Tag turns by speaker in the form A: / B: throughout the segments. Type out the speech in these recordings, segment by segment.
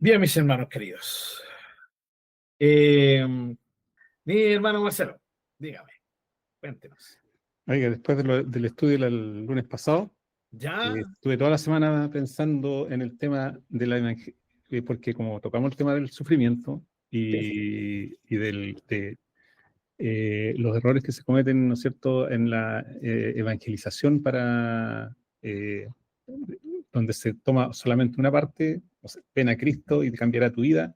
A: Bien, mis hermanos queridos. Eh, Mi hermano Marcelo, dígame, cuéntenos.
B: Oiga, después del estudio del lunes pasado,
A: ¿Ya?
B: estuve toda la semana pensando en el tema de la evangelización, porque como tocamos el tema del sufrimiento
A: Sí, sí.
B: de los errores que se cometen, ¿no es cierto?, en la evangelización eh, donde se toma solamente una parte, o sea, ven a Cristo y cambiará tu vida.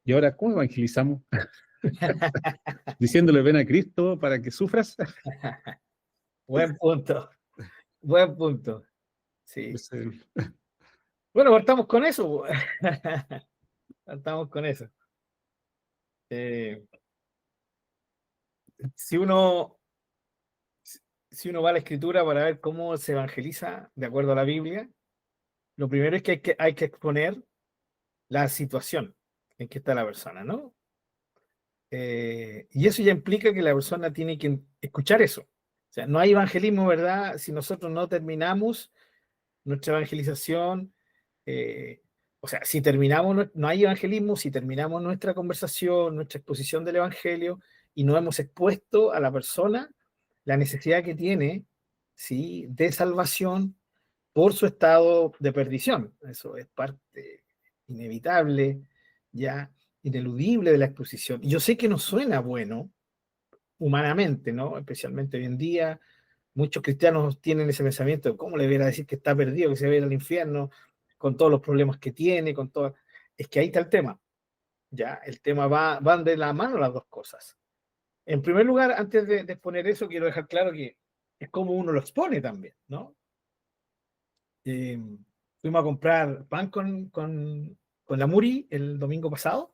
B: Y ahora, ¿cómo evangelizamos? Diciéndole ven a Cristo para que sufras.
A: Buen punto, buen punto. Sí.
B: Es el-
A: Bueno, partamos con eso. Partamos con eso. Eh, si uno, si uno va a la escritura para ver cómo se evangeliza de acuerdo a la Biblia, lo primero es que hay que exponer la situación en que está la persona, ¿no? Y eso ya implica que la persona tiene que escuchar eso. O sea, no hay evangelismo, ¿verdad? Si nosotros no terminamos nuestra evangelización, o sea, si terminamos, no hay evangelismo, si terminamos nuestra conversación, nuestra exposición del evangelio y no hemos expuesto a la persona la necesidad que tiene, ¿sí?, de salvación por su estado de perdición. Eso es parte inevitable, ya ineludible de la exposición. Y yo sé que no suena bueno humanamente, ¿no? Especialmente hoy en día, muchos cristianos tienen ese pensamiento de cómo le voy a decir que está perdido, que se va a ir al infierno, con todos los problemas que tiene, con todo. Es que ahí está el tema, ¿ya? El tema van de la mano las dos cosas. En primer lugar, antes de exponer eso, quiero dejar claro que es como uno lo expone también, ¿no? Eh, Fuimos a comprar pan con la Muri el domingo pasado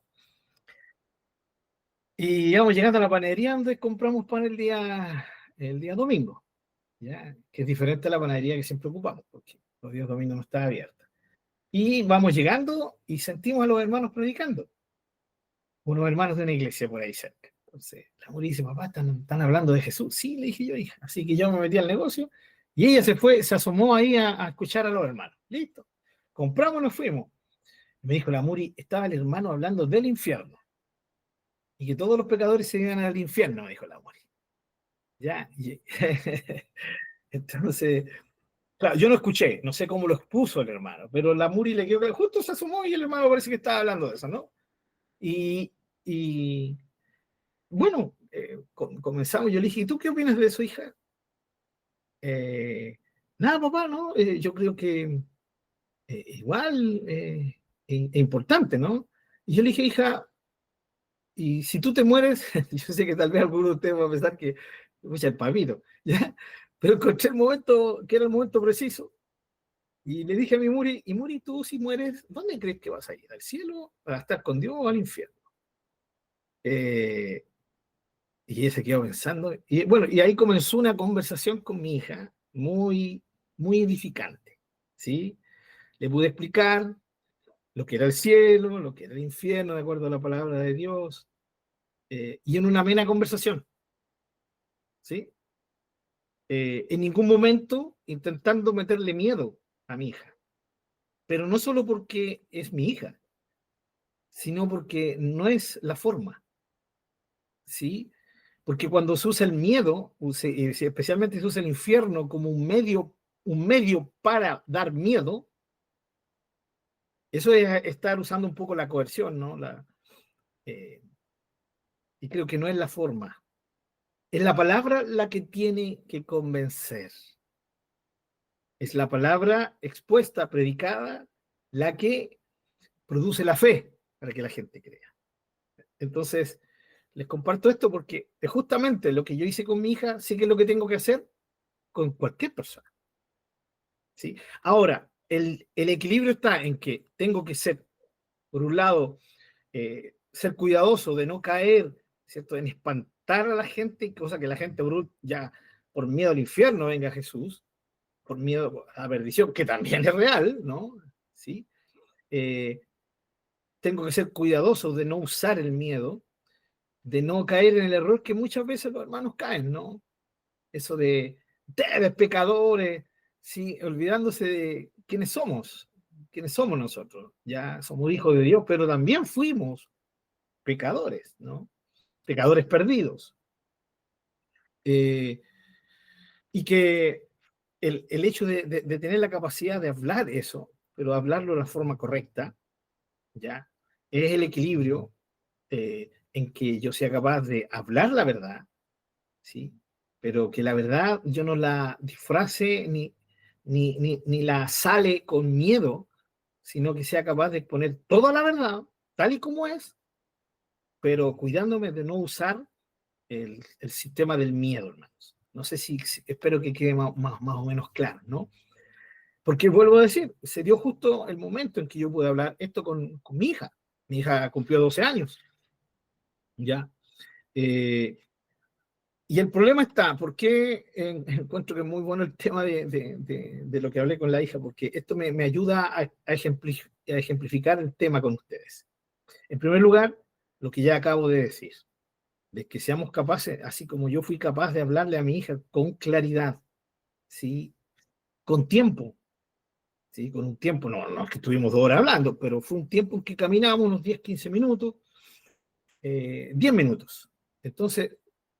A: y íbamos llegando a la panadería donde compramos pan el día domingo, ¿ya? Que es diferente a la panadería que siempre ocupamos, porque los días domingos no está abierta. Y vamos llegando y sentimos a los hermanos predicando, unos hermanos de una iglesia por ahí cerca. Entonces, la Muri dice, papá, ¿están hablando de Jesús? Sí, le dije yo, hija. Así que yo me metí al negocio y ella se asomó ahí a escuchar a los hermanos. Listo. Compramos y nos fuimos. Me dijo la Muri, estaba el hermano hablando del infierno y que todos los pecadores se iban al infierno, me dijo la Muri. Ya. Entonces, claro, yo no escuché, no sé cómo lo expuso el hermano, pero la Muri le quedó que justo se asomó y el hermano parece que estaba hablando de eso, ¿no? Y, y bueno, comenzamos. Yo le dije, ¿y tú qué opinas de eso, hija? Nada, papá, ¿no? Yo creo que igual es importante, ¿no? Y yo le dije, hija, y si tú te mueres, yo sé que tal vez alguno de ustedes va a pensar que, escucha, el papito, ¿ya? Pero encontré el momento, que era el momento preciso, y le dije a mi Muri, y Muri, tú si mueres, ¿dónde crees que vas a ir? ¿Al cielo, a estar con Dios o al infierno? Eh, y ella se quedó pensando, y bueno, y ahí comenzó una conversación con mi hija, muy, muy edificante, ¿sí? Le pude explicar lo que era el cielo, lo que era el infierno, de acuerdo a la palabra de Dios, y en una amena conversación, ¿sí? En ningún momento intentando meterle miedo a mi hija, pero no solo porque es mi hija, sino porque no es la forma, ¿sí? Porque cuando se usa el miedo, especialmente se usa el infierno como un medio para dar miedo, eso es estar usando un poco la coerción, ¿no? Eh, y creo que no es la forma. Es la palabra la que tiene que convencer. Es la palabra expuesta, predicada, la que produce la fe para que la gente crea. Entonces, les comparto esto porque es justamente lo que yo hice con mi hija, sí que es lo que tengo que hacer con cualquier persona, ¿sí? Ahora, el equilibrio está en que tengo que ser, por un lado, ser cuidadoso de no caer, ¿cierto?, en espantar a la gente, cosa que la gente ya por miedo al infierno venga a Jesús, por miedo a la perdición, que también es real, ¿no? ¿Sí? Eh, Tengo que ser cuidadoso de no usar el miedo, de no caer en el error que muchas veces los hermanos caen, ¿no? Eso de ustedes pecadores, ¿sí?, olvidándose de quiénes somos, quiénes somos nosotros. Ya somos hijos de Dios, pero también fuimos pecadores, ¿no? Pecadores perdidos. Eh, y que el hecho de tener la capacidad de hablar eso, pero hablarlo de la forma correcta, ¿ya? Es el equilibrio en que yo sea capaz de hablar la verdad, ¿sí? Pero que la verdad yo no la disfrace ni la sale con miedo, sino que sea capaz de exponer toda la verdad, tal y como es, pero cuidándome de no usar el sistema del miedo, hermanos. No sé si espero que quede más o menos claro, ¿no? Porque vuelvo a decir, se dio justo el momento en que yo pude hablar esto con mi hija. Mi hija cumplió 12 años, ¿ya? Eh, y el problema está, porque encuentro que es muy bueno el tema de lo que hablé con la hija, porque esto me ayuda a ejemplificar el tema con ustedes. En primer lugar, lo que ya acabo de decir, de que seamos capaces, así como yo fui capaz de hablarle a mi hija con claridad, ¿sí? Con tiempo, ¿sí? Con un tiempo, no es que estuvimos 2 horas hablando, pero fue un tiempo en que caminamos unos 10, 15 minutos, 10 minutos. Entonces,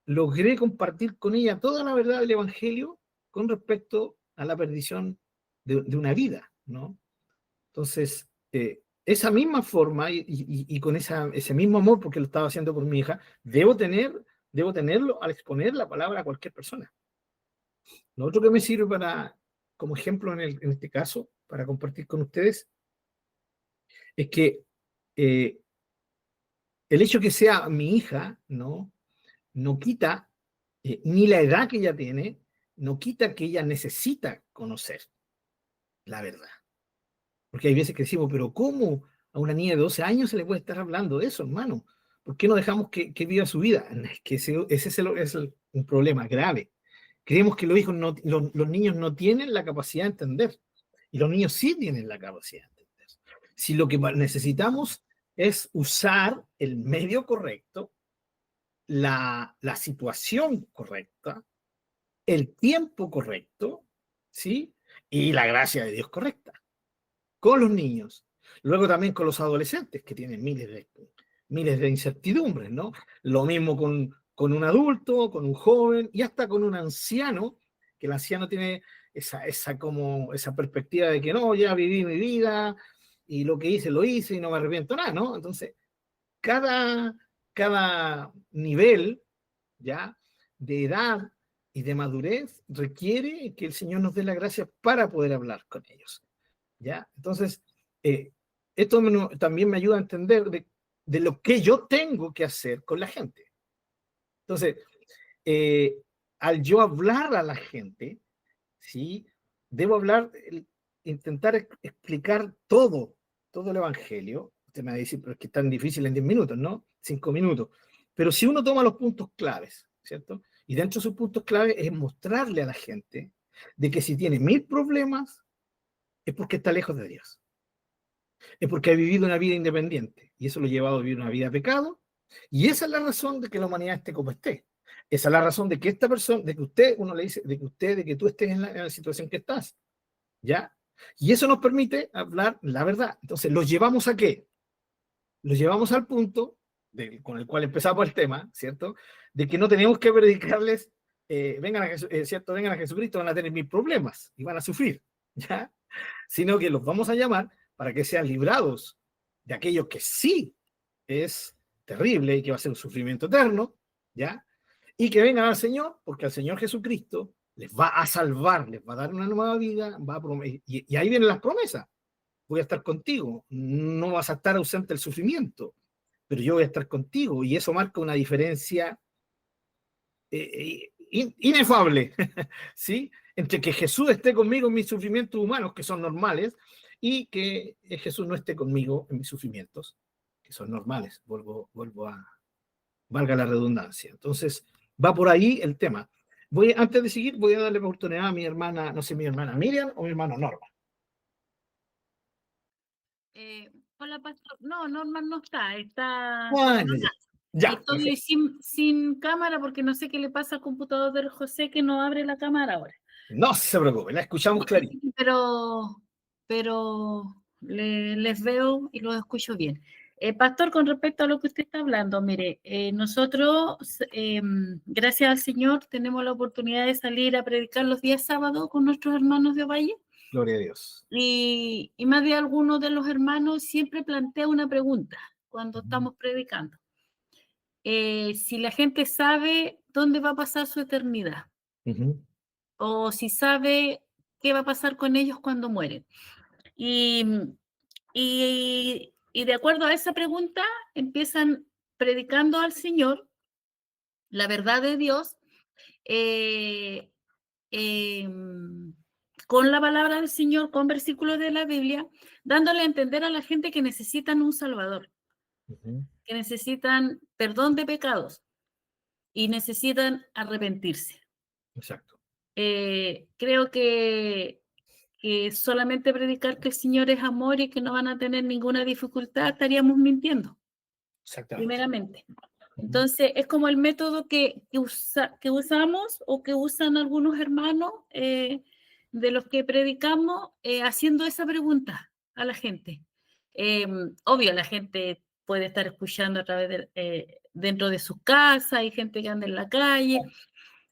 A: logré compartir con ella toda la verdad del Evangelio con respecto a la perdición de una vida, ¿no? Entonces, esa misma forma y con ese mismo amor, porque lo estaba haciendo por mi hija, debo tenerlo al exponer la palabra a cualquier persona. Lo otro que me sirve como ejemplo en este caso, para compartir con ustedes, es que eh, el hecho que sea mi hija, no quita ni la edad que ella tiene, no quita que ella necesita conocer la verdad. Porque hay veces que decimos, pero ¿cómo a una niña de 12 años se le puede estar hablando de eso, hermano? ¿Por qué no dejamos que viva su vida? Es que ese es un problema grave. Creemos que los niños no tienen la capacidad de entender. Y los niños sí tienen la capacidad de entender. Si lo que necesitamos es usar el medio correcto, la situación correcta, el tiempo correcto, ¿sí? Y la gracia de Dios correcta con los niños. Luego también con los adolescentes, que tienen miles de incertidumbres, ¿no? Lo mismo con un adulto, con un joven y hasta con un anciano, que el anciano tiene esa perspectiva de que no, ya viví mi vida y lo que hice lo hice y no me arrepiento nada, ¿no? Entonces, cada, cada nivel, ¿ya? De edad y de madurez requiere que el Señor nos dé la gracia para poder hablar con ellos. ¿Ya? Entonces, eh, esto también me ayuda a entender de lo que yo tengo que hacer con la gente. Entonces, eh, al yo hablar a la gente, ¿sí? Debo intentar explicar todo el Evangelio. Usted me va a decir, pero es que es tan difícil en 10 minutos, ¿no? 5 minutos. Pero si uno toma los puntos claves, ¿cierto? Y dentro de esos puntos claves es mostrarle a la gente de que si tiene 1000 problemas, es porque está lejos de Dios. Es porque ha vivido una vida independiente y eso lo ha llevado a vivir una vida de pecado. Y esa es la razón de que la humanidad esté como esté. Esa es la razón de que esta persona, de que usted, uno le dice, de que tú estés en la situación que estás. ¿Ya? Y eso nos permite hablar la verdad. Entonces, ¿los llevamos a qué? Los llevamos al punto con el cual empezamos el tema, ¿cierto? De que no tenemos que predicarles, ¿cierto? Vengan a Jesucristo, van a tener 1000 problemas y van a sufrir, ¿ya? Sino que los vamos a llamar para que sean librados de aquello que sí es terrible y que va a ser un sufrimiento eterno, ¿ya? Y que vengan al Señor, porque al Señor Jesucristo les va a salvar, les va a dar una nueva vida, y ahí vienen las promesas. Voy a estar contigo, no vas a estar ausente del sufrimiento, pero yo voy a estar contigo, y eso marca una diferencia inefable, ¿sí? Entre que Jesús esté conmigo en mis sufrimientos humanos, que son normales, y que Jesús no esté conmigo en mis sufrimientos, que son normales. Vuelvo valga la redundancia. Entonces, va por ahí el tema. Antes de seguir, voy a darle la oportunidad a mi hermana, no sé, mi hermana Miriam o mi hermano Norma.
C: Hola, pastor. No, Norman no está
A: Bueno, ya, ya,
C: estoy sin cámara porque no sé qué le pasa al computador del José que no abre la cámara ahora.
A: no se preocupe, la escuchamos clarito.
C: Pero les veo y los escucho bien. Pastor, con respecto a lo que usted está hablando, mire, nosotros, gracias al Señor, tenemos la oportunidad de salir a predicar los días sábados con nuestros hermanos de Ovalle.
A: Gloria a Dios.
C: Y más de algunos de los hermanos siempre plantea una pregunta cuando estamos predicando. Si la gente sabe dónde va a pasar su eternidad, o si sabe qué va a pasar con ellos cuando mueren. Y de acuerdo a esa pregunta, empiezan predicando al Señor la verdad de Dios, con la palabra del Señor, con versículos de la Biblia, dándole a entender a la gente que necesitan un Salvador, que necesitan perdón de pecados y necesitan arrepentirse.
A: Exacto.
C: Creo que solamente predicar que el Señor es amor y que no van a tener ninguna dificultad, estaríamos mintiendo, primeramente. Entonces, es como el método que usamos o que usan algunos hermanos de los que predicamos, haciendo esa pregunta a la gente. Obvio, la gente puede estar escuchando a través de, dentro de sus casas, hay gente que anda en la calle,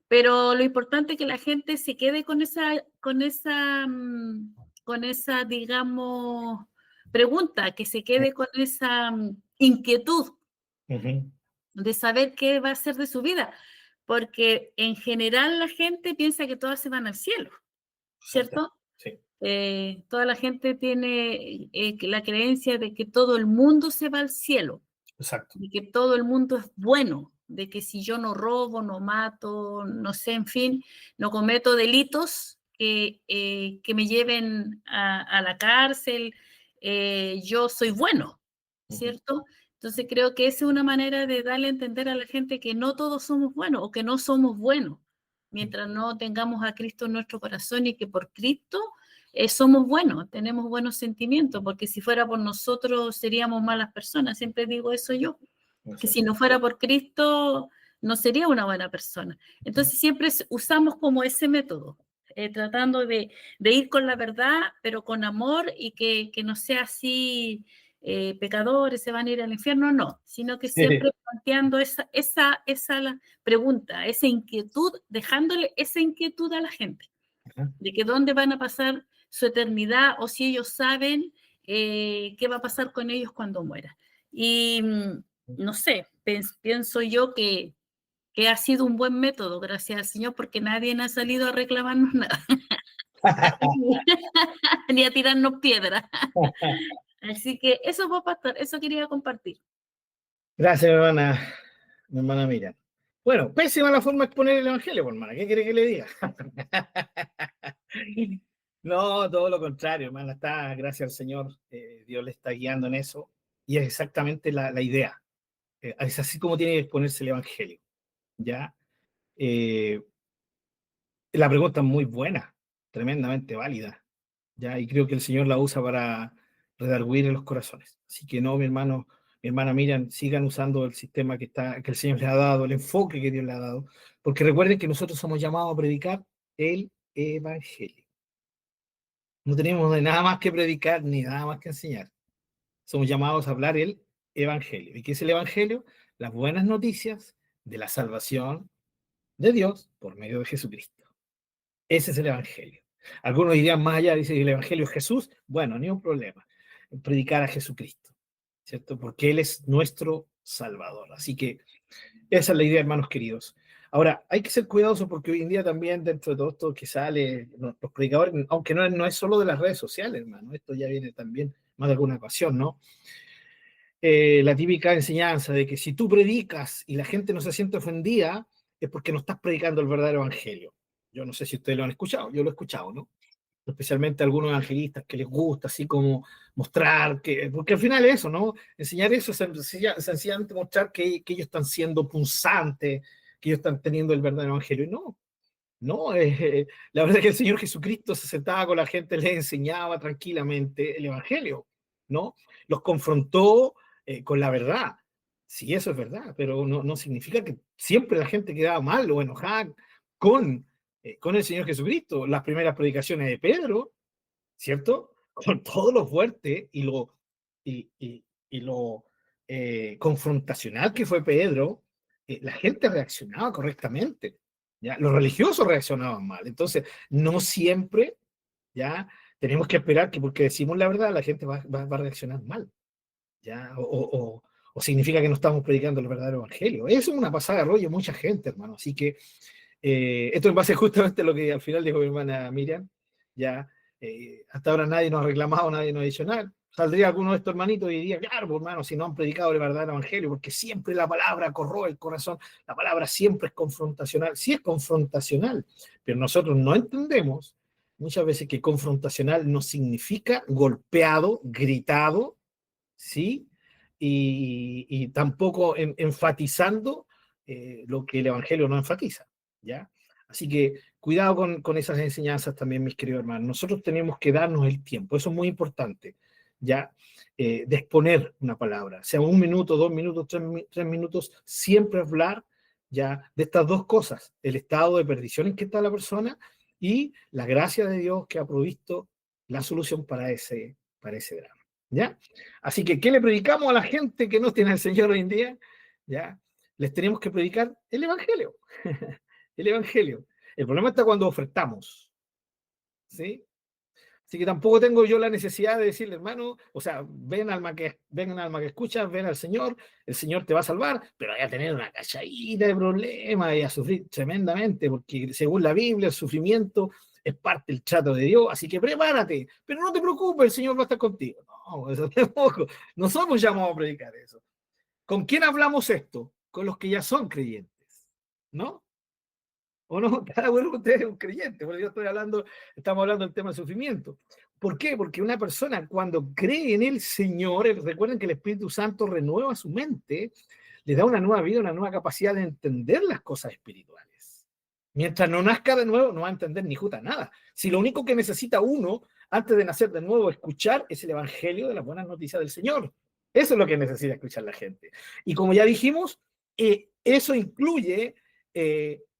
C: pero lo importante es que la gente se quede con esa, digamos, pregunta, que se quede con esa inquietud de saber qué va a ser de su vida, porque en general la gente piensa que todas se van al cielo, ¿cierto?
A: Sí.
C: Toda la gente tiene la creencia de que todo el mundo se va al cielo.
A: Exacto.
C: De que todo el mundo es bueno, de que si yo no robo, no mato, no sé, en fin, no cometo delitos que me lleven a la cárcel, yo soy bueno, ¿cierto? Entonces creo que esa es una manera de darle a entender a la gente que no todos somos buenos o que no somos buenos, mientras no tengamos a Cristo en nuestro corazón y que por Cristo somos buenos, tenemos buenos sentimientos, porque si fuera por nosotros seríamos malas personas, siempre digo eso yo, que si no fuera por Cristo no sería una buena persona. Entonces siempre usamos como ese método, tratando de ir con la verdad, pero con amor y que no sea así, pecadores se van a ir al infierno, no, sino que siempre planteando esa pregunta, esa inquietud, dejándole esa inquietud a la gente, de que dónde van a pasar su eternidad o si ellos saben qué va a pasar con ellos cuando mueran. Y no sé, pienso yo que ha sido un buen método, gracias al Señor, porque nadie ha salido a reclamarnos nada, ni a tirarnos piedras. Así que eso fue, pastor, eso quería compartir.
A: Gracias, mi hermana Miriam. Bueno, pésima la forma de exponer el evangelio, por hermana. ¿Qué quiere que le diga? No, todo lo contrario, hermana. Está, gracias al Señor, Dios le está guiando en eso. Y es exactamente la idea. Es así como tiene que exponerse el evangelio. ¿Ya? La pregunta es muy buena, tremendamente válida. ¿Ya? Y creo que el Señor la usa para redarguir en los corazones. Así que no, mi hermano, mi hermana Miriam, sigan usando el sistema que el Señor les ha dado, el enfoque que Dios le ha dado, porque recuerden que nosotros somos llamados a predicar el evangelio. No tenemos nada más que predicar ni nada más que enseñar. Somos llamados a hablar el evangelio. ¿Y qué es el evangelio? Las buenas noticias de la salvación de Dios por medio de Jesucristo. Ese es el evangelio. Algunos dirían más allá, dicen que el evangelio es Jesús. Bueno, ni un problema. Predicar a Jesucristo, ¿cierto? Porque Él es nuestro Salvador. Así que esa es la idea, hermanos queridos. Ahora, hay que ser cuidadosos porque hoy en día también dentro de todo esto que sale, los predicadores, aunque no es solo de las redes sociales, hermano, esto ya viene también más de alguna ocasión, ¿no? La típica enseñanza de que si tú predicas y la gente no se siente ofendida, es porque no estás predicando el verdadero evangelio. Yo no sé si ustedes lo han escuchado, yo lo he escuchado, ¿no? Especialmente a algunos evangelistas que les gusta así como mostrar que, porque al final es eso, ¿no? Enseñar eso es sencillamente mostrar que ellos están siendo punzantes, que ellos están teniendo el verdadero evangelio. Y no, la verdad es que el Señor Jesucristo se sentaba con la gente, les enseñaba tranquilamente el evangelio, ¿no? Los confrontó con la verdad. Sí, eso es verdad, pero no significa que siempre la gente quedaba mal o enojada con el Señor Jesucristo. Las primeras predicaciones de Pedro, ¿cierto? con todo lo fuerte y lo confrontacional que fue Pedro, la gente reaccionaba correctamente, ¿ya? Los religiosos reaccionaban mal. Entonces, no siempre, ¿ya? Tenemos que esperar que porque decimos la verdad, la gente va a reaccionar mal, ¿ya? O significa que no estamos predicando el verdadero evangelio. Eso es una pasada de rollo mucha gente, hermano. Así que esto en base justamente a lo que al final dijo mi hermana Miriam, ya hasta ahora nadie nos ha reclamado, nadie nos ha dicho nada. Saldría alguno de estos hermanitos y diría, claro, pues, hermano, si no han predicado el verdadero evangelio, porque siempre la palabra corroe el corazón, la palabra siempre es confrontacional. Sí es confrontacional, pero nosotros no entendemos muchas veces que confrontacional no significa golpeado, gritado, ¿sí? Y tampoco enfatizando lo que el evangelio no enfatiza, ¿ya? Así que cuidado con esas enseñanzas también, mis queridos hermanos. Nosotros tenemos que darnos el tiempo, eso es muy importante, ¿ya? De exponer una palabra, sea 1 minuto, 2 minutos, 3 minutos, siempre hablar, ¿ya? De estas dos cosas, el estado de perdición en que está la persona y la gracia de Dios que ha provisto la solución para ese drama, ¿ya? Así que, ¿qué le predicamos a la gente que no tiene al Señor hoy en día? ¿Ya? Les tenemos que predicar el Evangelio. El Evangelio. El problema está cuando ofertamos, ¿sí? Así que tampoco tengo yo la necesidad de decirle, hermano, o sea, ven alma que escuchas, ven al Señor, el Señor te va a salvar, pero vaya a tener una cachadita de problemas y a sufrir tremendamente, porque según la Biblia, el sufrimiento es parte del trato de Dios, así que prepárate, pero no te preocupes, el Señor va a estar contigo. No, eso tampoco. Nosotros ya vamos a predicar eso. ¿Con quién hablamos esto? Con los que ya son creyentes, ¿no? ¿O no? Cada uno de ustedes es un creyente, porque yo estamos hablando del tema del sufrimiento. ¿Por qué? Porque una persona cuando cree en el Señor, recuerden que el Espíritu Santo renueva su mente, le da una nueva vida, una nueva capacidad de entender las cosas espirituales. Mientras no nazca de nuevo, no va a entender ni justa nada. Si lo único que necesita uno, antes de nacer de nuevo, escuchar, es el Evangelio de las buenas noticias del Señor. Eso es lo que necesita escuchar la gente. Y como ya dijimos, eso incluye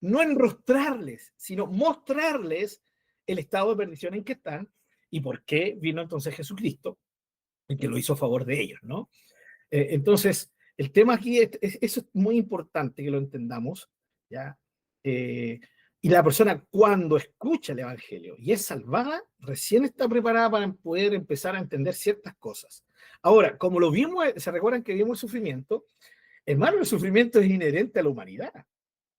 A: no enrostrarles, sino mostrarles el estado de perdición en que están y por qué vino entonces Jesucristo, y que lo hizo a favor de ellos, ¿no? Entonces, el tema aquí, eso es muy importante que lo entendamos, ¿ya? Y la persona cuando escucha el Evangelio y es salvada, recién está preparada para poder empezar a entender ciertas cosas. Ahora, como lo vimos, ¿se recuerdan que vimos el sufrimiento? Hermano, el sufrimiento es inherente a la humanidad.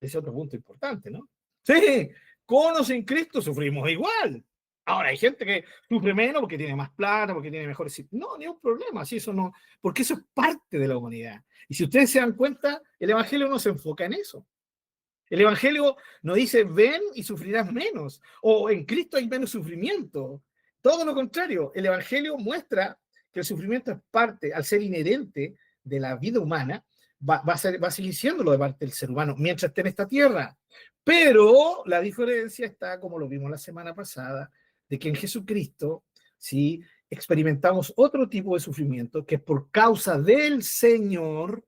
A: Ese es otro punto importante, ¿no? Sí, con o sin Cristo sufrimos igual. Ahora, hay gente que sufre menos porque tiene más plata, porque tiene mejores... No, ni un problema, sí, eso no... Porque eso es parte de la humanidad. Y si ustedes se dan cuenta, el Evangelio no se enfoca en eso. El Evangelio no dice, ven y sufrirás menos, o en Cristo hay menos sufrimiento. Todo lo contrario, el Evangelio muestra que el sufrimiento es parte, al ser inherente de la vida humana, va a seguir siendo lo de parte del ser humano mientras esté en esta tierra. Pero la diferencia está, como lo vimos la semana pasada, de que en Jesucristo, ¿sí?, experimentamos otro tipo de sufrimiento que es por causa del Señor,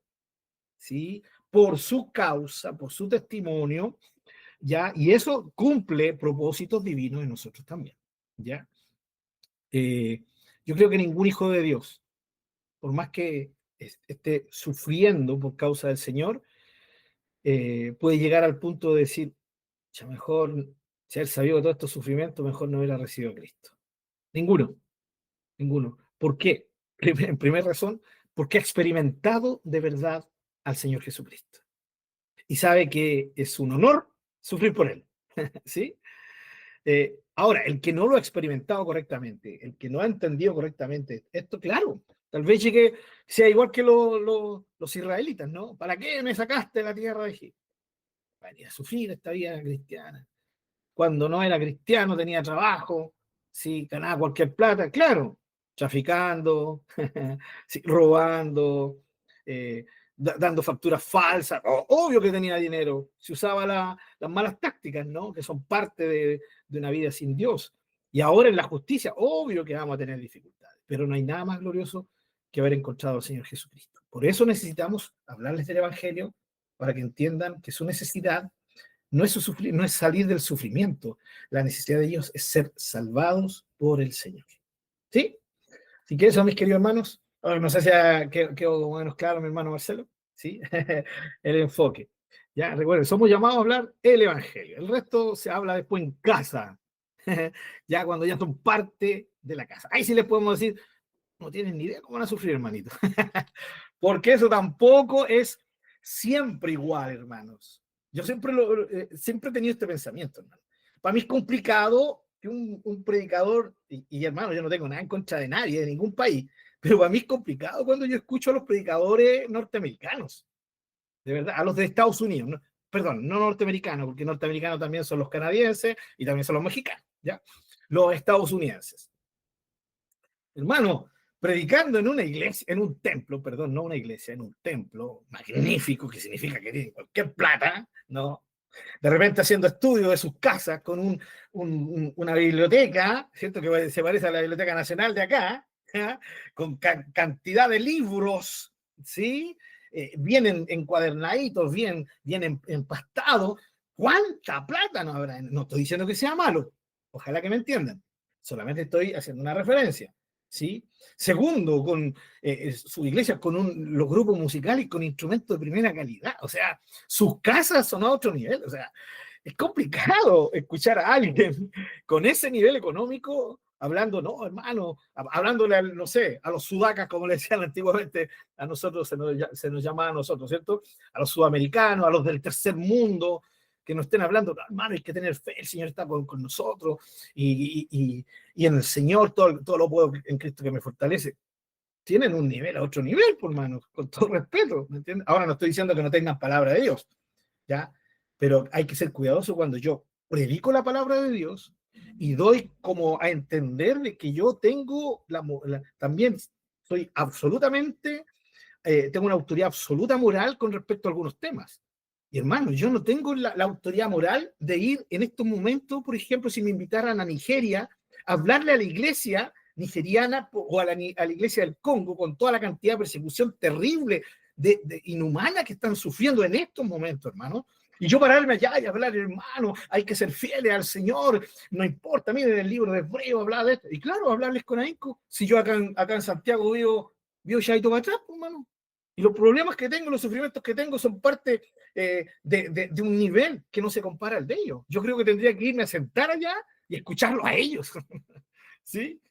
A: ¿sí?, por su causa, por su testimonio, ¿ya? Y eso cumple propósitos divinos en nosotros también, ¿ya? Yo creo que ningún hijo de Dios, por más que esté sufriendo por causa del Señor, puede llegar al punto de decir, ya mejor, si él sabía de todo estos sufrimientos, mejor no hubiera recibido a Cristo. Ninguno, ninguno. ¿Por qué? En primera razón, porque ha experimentado de verdad al Señor Jesucristo. Y sabe que es un honor sufrir por él, ¿sí? Ahora, el que no lo ha experimentado correctamente, el que no ha entendido correctamente esto, claro, tal vez llegue, sea igual que los israelitas, ¿no? ¿Para qué me sacaste de la tierra de Egipto? Para ir a sufrir esta vida cristiana. Cuando no era cristiano tenía trabajo, sí, ganaba cualquier plata, claro, traficando, sí, robando, dando facturas falsas, obvio que tenía dinero, se usaba las malas tácticas, ¿no? Que son parte de una vida sin Dios. Y ahora en la justicia, obvio que vamos a tener dificultades, pero no hay nada más glorioso que haber encontrado al Señor Jesucristo. Por eso necesitamos hablarles del Evangelio para que entiendan que su necesidad no es salir del sufrimiento, la necesidad de ellos es ser salvados por el Señor. ¿Sí? Así que eso, mis queridos hermanos. Ahora, no sé si quedó más o menos claro, mi hermano Marcelo. ¿Sí? El enfoque. Ya, recuerden, somos llamados a hablar el Evangelio. El resto se habla después en casa. Ya cuando ya son parte de la casa. Ahí sí les podemos decir, no tienen ni idea cómo van a sufrir, hermanito. Porque eso tampoco es siempre igual, hermanos. Yo siempre he tenido este pensamiento, hermano. Para mí es complicado que un predicador, hermano, yo no tengo nada en contra de nadie, de ningún país, pero para mí es complicado cuando yo escucho a los predicadores norteamericanos, de verdad, a los de Estados Unidos, ¿no? Perdón, no norteamericanos, porque norteamericanos también son los canadienses y también son los mexicanos, ¿ya? Los estadounidenses. Hermano, predicando en una iglesia, en un templo, perdón, no una iglesia, en un templo magnífico, que significa que tiene cualquier plata, ¿no? De repente haciendo estudios de sus casas con una biblioteca, ¿cierto? Que se parece a la Biblioteca Nacional de acá, ¿ya? Con cantidad de libros, ¿sí? Bien encuadernaditos, bien empastados. ¿Cuánta plata no habrá? No estoy diciendo que sea malo, ojalá que me entiendan. Solamente estoy haciendo una referencia. ¿Sí? Segundo, con su iglesia, con los grupos musicales con instrumentos de primera calidad. O sea, sus casas son a otro nivel. O sea, es complicado escuchar a alguien con ese nivel económico hablando, no, hermano, hablándole, no sé, a los sudacas, como le decían antiguamente, a nosotros se nos llamaba a nosotros, ¿cierto? A los sudamericanos, a los del tercer mundo, que nos estén hablando, hermano, hay que tener fe, el Señor está con nosotros, y en el Señor todo lo puedo en Cristo que me fortalece. Tienen un nivel a otro nivel, por hermano, con todo respeto, ¿me entiendes? Ahora no estoy diciendo que no tengan palabra de Dios, ¿ya? Pero hay que ser cuidadoso cuando yo predico la palabra de Dios y doy como a entender de que yo tengo también soy absolutamente, tengo una autoridad absoluta moral con respecto a algunos temas. Y hermano, yo no tengo la autoridad moral de ir en estos momentos, por ejemplo, si me invitaran a Nigeria, a hablarle a la iglesia nigeriana o a la iglesia del Congo con toda la cantidad de persecución terrible, inhumana que están sufriendo en estos momentos, hermano. Y yo pararme allá y hablar, hermano, hay que ser fieles al Señor, no importa, miren el libro de Hebreo, hablar de esto. Y claro, hablarles con ahínco, si yo acá en Santiago vivo Chaito para atrás, hermano. Y los problemas que tengo, los sufrimientos que tengo son parte de un nivel que no se compara al de ellos. Yo creo que tendría que irme a sentar allá y escucharlo a ellos, ¿sí?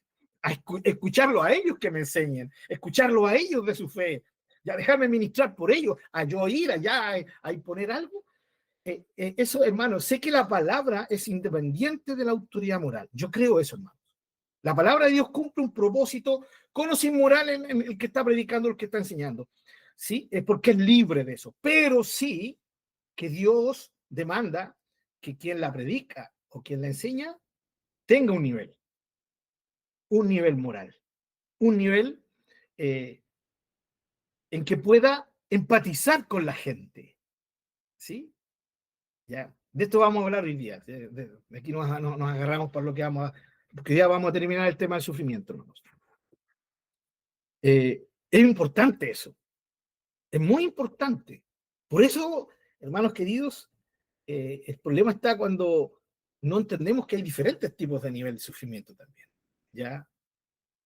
A: Escucharlo a ellos que me enseñen, escucharlo a ellos de su fe, ya dejarme ministrar por ellos, a yo ir allá a imponer algo. Eso, hermano, sé que la palabra es independiente de la autoridad moral. Yo creo eso, hermano. La palabra de Dios cumple un propósito con o sin moral en el que está predicando, el que está enseñando. ¿Sí? Es porque es libre de eso. Pero sí que Dios demanda que quien la predica o quien la enseña tenga un nivel moral, un nivel en que pueda empatizar con la gente. ¿Sí? Ya. De esto vamos a hablar hoy día. De aquí nos agarramos para lo que vamos a... Porque ya vamos a terminar el tema del sufrimiento, hermanos. Es importante eso. Es muy importante. Por eso, hermanos queridos, el problema está cuando no entendemos que hay diferentes tipos de nivel de sufrimiento también. ¿Ya?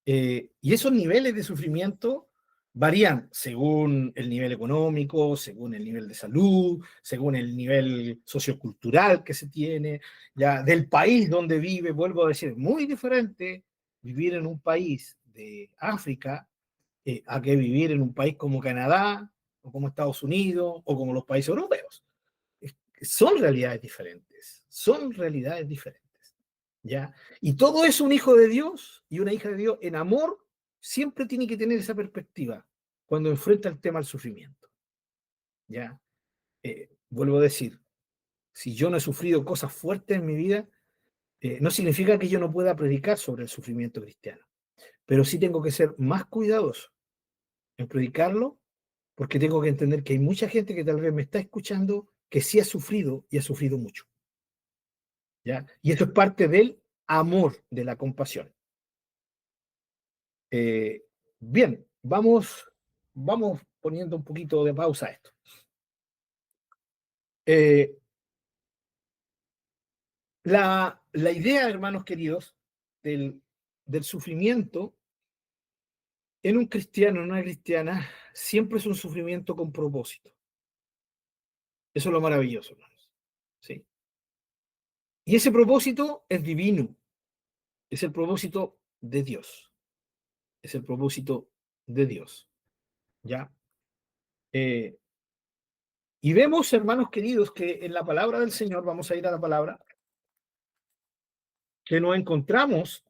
A: Y esos niveles de sufrimiento varían según el nivel económico, según el nivel de salud, según el nivel sociocultural que se tiene, ya del país donde vive. Vuelvo a decir, muy diferente vivir en un país de África a que vivir en un país como Canadá, o como Estados Unidos, o como los países europeos. Son realidades diferentes, son realidades diferentes, ¿ya? Y todo es un hijo de Dios y una hija de Dios en amor, siempre tiene que tener esa perspectiva cuando enfrenta el tema del sufrimiento, ¿ya? Vuelvo a decir, si yo no he sufrido cosas fuertes en mi vida, no significa que yo no pueda predicar sobre el sufrimiento cristiano, pero sí tengo que ser más cuidadoso en predicarlo, porque tengo que entender que hay mucha gente que tal vez me está escuchando que sí ha sufrido y ha sufrido mucho, ¿ya? Y eso es parte del amor, de la compasión. Bien, vamos poniendo un poquito de pausa a esto. La idea, hermanos queridos, del del sufrimiento en un cristiano, en una cristiana, siempre es un sufrimiento con propósito. Eso es lo maravilloso, hermanos. ¿Sí? Y ese propósito es divino, es el propósito de Dios, es el propósito de Dios. ¿Ya? Y vemos, hermanos queridos, que en la palabra del Señor, vamos a ir a la palabra, que nos encontramos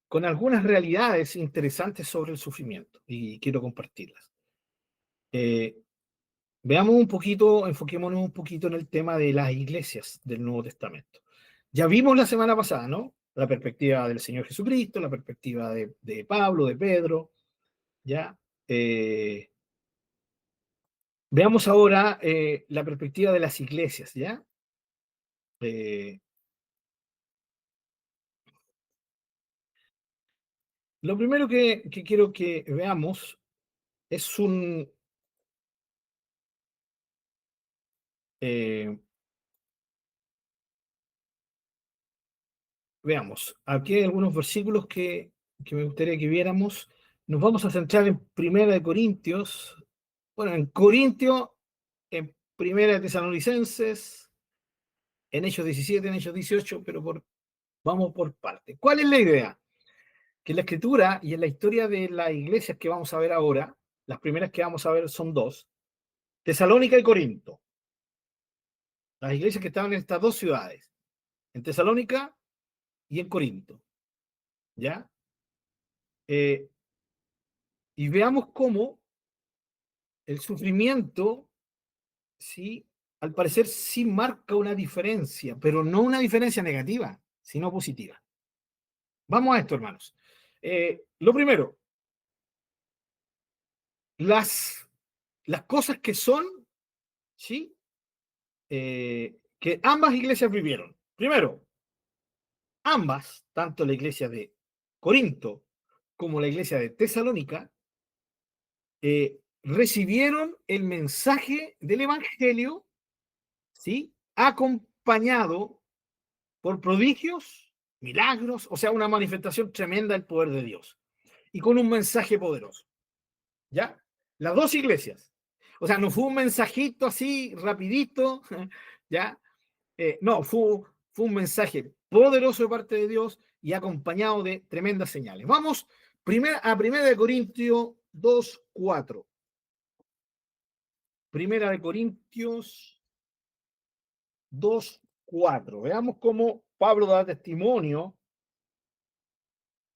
A: con algunas realidades interesantes sobre el sufrimiento y quiero compartirlas. Veamos un poquito, enfoquémonos un poquito en el tema de las iglesias del Nuevo Testamento. Ya vimos la semana pasada, ¿no? La perspectiva del Señor Jesucristo, la perspectiva de Pablo, de Pedro, ¿ya? Veamos ahora la perspectiva de las iglesias, ¿ya? Lo primero que quiero que veamos es veamos, aquí hay algunos versículos que me gustaría que viéramos. Nos vamos a centrar en Primera de Corintios, bueno, en Corintios, en Primera de Tesalonicenses, en Hechos 17, en Hechos 18, pero vamos por parte. ¿Cuál es la idea? Que en la Escritura y en la historia de las iglesias que vamos a ver ahora, las primeras que vamos a ver son dos, Tesalónica y Corinto. Las iglesias que estaban en estas dos ciudades, en Tesalónica y en Corinto. ¿Ya? Y veamos cómo el sufrimiento, ¿sí? Al parecer sí marca una diferencia, pero no una diferencia negativa, sino positiva. Vamos a esto, hermanos. Lo primero, las cosas que son, ¿sí? Que ambas iglesias vivieron. Primero, ambas, tanto la iglesia de Corinto como la iglesia de Tesalónica, recibieron el mensaje del Evangelio, ¿sí? Acompañado por prodigios, milagros, o sea, una manifestación tremenda del poder de Dios. Y con un mensaje poderoso. ¿Ya? Las dos iglesias. O sea, no fue un mensajito así, rapidito, ¿ya? No, fue un mensaje poderoso de parte de Dios y acompañado de tremendas señales. Vamos a 1 Corintios 2:4. 1 Corintios 2:4. Veamos cómo Pablo da testimonio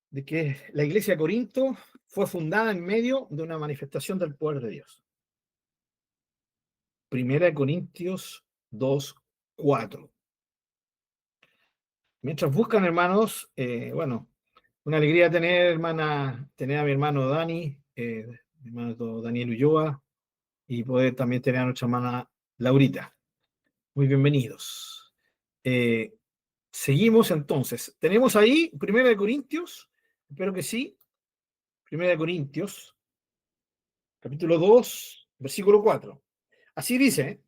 A: de que la iglesia de Corinto fue fundada en medio de una manifestación del poder de Dios. 1 Corintios 2:4. Mientras buscan, hermanos, bueno, una alegría tener, hermana, tener a mi hermano Dani, mi hermano Daniel Ulloa, y poder también tener a nuestra hermana Laurita. Muy bienvenidos. Seguimos entonces. Tenemos ahí 1 Corintios, espero que sí. 1 Corintios, capítulo 2, versículo 4. Así dice,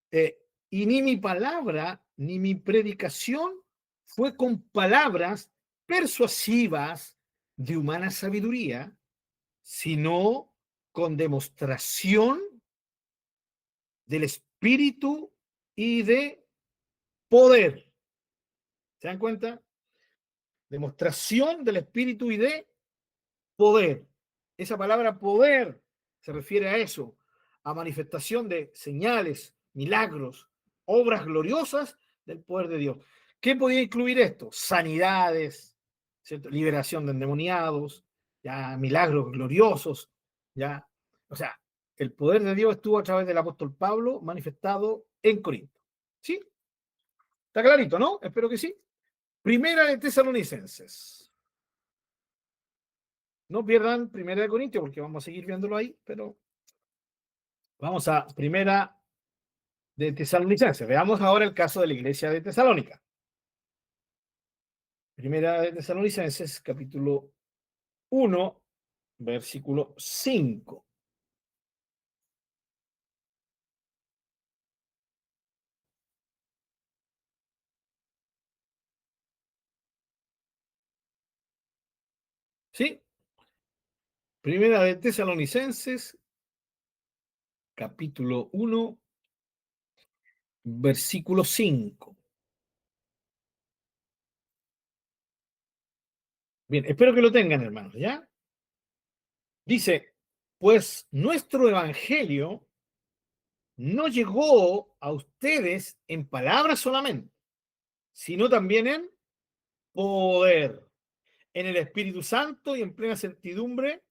A: y ni mi palabra, ni mi predicación fue con palabras persuasivas de humana sabiduría, sino con demostración del Espíritu y de poder. ¿Se dan cuenta? Demostración del Espíritu y de poder. Esa palabra poder se refiere a eso, a manifestación de señales, milagros, obras gloriosas del poder de Dios. ¿Qué podía incluir esto? Sanidades, ¿cierto? Liberación de endemoniados, ya milagros gloriosos, ya. O sea, el poder de Dios estuvo a través del apóstol Pablo manifestado en Corinto. ¿Sí? Está clarito, ¿no? Espero que sí. Primera de Tesalonicenses. No pierdan Primera de Corintios porque vamos a seguir viéndolo ahí, pero vamos a Primera de Tesalonicenses. Veamos ahora el caso de la iglesia de Tesalónica. Primera de Tesalonicenses, capítulo 1, versículo 5. ¿Sí? Primera de Tesalonicenses, capítulo 1, versículo 5. Bien, espero que lo tengan, hermanos, ¿ya? Dice, pues nuestro evangelio no llegó a ustedes en palabras solamente, sino también en poder, en el Espíritu Santo y en plena certidumbre,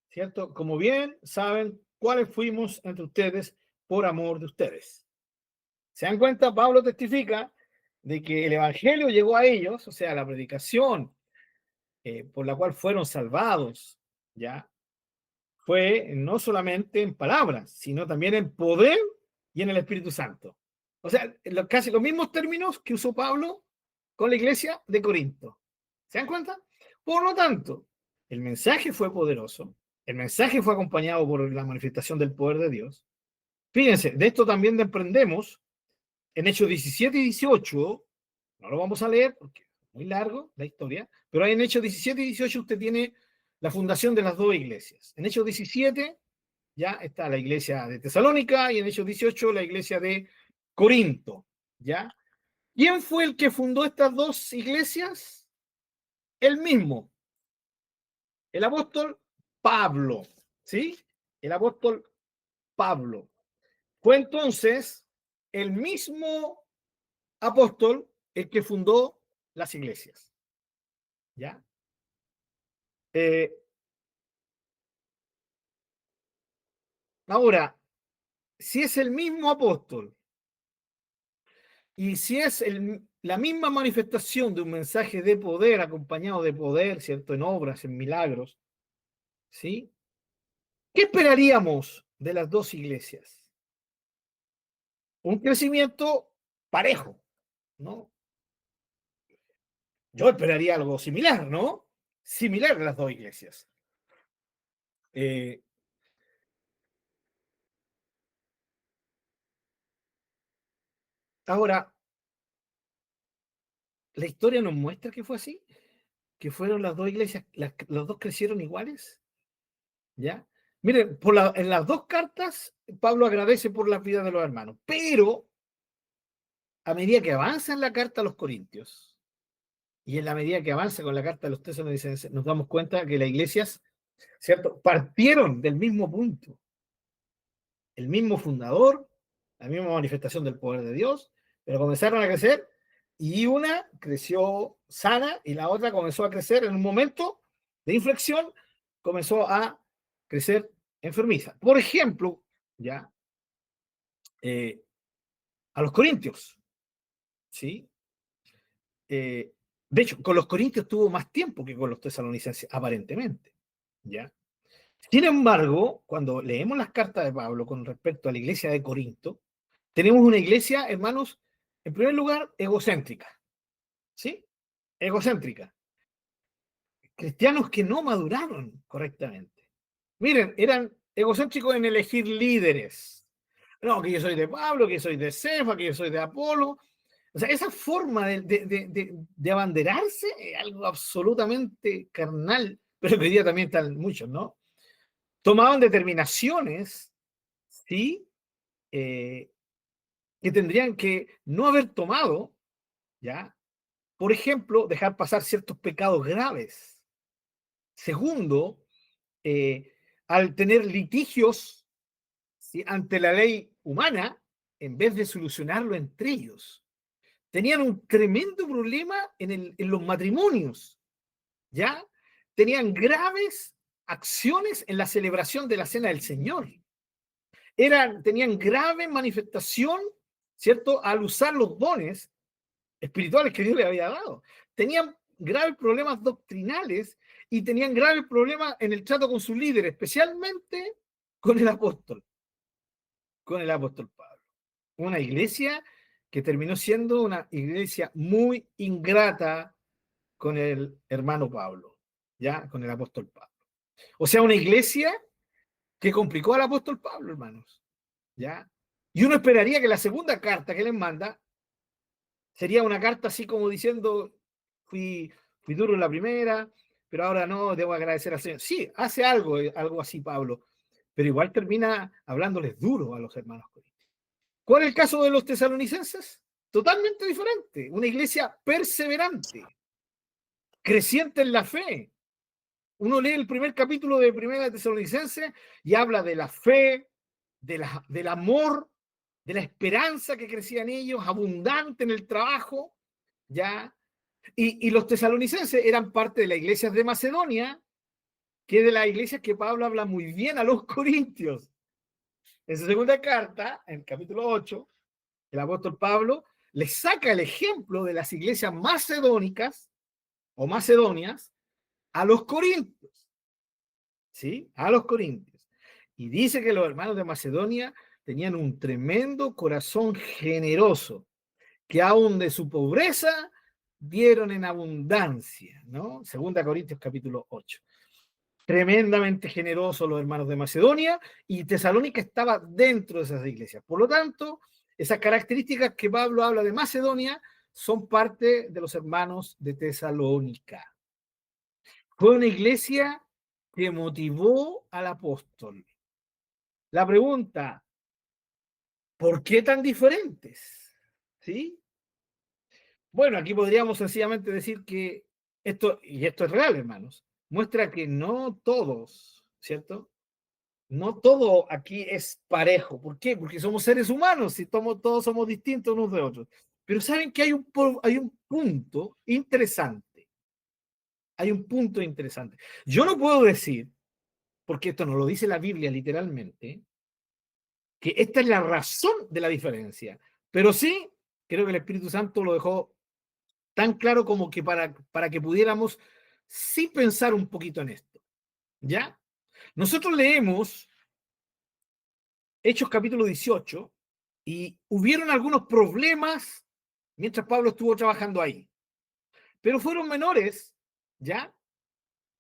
A: ¿cierto? Como bien saben cuáles fuimos entre ustedes por amor de ustedes. ¿Se dan cuenta? Pablo testifica de que el evangelio llegó a ellos, o sea, la predicación por la cual fueron salvados, ¿ya? Fue no solamente en palabras, sino también en poder y en el Espíritu Santo. O sea, casi los mismos términos que usó Pablo con la iglesia de Corinto. ¿Se dan cuenta? Por lo tanto, el mensaje fue poderoso, el mensaje fue acompañado por la manifestación del poder de Dios. Fíjense, de esto también aprendemos en Hechos 17 y 18, no lo vamos a leer porque es muy largo la historia, pero ahí en Hechos 17 y 18 usted tiene la fundación de las dos iglesias. En Hechos 17 ya está la iglesia de Tesalónica y en Hechos 18 la iglesia de Corinto, ¿ya? ¿Quién fue el que fundó estas dos iglesias? El mismo, el apóstol Pablo, ¿sí? El apóstol Pablo. Fue entonces el mismo apóstol el que fundó las iglesias, ¿ya? Ahora, si es el mismo apóstol y si es la misma manifestación de un mensaje de poder acompañado de poder, ¿cierto? En obras, en milagros, ¿sí? ¿Qué esperaríamos de las dos iglesias? Un crecimiento parejo, ¿no? Yo esperaría algo similar, ¿no? Similar de las dos iglesias. Ahora, la historia nos muestra que fue así, que fueron las dos iglesias, los dos crecieron iguales, ¿ya? Miren, en las dos cartas, Pablo agradece por las vidas de los hermanos, pero a medida que avanza en la carta a los Corintios y en la medida que avanza con la carta a los Tesalonicenses, nos damos cuenta que las iglesias, ¿cierto?, partieron del mismo punto, el mismo fundador, la misma manifestación del poder de Dios, pero comenzaron a crecer y una creció sana y la otra comenzó a crecer en un momento de inflexión, comenzó a crecer enfermiza. Por ejemplo, ya, a los corintios, ¿sí? De hecho, con los corintios tuvo más tiempo que con los tesalonicenses, aparentemente, ¿ya? Sin embargo, cuando leemos las cartas de Pablo con respecto a la iglesia de Corinto, tenemos una iglesia, hermanos, en primer lugar, egocéntrica, ¿sí? Egocéntrica. Cristianos que no maduraron correctamente. Miren, eran egocéntricos en elegir líderes. No, que yo soy de Pablo, que yo soy de Cefa, que yo soy de Apolo. O sea, esa forma de abanderarse es algo absolutamente carnal, pero que hoy día también están muchos, ¿no? Tomaban determinaciones, ¿sí? Que tendrían que no haber tomado, ¿ya? Por ejemplo, dejar pasar ciertos pecados graves. Segundo, al tener litigios, ¿sí?, ante la ley humana, en vez de solucionarlo entre ellos, tenían un tremendo problema en los matrimonios, ¿ya? Tenían graves acciones en la celebración de la Cena del Señor. Tenían grave manifestación, ¿cierto?, al usar los dones espirituales que Dios les había dado. Tenían graves problemas doctrinales y tenían graves problemas en el trato con sus líderes, especialmente con el apóstol Pablo. Una iglesia que terminó siendo una iglesia muy ingrata con el hermano Pablo, ya, con el apóstol Pablo. O sea, una iglesia que complicó al apóstol Pablo, hermanos, ya. Y uno esperaría que la segunda carta que les manda sería una carta así como diciendo, fui duro en la primera, pero ahora no, debo agradecer al Señor. Sí, hace algo así Pablo, pero igual termina hablándoles duro a los hermanos corintios. ¿Cuál es el caso de los tesalonicenses? Totalmente diferente. Una iglesia perseverante, creciente en la fe. Uno lee el primer capítulo de Primera de Tesalonicenses y habla de la fe, del amor, de la esperanza que crecía en ellos, abundante en el trabajo, ¿ya? Y los tesalonicenses eran parte de las iglesias de Macedonia, que es de las iglesias que Pablo habla muy bien a los corintios. En su segunda carta, en el capítulo 8, el apóstol Pablo les saca el ejemplo de las iglesias macedónicas o macedonias a los corintios. ¿Sí? A los corintios. Y dice que los hermanos de Macedonia tenían un tremendo corazón generoso, que aún de su pobreza dieron en abundancia, ¿no? Segunda Corintios capítulo 8. Tremendamente generosos los hermanos de Macedonia, y Tesalónica estaba dentro de esas iglesias. Por lo tanto, esas características que Pablo habla de Macedonia son parte de los hermanos de Tesalónica. Fue una iglesia que motivó al apóstol. La pregunta, ¿por qué tan diferentes? ¿Sí? Bueno, aquí podríamos sencillamente decir que esto, y esto es real, hermanos, muestra que no todos, ¿cierto? No todo aquí es parejo. ¿Por qué? Porque somos seres humanos y todos somos distintos unos de otros. Pero saben que hay un punto interesante. Hay un punto interesante. Yo no puedo decir, porque esto no lo dice la Biblia literalmente, que esta es la razón de la diferencia. Pero sí, creo que el Espíritu Santo lo dejó tan claro como que para que pudiéramos sí pensar un poquito en esto. ¿Ya? Nosotros leemos Hechos capítulo 18 y hubieron algunos problemas mientras Pablo estuvo trabajando ahí. Pero fueron menores, ¿ya?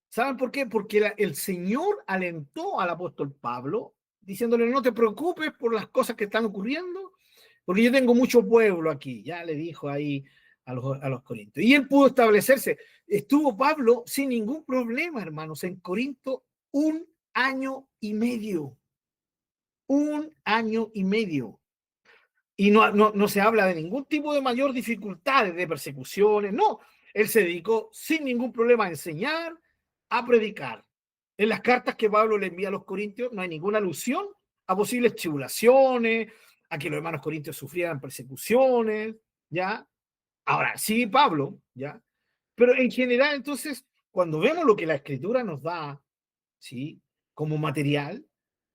A: ¿Saben por qué? Porque el Señor alentó al apóstol Pablo diciéndole, no te preocupes por las cosas que están ocurriendo, porque yo tengo mucho pueblo aquí, ya le dijo ahí a los corintios. Y él pudo establecerse. Estuvo Pablo sin ningún problema, hermanos, en Corinto 1 año y medio. 1 año y medio. Y no se habla de ningún tipo de mayor dificultades, de persecuciones, no. Él se dedicó sin ningún problema a enseñar, a predicar. En las cartas que Pablo le envía a los corintios no hay ninguna alusión a posibles tribulaciones, a que los hermanos corintios sufrieran persecuciones, ¿ya? Ahora, sí, Pablo, ¿ya? Pero en general, entonces, cuando vemos lo que la Escritura nos da, ¿sí? Como material,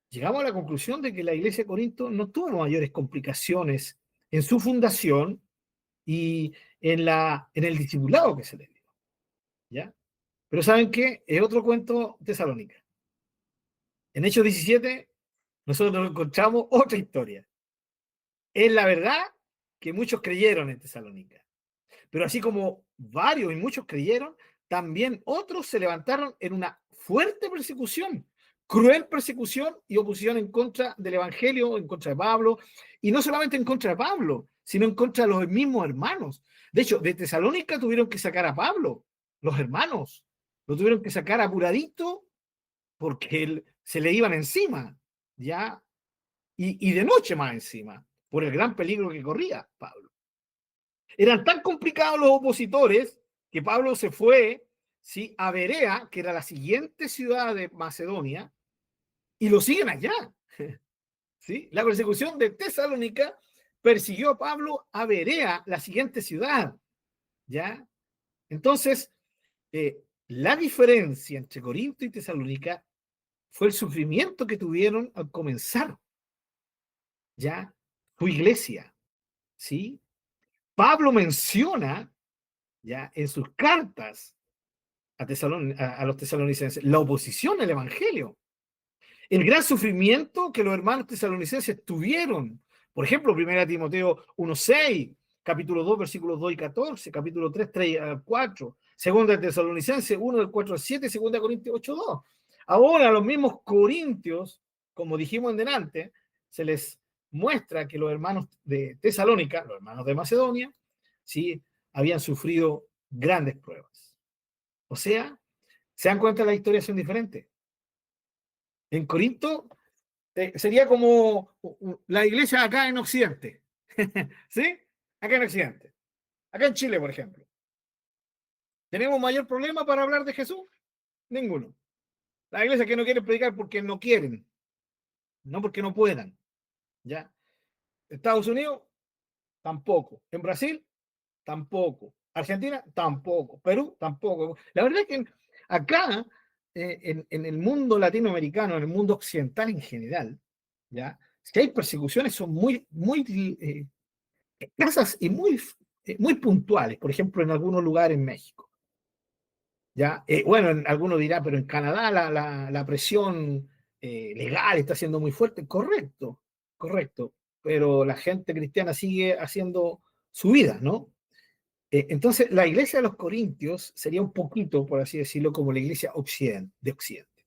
A: llegamos a la conclusión de que la iglesia de Corinto no tuvo mayores complicaciones en su fundación y en el discipulado que se le dio, ¿ya? Pero ¿saben qué? Es otro cuento Tesalónica. En Hechos 17, nosotros encontramos otra historia. Es la verdad que muchos creyeron en Tesalónica. Pero así como varios y muchos creyeron, también otros se levantaron en una fuerte persecución, cruel persecución y oposición en contra del Evangelio, en contra de Pablo, y no solamente en contra de Pablo, sino en contra de los mismos hermanos. De hecho, de Tesalónica tuvieron que sacar a Pablo, los hermanos, lo tuvieron que sacar apuradito porque se le iban encima, ¿ya? Y de noche más encima, por el gran peligro que corría Pablo. Eran tan complicados los opositores que Pablo se fue, ¿sí?, a Berea, que era la siguiente ciudad de Macedonia, y lo siguen allá. ¿Sí? La persecución de Tesalónica persiguió a Pablo a Berea, la siguiente ciudad. ¿Ya? Entonces, la diferencia entre Corinto y Tesalónica fue el sufrimiento que tuvieron al comenzar, ¿ya?, su iglesia. ¿Sí? Pablo menciona, ya, en sus cartas a los tesalonicenses la oposición al evangelio, el gran sufrimiento que los hermanos tesalonicenses tuvieron. Por ejemplo, 1 Timoteo 1:6, capítulo 2, versículos 2 y 14, capítulo 3, 3 al 4, 2 Tesalonicenses 1, del 4 al 7, 2 Corintios 8:2. Ahora, a los mismos corintios, como dijimos en delante, se les muestra que los hermanos de Tesalónica, los hermanos de Macedonia, sí, habían sufrido grandes pruebas. O sea, ¿Se dan cuenta? Las historias son diferentes. En Corinto sería como la iglesia acá en Occidente. ¿Sí? Acá en Occidente. Acá en Chile, por ejemplo. ¿Tenemos mayor problema para hablar de Jesús? Ninguno. Las iglesias que no quieren predicar porque no quieren, no porque no puedan. ¿Ya? Estados Unidos, tampoco. En Brasil, tampoco. Argentina, tampoco. Perú, tampoco. La verdad es que acá, en el mundo latinoamericano, en el mundo occidental en general, ¿ya? Si hay persecuciones son muy escasas y muy puntuales. Por ejemplo, en algunos lugares en México. ¿Ya? Bueno, alguno dirá, pero en Canadá la presión legal está siendo muy fuerte. Correcto, correcto. Pero la gente cristiana sigue haciendo su vida, ¿no? Entonces, la iglesia de los Corintios sería un poquito, por así decirlo, como la iglesia de Occidente.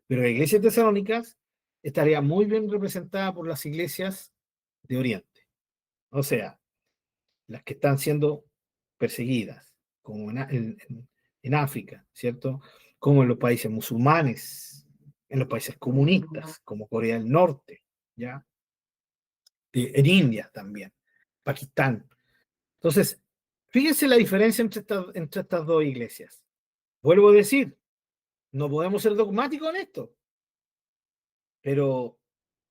A: Pero la iglesia de Tesalónicas estaría muy bien representada por las iglesias de Oriente. O sea, las que están siendo perseguidas, como en África, ¿cierto? Como en los países musulmanes, en los países comunistas, como Corea del Norte, ¿ya? En India también, Pakistán. Entonces, fíjense la diferencia entre estas dos iglesias. Vuelvo a decir, no podemos ser dogmáticos en esto, pero,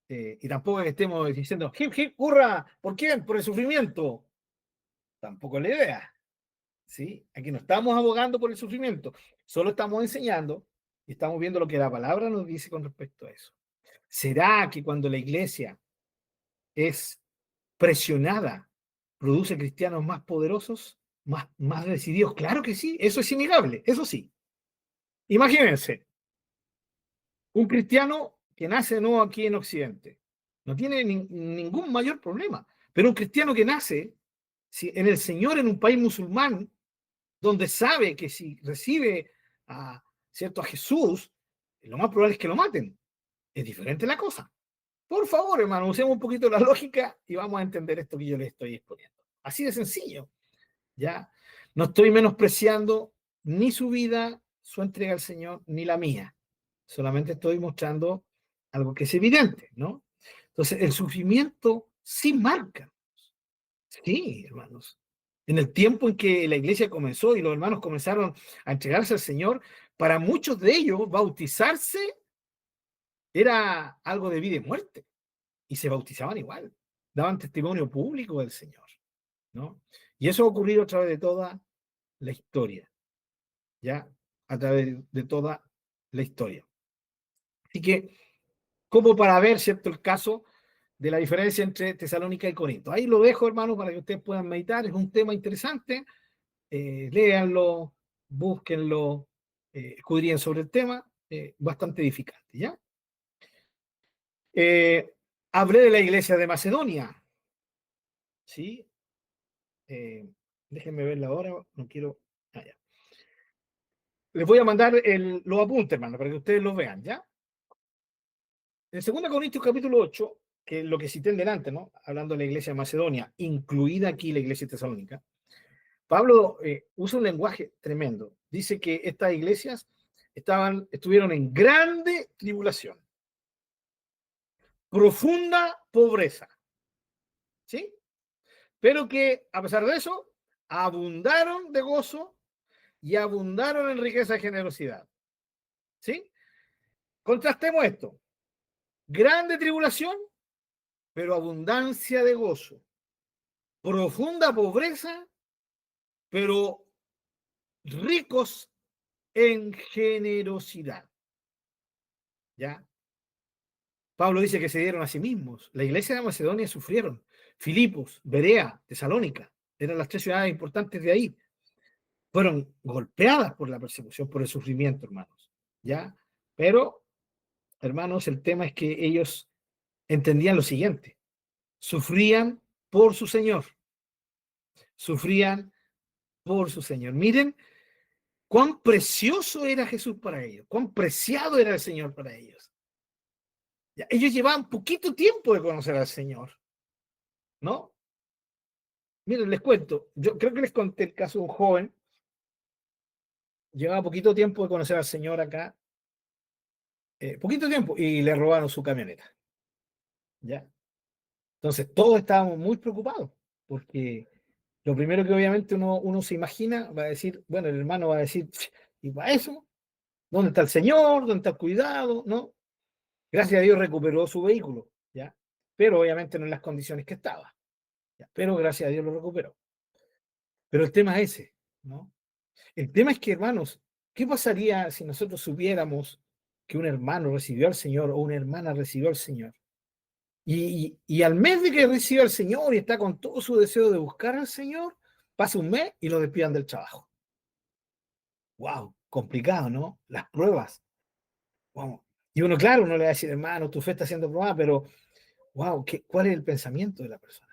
A: y tampoco que estemos diciendo, hip, hip, hurra, ¿por quién? Por el sufrimiento. Tampoco es la idea. ¿Sí? Aquí no estamos abogando por el sufrimiento, solo estamos enseñando y estamos viendo lo que la palabra nos dice con respecto a eso. ¿Será que cuando la iglesia es presionada, produce cristianos más poderosos, más decididos? Claro que sí, eso es innegable, eso sí. Imagínense, un cristiano que nace de nuevo aquí en Occidente, no tiene ningún mayor problema, pero un cristiano que nace en el Señor en un país musulmán, donde sabe que si recibe ¿cierto? A Jesús, lo más probable es que lo maten. Es diferente la cosa. Por favor, hermano, usemos un poquito la lógica y vamos a entender esto que yo les estoy exponiendo. Así de sencillo. ¿Ya? No estoy menospreciando ni su vida, su entrega al Señor, ni la mía. Solamente estoy mostrando algo que es evidente, ¿no? Entonces, el sufrimiento sí marca. Sí, hermanos. En el tiempo en que la iglesia comenzó y los hermanos comenzaron a entregarse al Señor, para muchos de ellos bautizarse era algo de vida y muerte. Y se bautizaban igual. Daban testimonio público del Señor, ¿no? Y eso ha ocurrido a través de toda la historia, ¿ya? A través de toda la historia. Así que, como para ver, ¿cierto?, el caso de la diferencia entre Tesalónica y Corinto. Ahí lo dejo, hermano, para que ustedes puedan meditar. Es un tema interesante. Léanlo, búsquenlo, escudriñen sobre el tema, bastante edificante, ¿ya? Hablé de la iglesia de Macedonia, ¿sí? Déjenme verla ahora, no quiero... ya. Les voy a mandar los apuntes, hermano, para que ustedes los vean, ¿ya? En 2 Corintios capítulo 8, que es lo que cité en delante, ¿no? Hablando de la iglesia de Macedonia, incluida aquí la iglesia de Tesalónica, Pablo usa un lenguaje tremendo. Dice que estas iglesias estuvieron en grande tribulación, profunda pobreza, ¿sí? Pero que a pesar de eso, abundaron de gozo y abundaron en riqueza y generosidad, ¿sí? Contrastemos esto. Grande tribulación, pero abundancia de gozo. Profunda pobreza, pero ricos en generosidad. ¿Ya? Pablo dice que se dieron a sí mismos. La iglesia de Macedonia sufrieron. Filipos, Berea, Tesalónica, eran las 3 ciudades importantes de ahí. Fueron golpeadas por la persecución, por el sufrimiento, hermanos. ¿Ya? Pero, hermanos, el tema es que ellos entendían lo siguiente. Sufrían por su Señor. Sufrían por su Señor. Miren cuán precioso era Jesús para ellos, cuán preciado era el Señor para ellos. Ya, ellos llevaban poquito tiempo de conocer al Señor, ¿no? Miren, les cuento, yo creo que les conté el caso de un joven llevaba poquito tiempo de conocer al Señor acá, poquito tiempo, y le robaron su camioneta. ¿Ya? Entonces todos estábamos muy preocupados, porque lo primero que obviamente uno se imagina, va a decir, bueno, el hermano va a decir, ¿y para eso? ¿Dónde está el Señor? ¿Dónde está el cuidado? ¿No? Gracias a Dios recuperó su vehículo, ¿ya? Pero obviamente no en las condiciones que estaba, ¿ya? Pero gracias a Dios lo recuperó. Pero el tema es ese, ¿no? El tema es que, hermanos, ¿qué pasaría si nosotros supiéramos que un hermano recibió al Señor o una hermana recibió al Señor? Y al mes de que reciba al Señor y está con todo su deseo de buscar al Señor, pasa un mes y lo despidan del trabajo. ¡Wow! Complicado, ¿no? Las pruebas. Wow. Y uno, claro, uno le va a decir, hermano, tu fe está siendo probada, pero, wow, ¿cuál es el pensamiento de la persona?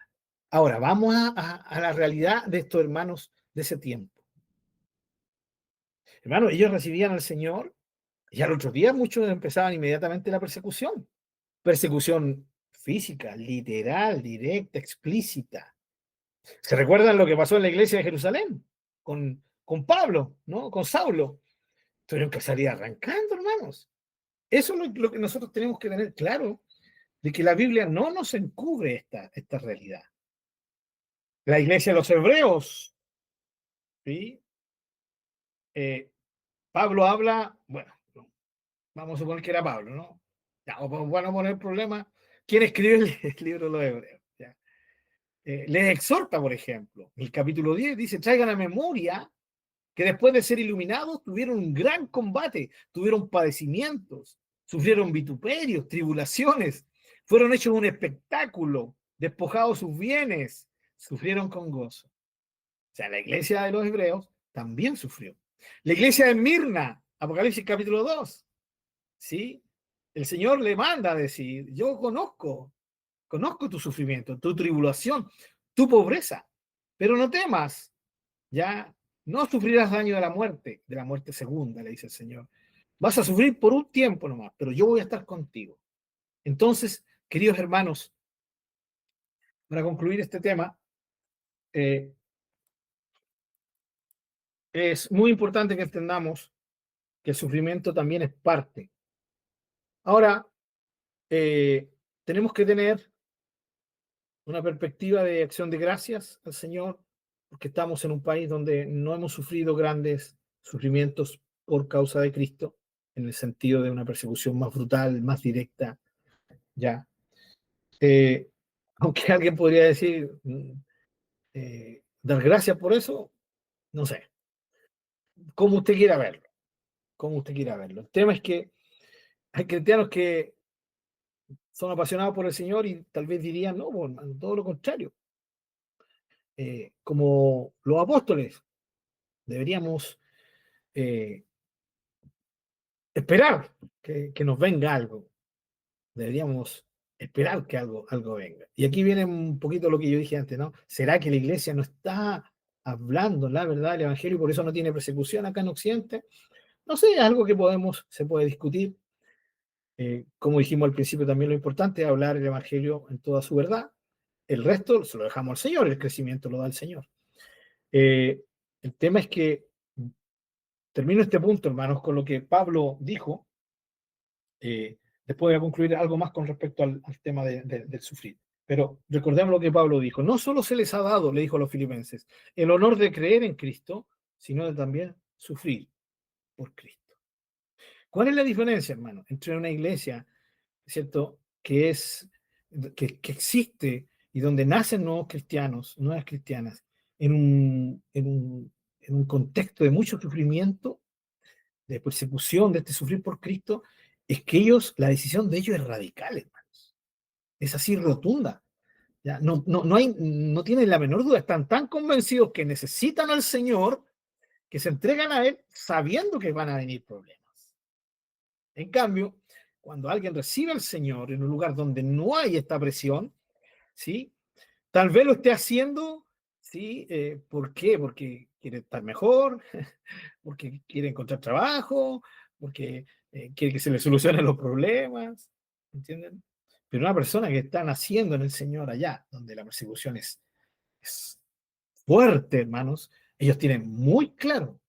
A: Ahora, vamos a la realidad de estos hermanos de ese tiempo. Hermanos, ellos recibían al Señor y al otro día muchos empezaban inmediatamente la persecución. Persecución física, literal, directa, explícita. ¿Se recuerdan lo que pasó en la iglesia de Jerusalén? Con Pablo, ¿no? Con Saulo. Tuvieron que salir arrancando, hermanos. Eso es lo que nosotros tenemos que tener claro, de que la Biblia no nos encubre esta realidad. La iglesia de los hebreos, ¿sí? Pablo habla, bueno, vamos a suponer que era Pablo, ¿no? Ya, bueno, poner el problema. ¿Quién escribió el libro de los hebreos? Ya. Les exhorta, por ejemplo, el capítulo 10 dice, traigan a memoria que después de ser iluminados tuvieron un gran combate, tuvieron padecimientos, sufrieron vituperios, tribulaciones, fueron hechos un espectáculo, despojados sus bienes, sufrieron con gozo. O sea, la iglesia de los hebreos también sufrió. La iglesia de Mirna, Apocalipsis capítulo 2, ¿sí? El Señor le manda a decir, yo conozco tu sufrimiento, tu tribulación, tu pobreza, pero no temas, ya no sufrirás daño de la muerte segunda, le dice el Señor. Vas a sufrir por un tiempo nomás, pero yo voy a estar contigo. Entonces, queridos hermanos, para concluir este tema, es muy importante que entendamos que el sufrimiento también es parte. Ahora, tenemos que tener una perspectiva de acción de gracias al Señor, porque estamos en un país donde no hemos sufrido grandes sufrimientos por causa de Cristo, en el sentido de una persecución más brutal, más directa, ya. Aunque alguien podría decir, dar gracias por eso, no sé, como usted quiera verlo, como usted quiera verlo. El tema es que hay cristianos que son apasionados por el Señor y tal vez dirían, no, bueno, todo lo contrario. Como los apóstoles, deberíamos esperar que nos venga algo. Deberíamos esperar que algo venga. Y aquí viene un poquito lo que yo dije antes, ¿no? ¿Será que la iglesia no está hablando la verdad del evangelio y por eso no tiene persecución acá en Occidente? No sé, es algo que se puede discutir. Como dijimos al principio, también lo importante es hablar el evangelio en toda su verdad. El resto se lo dejamos al Señor, el crecimiento lo da el Señor. El tema es que termino este punto, hermanos, con lo que Pablo dijo. Después voy a concluir algo más con respecto al tema del sufrir. Pero recordemos lo que Pablo dijo. No solo se les ha dado, le dijo a los filipenses, el honor de creer en Cristo, sino de también sufrir por Cristo. ¿Cuál es la diferencia, hermano, entre una iglesia, ¿cierto?, que existe y donde nacen nuevos cristianos, nuevas cristianas, en un contexto de mucho sufrimiento, de persecución, de este sufrir por Cristo, es que la decisión de ellos es radical, hermanos. Es así rotunda. ¿Ya? No tienen la menor duda, están tan convencidos que necesitan al Señor, que se entregan a Él sabiendo que van a venir problemas. En cambio, cuando alguien recibe al Señor en un lugar donde no hay esta presión, ¿sí?, tal vez lo esté haciendo, ¿sí? ¿Por qué? Porque quiere estar mejor, porque quiere encontrar trabajo, porque quiere que se le solucionen los problemas, ¿entienden? Pero una persona que está naciendo en el Señor allá, donde la persecución es fuerte, hermanos, ellos tienen muy claro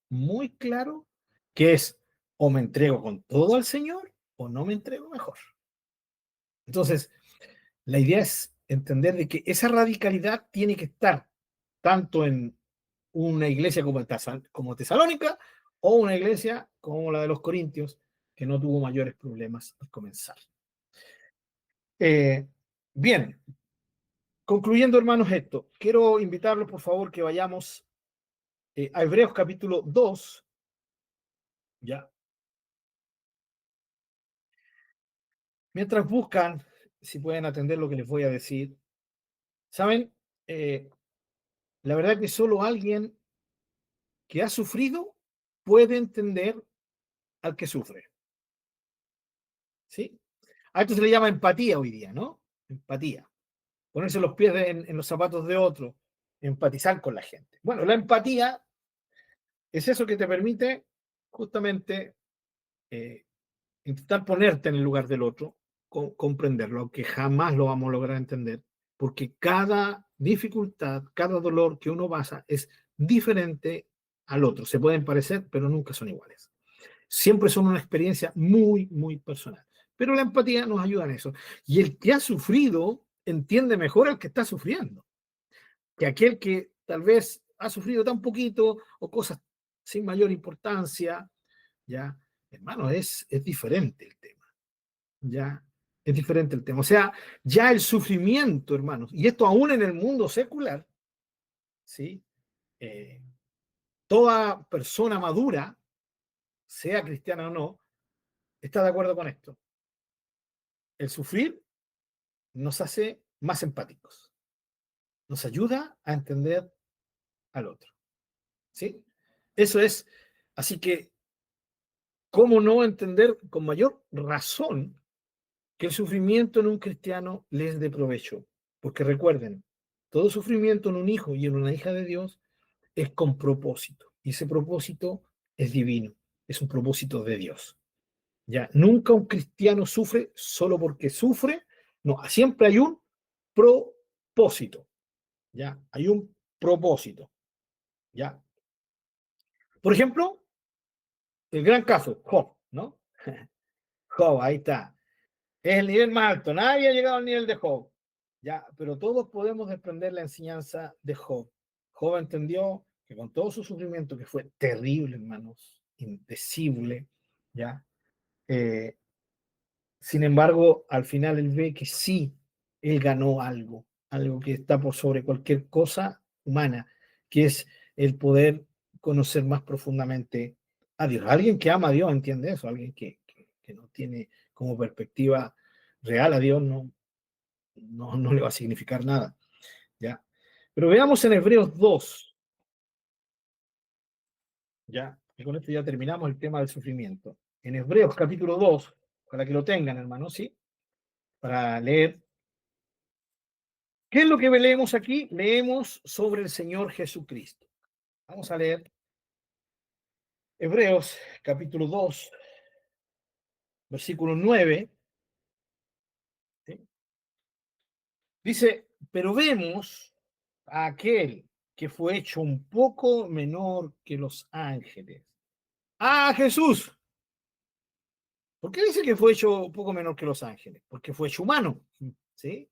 A: que es o me entrego con todo al Señor o no me entrego mejor. Entonces, la idea es entender de que esa radicalidad tiene que estar tanto en una iglesia como Tesalónica o una iglesia como la de los Corintios, que no tuvo mayores problemas al comenzar. Bien, concluyendo, hermanos, esto, quiero invitarlos, por favor, que vayamos a Hebreos capítulo 2, ya. Mientras buscan, si pueden atender lo que les voy a decir, ¿saben? La verdad que solo alguien que ha sufrido puede entender al que sufre, ¿sí? A esto se le llama empatía hoy día, ¿no? Empatía. Ponerse los pies en los zapatos de otro, empatizar con la gente. Bueno, la empatía es eso que te permite justamente intentar ponerte en el lugar del otro, comprenderlo, aunque jamás lo vamos a lograr entender, porque cada dificultad, cada dolor que uno pasa es diferente al otro. Se pueden parecer, pero nunca son iguales. Siempre son una experiencia muy, muy personal. Pero la empatía nos ayuda en eso. Y el que ha sufrido entiende mejor al que está sufriendo, que aquel que tal vez ha sufrido tan poquito o cosas sin mayor importancia, ya, hermano, es diferente el tema, ya, es diferente el tema. O sea, ya el sufrimiento, hermanos, y esto aún en el mundo secular, ¿sí? Toda persona madura, sea cristiana o no, está de acuerdo con esto. El sufrir nos hace más empáticos, nos ayuda a entender al otro, ¿sí? Eso es, así que, ¿cómo no entender con mayor razón que el sufrimiento en un cristiano le es de provecho? Porque recuerden, todo sufrimiento en un hijo y en una hija de Dios es con propósito, y ese propósito es divino, es un propósito de Dios. Ya, nunca un cristiano sufre solo porque sufre, no, siempre hay un propósito, ya, hay un propósito, ya. Por ejemplo, el gran caso, Job, ¿no? Job, ahí está. Es el nivel más alto. Nadie ha llegado al nivel de Job. Ya, pero todos podemos desprender la enseñanza de Job. Job entendió que con todo su sufrimiento, que fue terrible, hermanos, indecible, ya, sin embargo, al final él ve que sí, él ganó algo, algo que está por sobre cualquier cosa humana, que es el poder conocer más profundamente a Dios. Alguien que ama a Dios entiende eso, alguien que no tiene como perspectiva real a Dios no le va a significar nada, ¿ya? Pero veamos en Hebreos 2, ¿ya? Y con esto ya terminamos el tema del sufrimiento. En Hebreos capítulo 2, para que lo tengan, hermanos, ¿sí? Para leer. ¿Qué es lo que leemos aquí? Leemos sobre el Señor Jesucristo. Vamos a leer Hebreos capítulo 2, versículo 9. ¿Sí? Dice, pero vemos a aquel que fue hecho un poco menor que los ángeles. ¡Ah, Jesús! ¿Por qué dice que fue hecho un poco menor que los ángeles? Porque fue hecho humano. ¿Sí?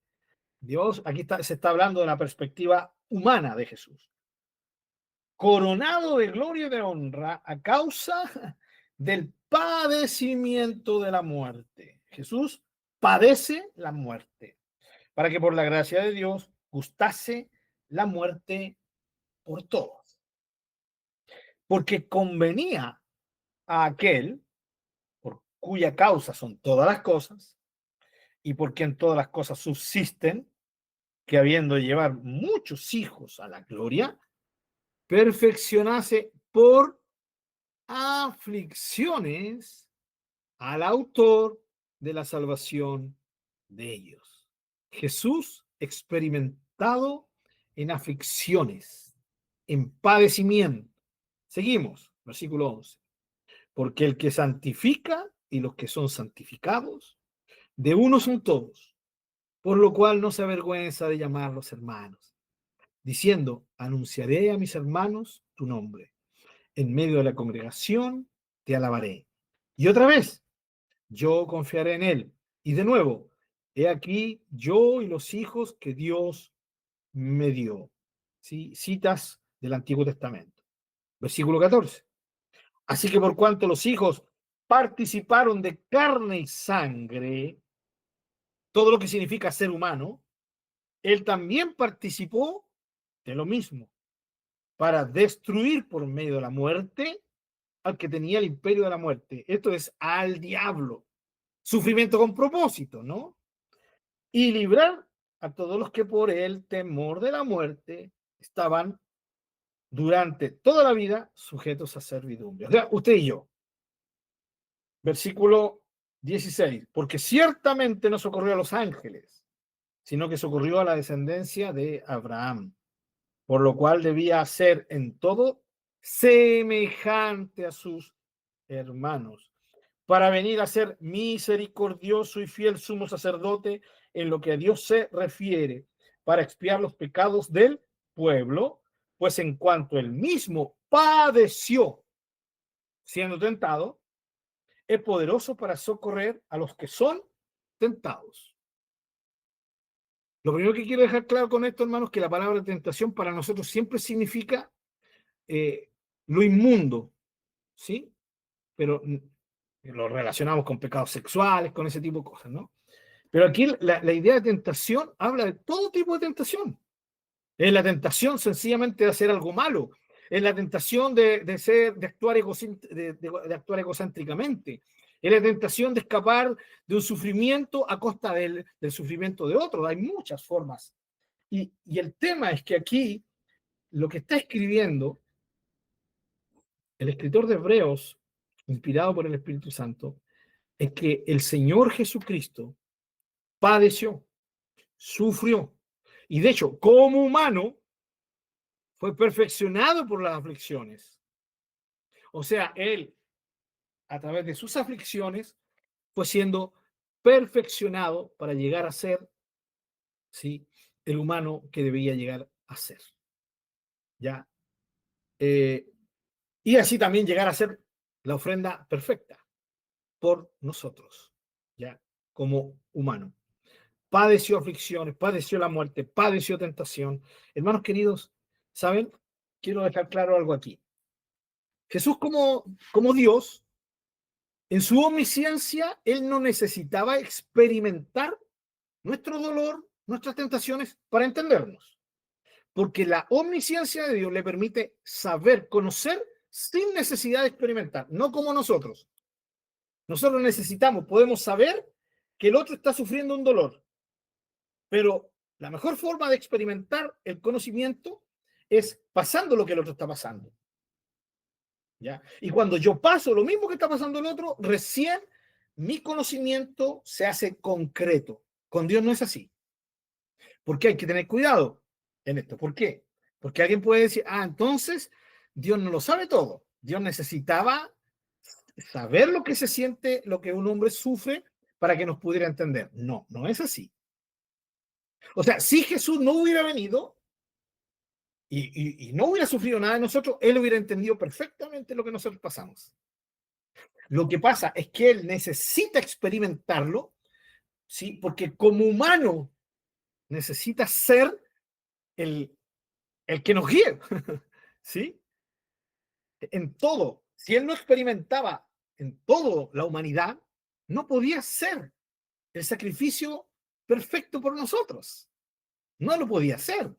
A: Dios, aquí se está hablando de la perspectiva humana de Jesús. Coronado de gloria y de honra a causa del padecimiento de la muerte. Jesús padece la muerte, para que por la gracia de Dios gustase la muerte por todos. Porque convenía a aquel por cuya causa son todas las cosas, y porque en todas las cosas subsisten, que habiendo de llevar muchos hijos a la gloria, perfeccionase por aflicciones al autor de la salvación de ellos. Jesús experimentado en aflicciones, en padecimiento. Seguimos, versículo 11. Porque el que santifica y los que son santificados, de uno son todos, por lo cual no se avergüenza de llamarlos hermanos, diciendo, anunciaré a mis hermanos tu nombre. En medio de la congregación te alabaré. Y otra vez, yo confiaré en él. Y de nuevo, he aquí yo y los hijos que Dios me dio. ¿Sí? Citas del Antiguo Testamento. Versículo 14. Así que por cuanto los hijos participaron de carne y sangre, todo lo que significa ser humano, él también participó de lo mismo, para destruir por medio de la muerte al que tenía el imperio de la muerte. Esto es al diablo. Sufrimiento con propósito, ¿no? Y librar a todos los que por el temor de la muerte estaban durante toda la vida sujetos a servidumbre. O sea, usted y yo. Versículo 16. Porque ciertamente no socorrió a los ángeles, sino que socorrió a la descendencia de Abraham, por lo cual debía ser en todo semejante a sus hermanos, para venir a ser misericordioso y fiel sumo sacerdote en lo que a Dios se refiere, para expiar los pecados del pueblo, pues en cuanto él mismo padeció siendo tentado, es poderoso para socorrer a los que son tentados. Lo primero que quiero dejar claro con esto, hermanos, es que la palabra tentación para nosotros siempre significa lo inmundo, ¿sí? Pero lo relacionamos con pecados sexuales, con ese tipo de cosas, ¿no? Pero aquí la idea de tentación habla de todo tipo de tentación. Es la tentación sencillamente de hacer algo malo. Es la tentación de actuar egocéntricamente. Es la tentación de escapar de un sufrimiento a costa del sufrimiento de otro. Hay muchas formas. Y el tema es que aquí lo que está escribiendo el escritor de Hebreos, inspirado por el Espíritu Santo, es que el Señor Jesucristo padeció, sufrió, y de hecho, como humano, fue perfeccionado por las aflicciones. O sea, él, a través de sus aflicciones, fue siendo perfeccionado para llegar a ser, ¿sí?, el humano que debía llegar a ser. ¿Ya? Y así también llegar a ser la ofrenda perfecta por nosotros, ¿ya? Como humano. Padeció aflicciones, padeció la muerte, padeció tentación. Hermanos queridos, ¿saben? Quiero dejar claro algo aquí. Jesús como Dios, en su omnisciencia, él no necesitaba experimentar nuestro dolor, nuestras tentaciones para entendernos. Porque la omnisciencia de Dios le permite saber, conocer sin necesidad de experimentar, no como nosotros. Nosotros necesitamos, podemos saber que el otro está sufriendo un dolor, pero la mejor forma de experimentar el conocimiento es pasando lo que el otro está pasando. ¿Ya? Y cuando yo paso lo mismo que está pasando el otro, recién mi conocimiento se hace concreto. Con Dios no es así. Porque hay que tener cuidado en esto. ¿Por qué? Porque alguien puede decir, entonces Dios no lo sabe todo. Dios necesitaba saber lo que se siente, lo que un hombre sufre para que nos pudiera entender. No, no es así. O sea, si Jesús no hubiera venido y no hubiera sufrido nada de nosotros, él hubiera entendido perfectamente lo que nosotros pasamos. Lo que pasa es que él necesita experimentarlo, ¿sí? Porque como humano necesita ser el que nos guíe, ¿sí? En todo. Si él no experimentaba en todo la humanidad, no podía ser el sacrificio perfecto por nosotros. No lo podía hacer,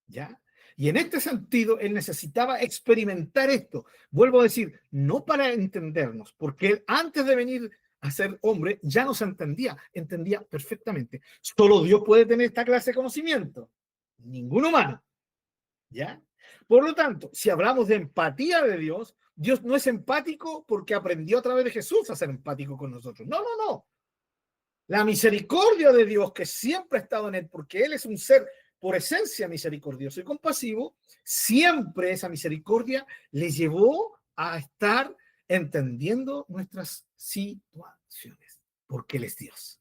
A: ¿ya? Y en este sentido, él necesitaba experimentar esto. Vuelvo a decir, no para entendernos, porque él antes de venir a ser hombre ya nos entendía perfectamente. Solo Dios puede tener esta clase de conocimiento, ningún humano, ¿ya? Por lo tanto, si hablamos de empatía de Dios, Dios no es empático porque aprendió a través de Jesús a ser empático con nosotros. No, no, no. La misericordia de Dios que siempre ha estado en él, porque él es un ser por esencia misericordioso y compasivo, siempre esa misericordia le llevó a estar entendiendo nuestras situaciones, porque él es Dios.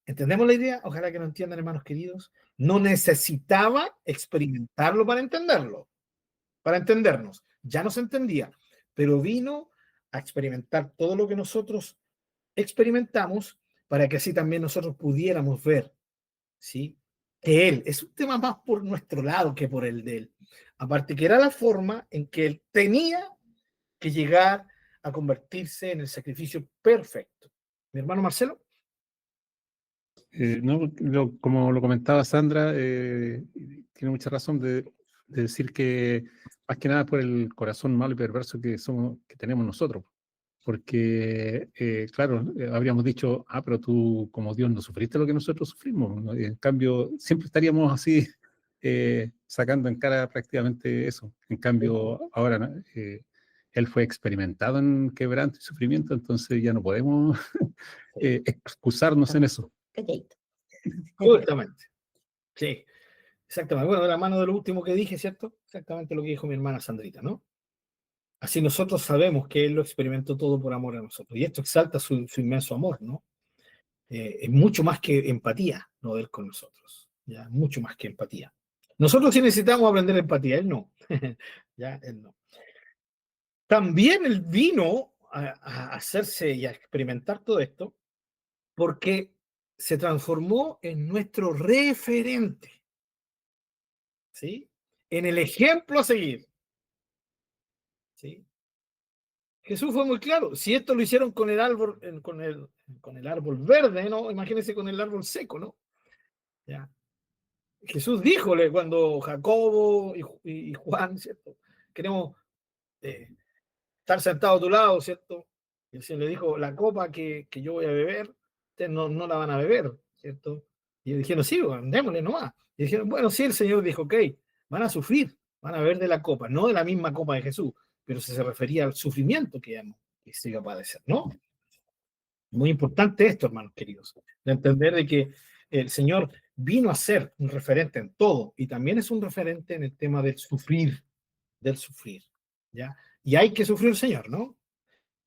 A: ¿Entendemos la idea? Ojalá que lo entiendan, hermanos queridos. No necesitaba experimentarlo para entenderlo, para entendernos. Ya nos entendía, pero vino a experimentar todo lo que nosotros experimentamos para que así también nosotros pudiéramos ver, ¿sí? Que Él es un tema más por nuestro lado que por el de Él. Aparte que era la forma en que Él tenía que llegar a convertirse en el sacrificio perfecto. Mi hermano Marcelo.
B: No, como lo comentaba Sandra, tiene mucha razón de decir que más que nada por el corazón malo y perverso que tenemos nosotros. Porque, claro, habríamos dicho, pero tú como Dios no sufriste lo que nosotros sufrimos, ¿no? Y en cambio, siempre estaríamos así sacando en cara prácticamente eso. En cambio, ahora ¿no? Él fue experimentado en quebranto y sufrimiento, entonces ya no podemos excusarnos en eso.
A: Justamente. Sí, exactamente. Bueno, de la mano de lo último que dije, ¿cierto? Exactamente lo que dijo mi hermana Sandrita, ¿no? Así nosotros sabemos que Él lo experimentó todo por amor a nosotros. Y esto exalta su inmenso amor, ¿no? Es mucho más que empatía, no de Él con nosotros. ¿Ya? Mucho más que empatía. Nosotros sí necesitamos aprender empatía, Él no. ¿Ya? Él no. También Él vino a hacerse y a experimentar todo esto porque se transformó en nuestro referente, ¿sí? En el ejemplo a seguir, ¿sí? Jesús fue muy claro. Si esto lo hicieron con el árbol, con el árbol verde, ¿no? Imagínense con el árbol seco, ¿no? ¿Ya? Jesús díjole cuando Jacobo y Juan, ¿cierto? Queremos estar sentados a tu lado, ¿cierto? Y el Señor le dijo, la copa que yo voy a beber, ustedes no la van a beber, ¿cierto? Y ellos dijeron, sí, bueno, démosle nomás. Y dijeron, bueno, sí, el Señor dijo, ok, van a sufrir, van a beber de la copa, no de la misma copa de Jesús, pero se refería al sufrimiento que se iba a padecer, ¿no? Muy importante esto, hermanos queridos, de entender de que el Señor vino a ser un referente en todo y también es un referente en el tema del sufrir, ¿ya? Y hay que sufrir el Señor, ¿no?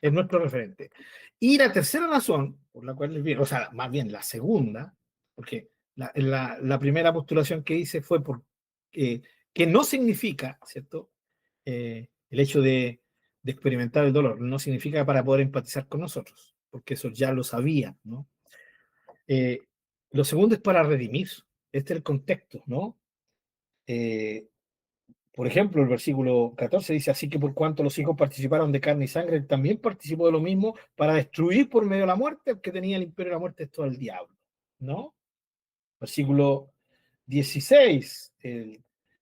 A: Es nuestro referente. Y la tercera razón por la cual, o sea, más bien la segunda, porque la primera postulación que hice fue que no significa, ¿cierto? El hecho de experimentar el dolor, no significa para poder empatizar con nosotros, porque eso ya lo sabía, ¿no? Eh, lo segundo es para redimir, este es el contexto, ¿no? Eh, por ejemplo, el versículo 14 dice, así que por cuanto los hijos participaron de carne y sangre, él también participó de lo mismo para destruir por medio de la muerte al que tenía el imperio de la muerte, esto al diablo, ¿no? Versículo 16,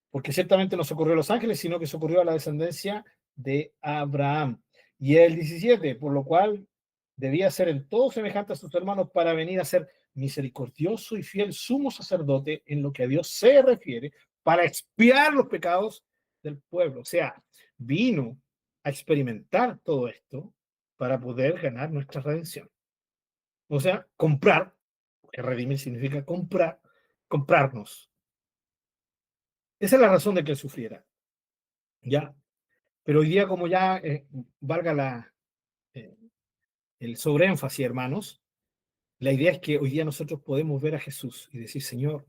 A: porque ciertamente no socorrió a los ángeles, sino que socorrió a la descendencia de Abraham. Y el 17, por lo cual debía ser en todo semejante a sus hermanos para venir a ser misericordioso y fiel sumo sacerdote en lo que a Dios se refiere, para expiar los pecados del pueblo. O sea, vino a experimentar todo esto para poder ganar nuestra redención. O sea, comprar, que redimir significa comprar, comprarnos. Esa es la razón de que él sufriera. ¿Ya? Pero hoy día, como ya valga el sobreénfasis, hermanos, la idea es que hoy día nosotros podemos ver a Jesús y decir, Señor,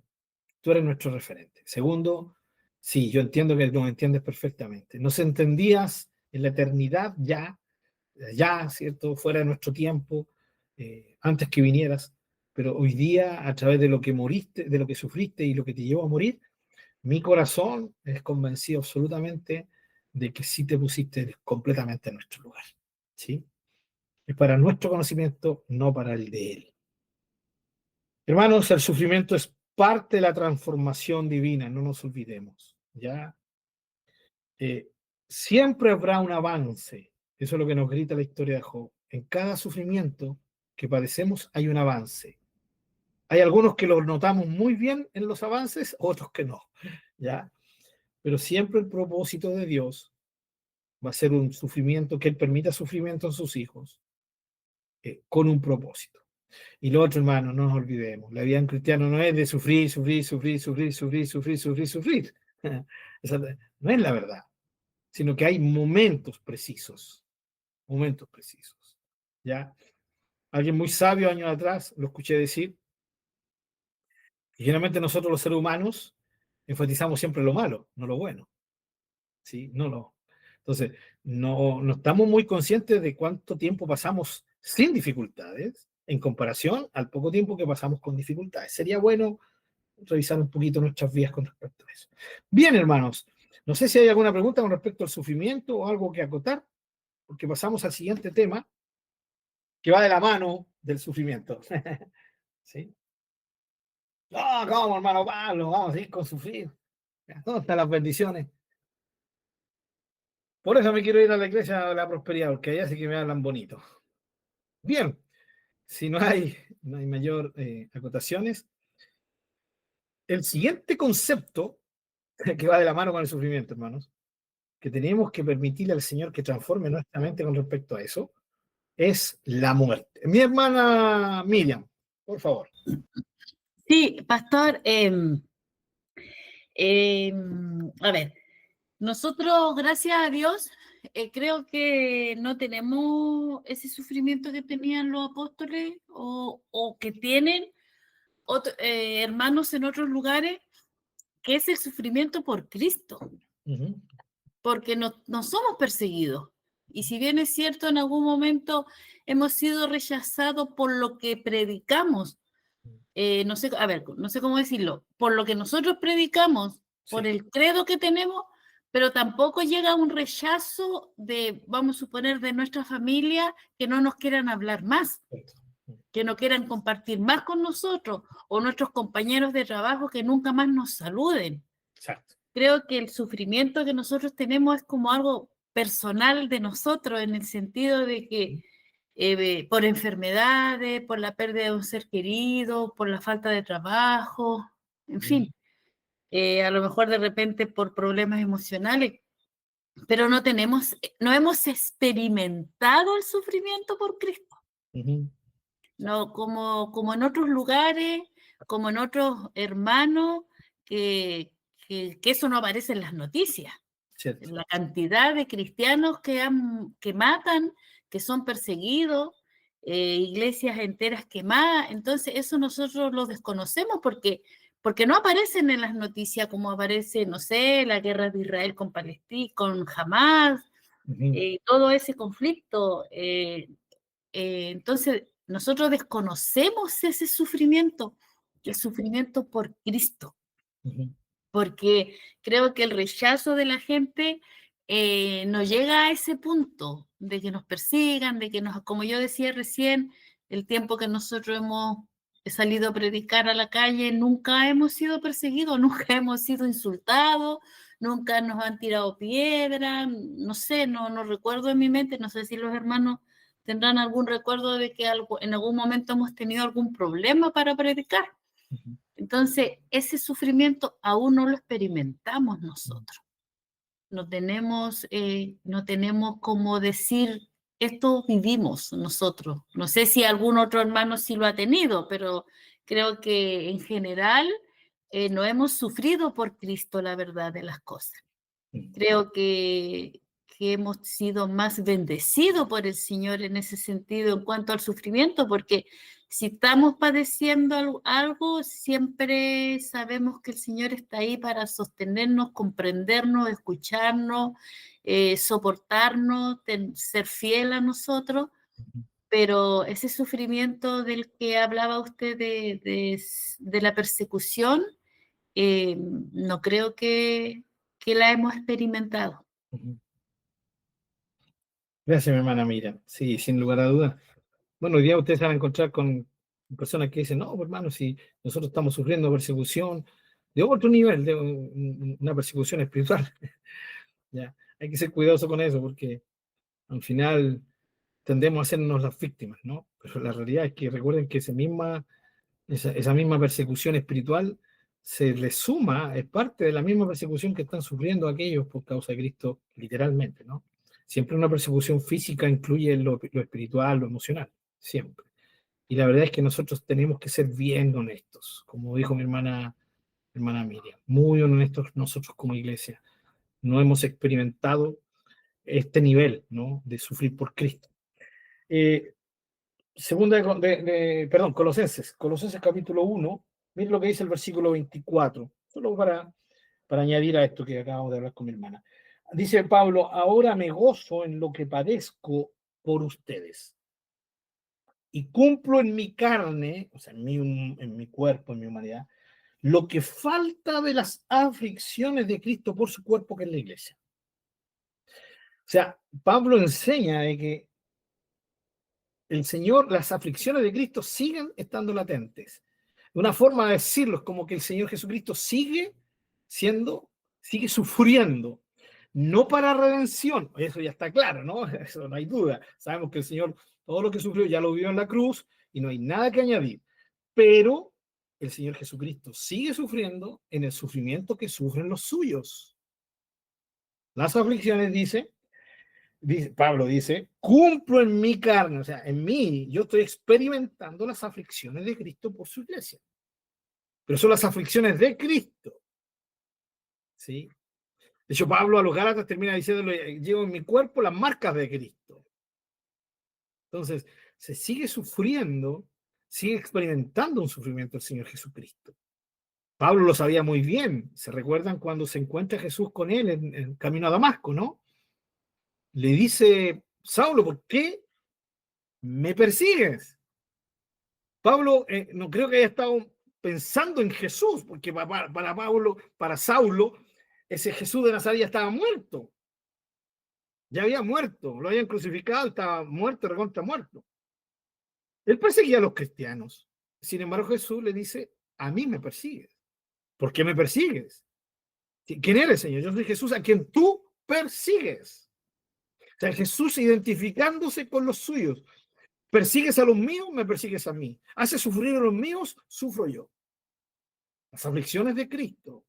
A: tú eres nuestro referente. Segundo, sí, yo entiendo que nos entiendes perfectamente. Nos entendías en la eternidad ya, ¿cierto? Fuera de nuestro tiempo, antes que vinieras, pero hoy día, a través de lo que moriste, de lo que sufriste y lo que te llevó a morir, mi corazón es convencido absolutamente de que sí te pusiste completamente en nuestro lugar, ¿sí? Es para nuestro conocimiento, no para el de Él. Hermanos, el sufrimiento es parte de la transformación divina, no nos olvidemos, ¿ya? Siempre habrá un avance, eso es lo que nos grita la historia de Job. En cada sufrimiento que padecemos hay un avance. Hay algunos que lo notamos muy bien en los avances, otros que no, ¿ya? Pero siempre el propósito de Dios va a ser un sufrimiento, que Él permita sufrimiento en sus hijos, con un propósito. Y lo otro, hermano, no nos olvidemos, la vida en cristiano no es de sufrir, sufrir, sufrir, sufrir, sufrir, sufrir, sufrir, sufrir. Esa no es la verdad, sino que hay momentos precisos, ¿ya? Alguien muy sabio años atrás, lo escuché decir, y generalmente nosotros los seres humanos enfatizamos siempre lo malo, no lo bueno, ¿sí? Entonces, no estamos muy conscientes de cuánto tiempo pasamos sin dificultades en comparación al poco tiempo que pasamos con dificultades. Sería bueno revisar un poquito nuestras vidas con respecto a eso. Bien, hermanos, no sé si hay alguna pregunta con respecto al sufrimiento o algo que acotar, porque pasamos al siguiente tema, que va de la mano del sufrimiento. ¿Sí? No, ¿cómo, hermano Pablo? Vamos a ir con sufrir. ¿Dónde están las bendiciones? Por eso me quiero ir a la iglesia de la prosperidad, porque allá sí que me hablan bonito. Bien, si no hay mayor acotaciones, el siguiente concepto que va de la mano con el sufrimiento, hermanos, que tenemos que permitirle al Señor que transforme nuestra mente con respecto a eso, es la muerte. Mi hermana Miriam, por favor.
C: Sí, pastor, a ver, nosotros, gracias a Dios, creo que no tenemos ese sufrimiento que tenían los apóstoles o que tienen hermanos en otros lugares, que es el sufrimiento por Cristo, porque no somos perseguidos. Y si bien es cierto, en algún momento hemos sido rechazados por lo que predicamos, no sé cómo decirlo, por lo que nosotros predicamos, por el credo que tenemos, pero tampoco llega un rechazo de, vamos a suponer, de nuestra familia, que no nos quieran hablar más, que no quieran compartir más con nosotros, o nuestros compañeros de trabajo que nunca más nos saluden.
A: Exacto.
C: Creo que el sufrimiento que nosotros tenemos es como algo personal de nosotros, en el sentido de que por enfermedades, por la pérdida de un ser querido, por la falta de trabajo, en fin, a lo mejor de repente por problemas emocionales, pero no hemos experimentado el sufrimiento por Cristo. No, como en otros lugares, como en otros hermanos, que eso no aparece en las noticias.
A: Cierto.
C: La cantidad de cristianos que matan, que son perseguidos, iglesias enteras quemadas. Entonces eso nosotros lo desconocemos porque no aparecen en las noticias como aparece, no sé, la guerra de Israel con Palestina, con Hamás, todo ese conflicto. Entonces nosotros desconocemos ese sufrimiento, el sufrimiento por Cristo. Porque creo que el rechazo de la gente no llega a ese punto de que nos persigan, de que como yo decía recién, el tiempo que nosotros hemos salido a predicar a la calle, nunca hemos sido perseguidos, nunca hemos sido insultados, nunca nos han tirado piedras, no sé, no recuerdo en mi mente, no sé si los hermanos tendrán algún recuerdo de que en algún momento hemos tenido algún problema para predicar. Entonces, ese sufrimiento aún no lo experimentamos nosotros. No tenemos como decir, esto vivimos nosotros. No sé si algún otro hermano sí lo ha tenido, pero creo que en general no hemos sufrido por Cristo la verdad de las cosas. Creo que hemos sido más bendecidos por el Señor en ese sentido en cuanto al sufrimiento, porque si estamos padeciendo algo, siempre sabemos que el Señor está ahí para sostenernos, comprendernos, escucharnos, soportarnos, ser fiel a nosotros. Pero ese sufrimiento del que hablaba usted de la persecución, no creo que la hemos experimentado.
A: Gracias, mi hermana Miriam. Sí, sin lugar a dudas. Bueno, hoy día ustedes se van a encontrar con personas que dicen, no, hermano, si nosotros estamos sufriendo persecución de otro nivel, de una persecución espiritual. Ya, hay que ser cuidadoso con eso porque al final tendemos a hacernos las víctimas, ¿no? Pero la realidad es que recuerden que esa misma persecución espiritual se le suma, es parte de la misma persecución que están sufriendo aquellos por causa de Cristo, literalmente, ¿no? Siempre una persecución física incluye lo espiritual, lo emocional, siempre. Y la verdad es que nosotros tenemos que ser bien honestos, como dijo mi hermana Miriam, muy honestos nosotros como iglesia. No hemos experimentado este nivel, ¿no?, de sufrir por Cristo. Colosenses capítulo 1, miren lo que dice el versículo 24, solo para añadir a esto que acabamos de hablar con mi hermana. Dice Pablo, ahora me gozo en lo que padezco por ustedes y cumplo en mi carne, o sea, en mi cuerpo, en mi humanidad, lo que falta de las aflicciones de Cristo por su cuerpo, que es la iglesia. O sea, Pablo enseña de que el Señor, las aflicciones de Cristo siguen estando latentes. Una forma de decirlo es como que el Señor Jesucristo sigue sufriendo, no para redención, eso ya está claro, ¿no? Eso no hay duda. Sabemos que el Señor, todo lo que sufrió ya lo vio en la cruz y no hay nada que añadir. Pero el Señor Jesucristo sigue sufriendo en el sufrimiento que sufren los suyos. Las aflicciones, Pablo dice, cumplo en mi carne, o sea, en mí, yo estoy experimentando las aflicciones de Cristo por su iglesia. Pero son las aflicciones de Cristo. ¿Sí? De hecho, Pablo a los Gálatas termina diciendo, llevo en mi cuerpo las marcas de Cristo. Entonces, se sigue sufriendo, sigue experimentando un sufrimiento el Señor Jesucristo. Pablo lo sabía muy bien. ¿Se recuerdan cuando se encuentra Jesús con él en camino a Damasco, no? Le dice, Saulo, ¿por qué me persigues? Pablo no creo que haya estado pensando en Jesús, porque para Pablo, para Saulo, ese Jesús de Nazaret ya estaba muerto. Ya había muerto, lo habían crucificado, estaba muerto, recontra muerto. Él perseguía a los cristianos. Sin embargo, Jesús le dice, a mí me persigues. ¿Por qué me persigues? ¿Quién eres, Señor? Yo soy Jesús a quien tú persigues. O sea, Jesús identificándose con los suyos. Persigues a los míos, me persigues a mí. Haces sufrir a los míos, sufro yo. Las aflicciones de Cristo.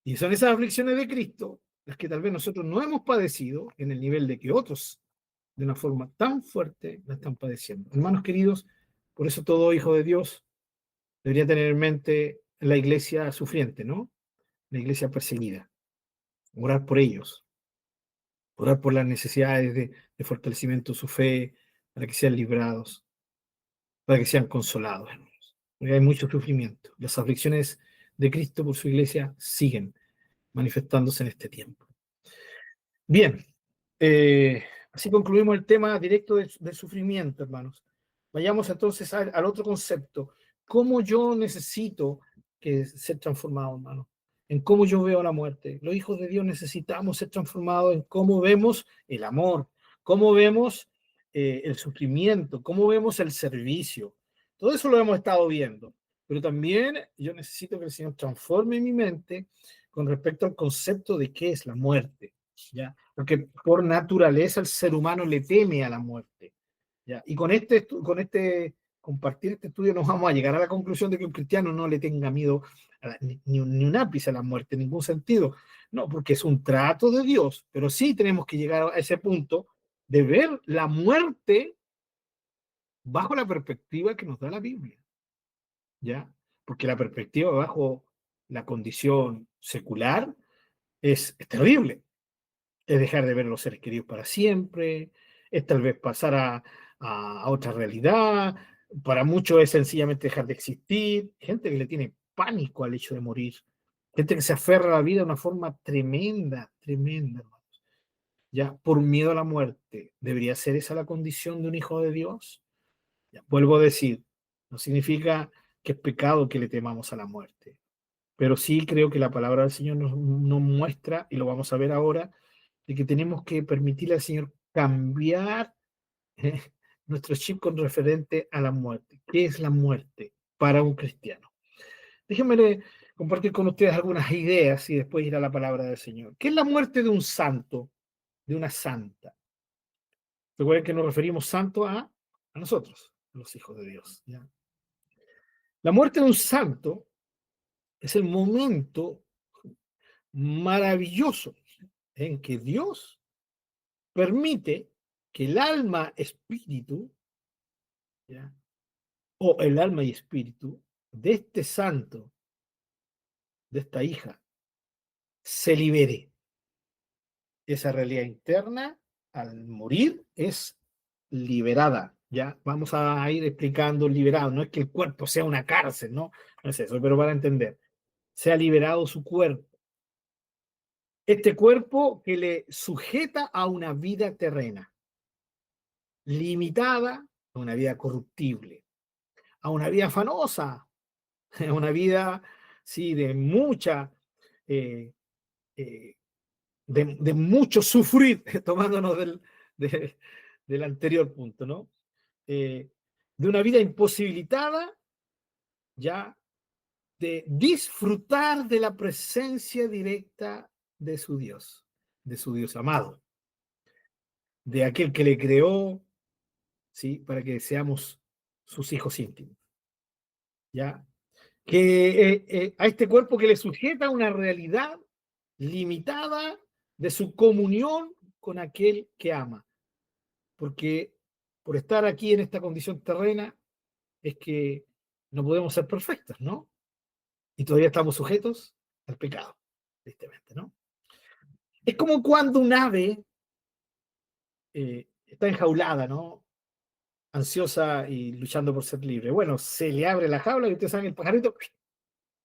A: Y son esas aflicciones de Cristo las que tal vez nosotros no hemos padecido en el nivel de que otros, de una forma tan fuerte, la están padeciendo. Hermanos queridos, por eso todo hijo de Dios debería tener en mente la iglesia sufriente, ¿no? La iglesia perseguida. Orar por ellos. Orar por las necesidades de fortalecimiento de su fe, para que sean librados, para que sean consolados, hermanos. Porque hay mucho sufrimiento. Las aflicciones de Cristo por su iglesia siguen manifestándose en este tiempo. Bien, así concluimos el tema directo del sufrimiento, hermanos. Vayamos entonces al otro concepto. ¿Cómo yo necesito ser transformado, hermano? En cómo yo veo la muerte. Los hijos de Dios necesitamos ser transformados en cómo vemos el amor, cómo vemos el sufrimiento, cómo vemos el servicio. Todo eso lo hemos estado viendo. Pero también yo necesito que el Señor transforme mi mente con respecto al concepto de qué es la muerte, ¿ya? Porque por naturaleza el ser humano le teme a la muerte, ¿ya? Y con compartir este estudio nos vamos a llegar a la conclusión de que un cristiano no le tenga miedo ni un ápice a la muerte, en ningún sentido. No, porque es un trato de Dios, pero sí tenemos que llegar a ese punto de ver la muerte bajo la perspectiva que nos da la Biblia, ¿ya? Porque la perspectiva bajo la condición secular es terrible. Es dejar de ver a los seres queridos para siempre, es tal vez pasar a otra realidad. Para muchos es sencillamente dejar de existir. Gente que le tiene pánico al hecho de morir. Gente que se aferra a la vida de una forma tremenda, tremenda, hermanos. Ya, por miedo a la muerte. ¿Debería ser esa la condición de un hijo de Dios? Ya, vuelvo a decir, no significa que es pecado que le temamos a la muerte. Pero sí creo que la palabra del Señor nos muestra, y lo vamos a ver ahora, de que tenemos que permitirle al Señor cambiar nuestro chip con referente a la muerte. ¿Qué es la muerte para un cristiano? Déjenme compartir con ustedes algunas ideas y después ir a la palabra del Señor. ¿Qué es la muerte de un santo, de una santa? Recuerden que nos referimos santo a nosotros, los hijos de Dios, ¿ya? La muerte de un santo es el momento maravilloso en que Dios permite que el alma espíritu, ¿ya? O el alma y espíritu de este santo, de esta hija, se libere. Esa realidad interna, al morir, es liberada. Ya vamos a ir explicando liberado. No es que el cuerpo sea una cárcel, no es eso, pero para entender, se ha liberado su cuerpo. Este cuerpo que le sujeta a una vida terrena, limitada a una vida corruptible, a una vida afanosa, a una vida, sí, de mucha, eh, eh, de mucho sufrir, tomándonos del anterior punto, ¿no? De una vida imposibilitada, ya, de disfrutar de la presencia directa de su Dios amado, de aquel que le creó, ¿sí? Para que seamos sus hijos íntimos, ¿ya? Que a este cuerpo que le sujeta una realidad limitada de su comunión con aquel que ama, porque por estar aquí en esta condición terrena es que no podemos ser perfectos, ¿no? Y todavía estamos sujetos al pecado, tristemente, ¿no? Es como cuando un ave está enjaulada, ¿no? Ansiosa y luchando por ser libre. Bueno, se le abre la jaula y ustedes saben, el pajarito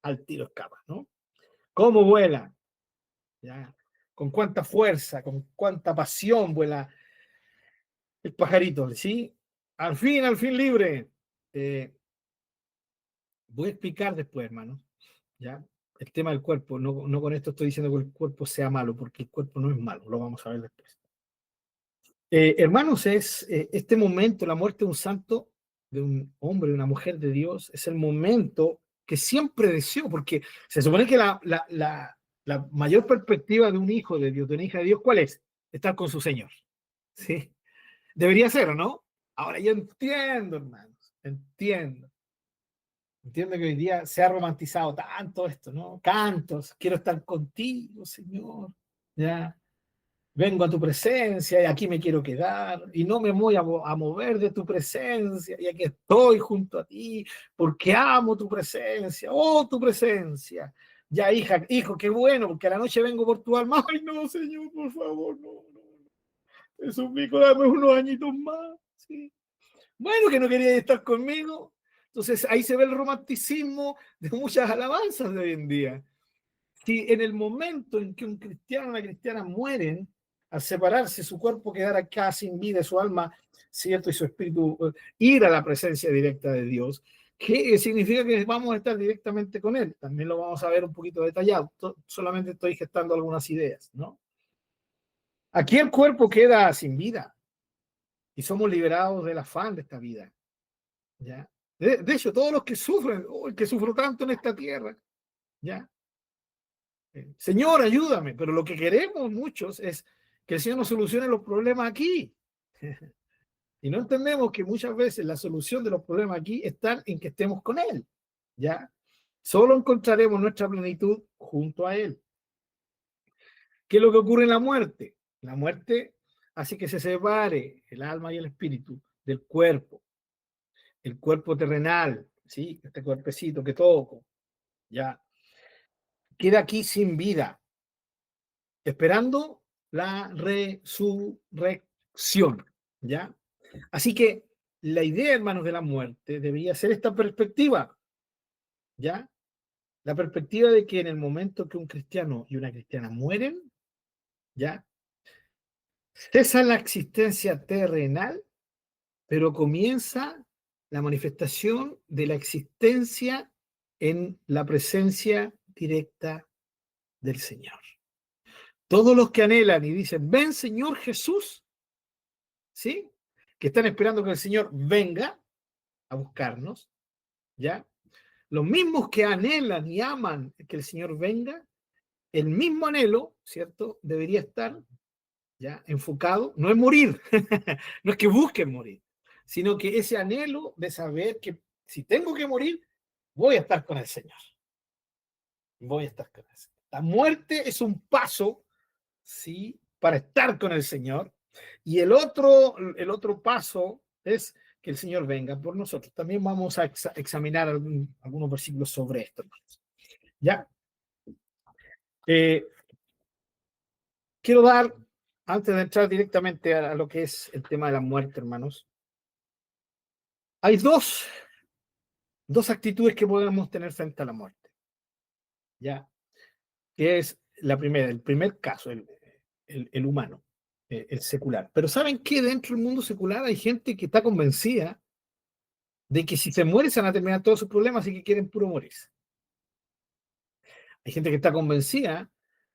A: al tiro escapa, ¿no? ¿Cómo vuela? ¿Ya? Con cuánta fuerza, con cuánta pasión vuela el pajarito, ¿sí? Al fin libre. Eh, Voy a explicar después, hermano, ¿ya? El tema del cuerpo. No, no con esto estoy diciendo que el cuerpo sea malo, porque el cuerpo no es malo, lo vamos a ver después. Hermanos, es este momento, la muerte de un santo, de un hombre, de una mujer de Dios, es el momento que siempre deseó, porque se supone que la mayor perspectiva de un hijo de Dios, de una hija de Dios, ¿cuál es? Estar con su Señor. ¿Sí? Debería ser, ¿o no? Ahora yo entiendo, hermanos, entiendo. Entiendo que hoy día se ha romantizado tanto esto, ¿no? Cantos, quiero estar contigo, Señor. Ya, vengo a tu presencia y aquí me quiero quedar y no me voy a mover de tu presencia y aquí estoy junto a ti porque amo tu presencia, oh, tu presencia. Ya, hija, hijo, qué bueno, porque a la noche vengo por tu alma. Ay, no, Señor, por favor, no, no, no. Te suplico, dame unos añitos más. Sí. Bueno, que no quería estar conmigo. Entonces ahí se ve el romanticismo de muchas alabanzas de hoy en día. Si en el momento en que un cristiano o una cristiana mueren, al separarse, su cuerpo quedar acá sin vida, su alma, ¿cierto? Y su espíritu ir a la presencia directa de Dios, ¿qué significa? Que vamos a estar directamente con Él. También lo vamos a ver un poquito detallado. Solamente estoy gestando algunas ideas, ¿no? Aquí el cuerpo queda sin vida y somos liberados del afán de esta vida, ¿ya? De hecho, todos los que sufren, oh, el que sufro tanto en esta tierra, ¿ya? Señor, ayúdame, pero lo que queremos muchos es que el Señor nos solucione los problemas aquí. Y no entendemos que muchas veces la solución de los problemas aquí está en que estemos con Él, ¿ya? Solo encontraremos nuestra plenitud junto a Él. ¿Qué es lo que ocurre en la muerte? La muerte hace que se separe el alma y el espíritu del cuerpo, el cuerpo terrenal, ¿sí? Este cuerpecito que toco, ya. Queda aquí sin vida, esperando la resurrección, ¿ya? Así que la idea, hermanos, de la muerte debería ser esta perspectiva, ¿ya? La perspectiva de que en el momento que un cristiano y una cristiana mueren, ¿ya? Cesa la existencia terrenal, pero comienza la manifestación de la existencia en la presencia directa del Señor. Todos los que anhelan y dicen, ven Señor Jesús, ¿sí? Que están esperando que el Señor venga a buscarnos, ¿ya? Los mismos que anhelan y aman que el Señor venga, el mismo anhelo, ¿cierto? Debería estar, ¿ya? Enfocado, no es morir, no es que busquen morir, sino que ese anhelo de saber que si tengo que morir, voy a estar con el Señor. Voy a estar con el Señor. La muerte es un paso, ¿sí? Para estar con el Señor. Y el otro paso es que el Señor venga por nosotros. También vamos a examinar algunos versículos sobre esto. ¿Ya? Quiero dar, antes de entrar directamente a lo que es el tema de la muerte, hermanos, hay dos actitudes que podemos tener frente a la muerte. ¿Ya? Que es el primer caso, el humano, el secular. Pero ¿saben qué? Dentro del mundo secular hay gente que está convencida de que si se muere se van a terminar todos sus problemas y que quieren puro morirse. Hay gente que está convencida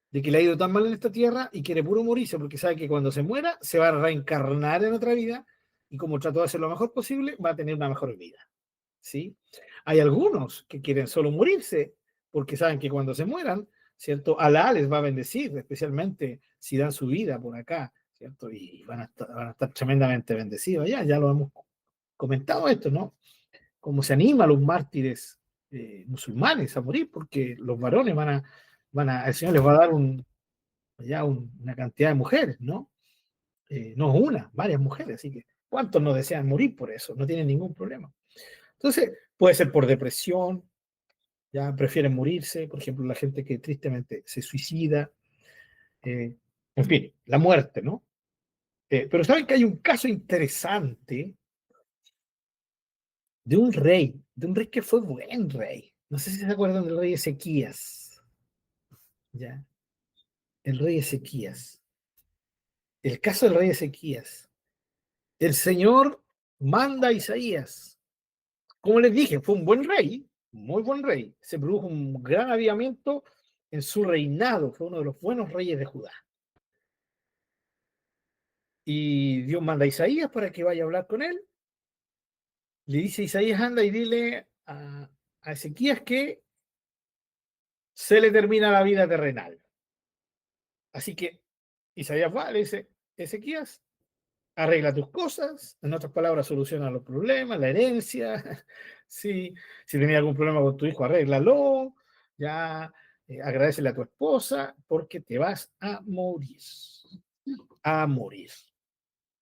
A: de que le ha ido tan mal en esta tierra y quiere puro morirse porque sabe que cuando se muera se va a reencarnar en otra vida y como trató de hacer lo mejor posible, va a tener una mejor vida. ¿Sí? Hay algunos que quieren solo morirse porque saben que cuando se mueran, ¿cierto? Alá les va a bendecir, especialmente si dan su vida por acá, ¿cierto? Y van a estar tremendamente bendecidos. Ya lo hemos comentado esto, ¿no? Cómo se anima a los mártires musulmanes a morir, porque los varones el Señor les va a dar una cantidad de mujeres, ¿no? No una, varias mujeres, así que ¿cuántos no desean morir por eso? No tienen ningún problema. Entonces, puede ser por depresión, ya prefieren morirse, por ejemplo, la gente que tristemente se suicida, en fin, la muerte, ¿no? Pero saben que hay un caso interesante de un rey que fue buen rey. No sé si se acuerdan del rey Ezequías, ¿ya? El rey Ezequías. El caso del rey Ezequías. El Señor manda a Isaías. Como les dije, fue un buen rey, muy buen rey. Se produjo un gran avivamiento en su reinado. Fue uno de los buenos reyes de Judá. Y Dios manda a Isaías para que vaya a hablar con él. Le dice Isaías, anda y dile a Ezequías que se le termina la vida terrenal. Así que Isaías va, le dice, Ezequías, arregla tus cosas, en otras palabras, soluciona los problemas, la herencia, si tenía algún problema con tu hijo, arréglalo, ya agradecele a tu esposa, porque te vas a morir,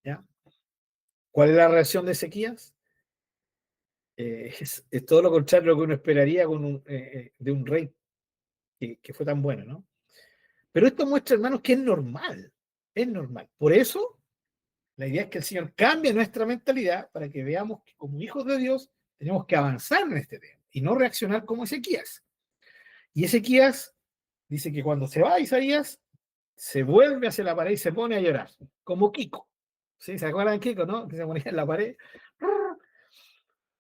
A: ¿ya? ¿Cuál es la reacción de Ezequías? Es todo lo contrario a lo que uno esperaría de un rey que fue tan bueno, ¿no? Pero esto muestra, hermanos, que es normal, es normal. Por eso, la idea es que el Señor cambie nuestra mentalidad para que veamos que como hijos de Dios tenemos que avanzar en este tema y no reaccionar como Ezequías. Y Ezequías dice que cuando se va Isaías, se vuelve hacia la pared y se pone a llorar, como Kiko. ¿Sí? ¿Se acuerdan de Kiko, no? Que se ponía en la pared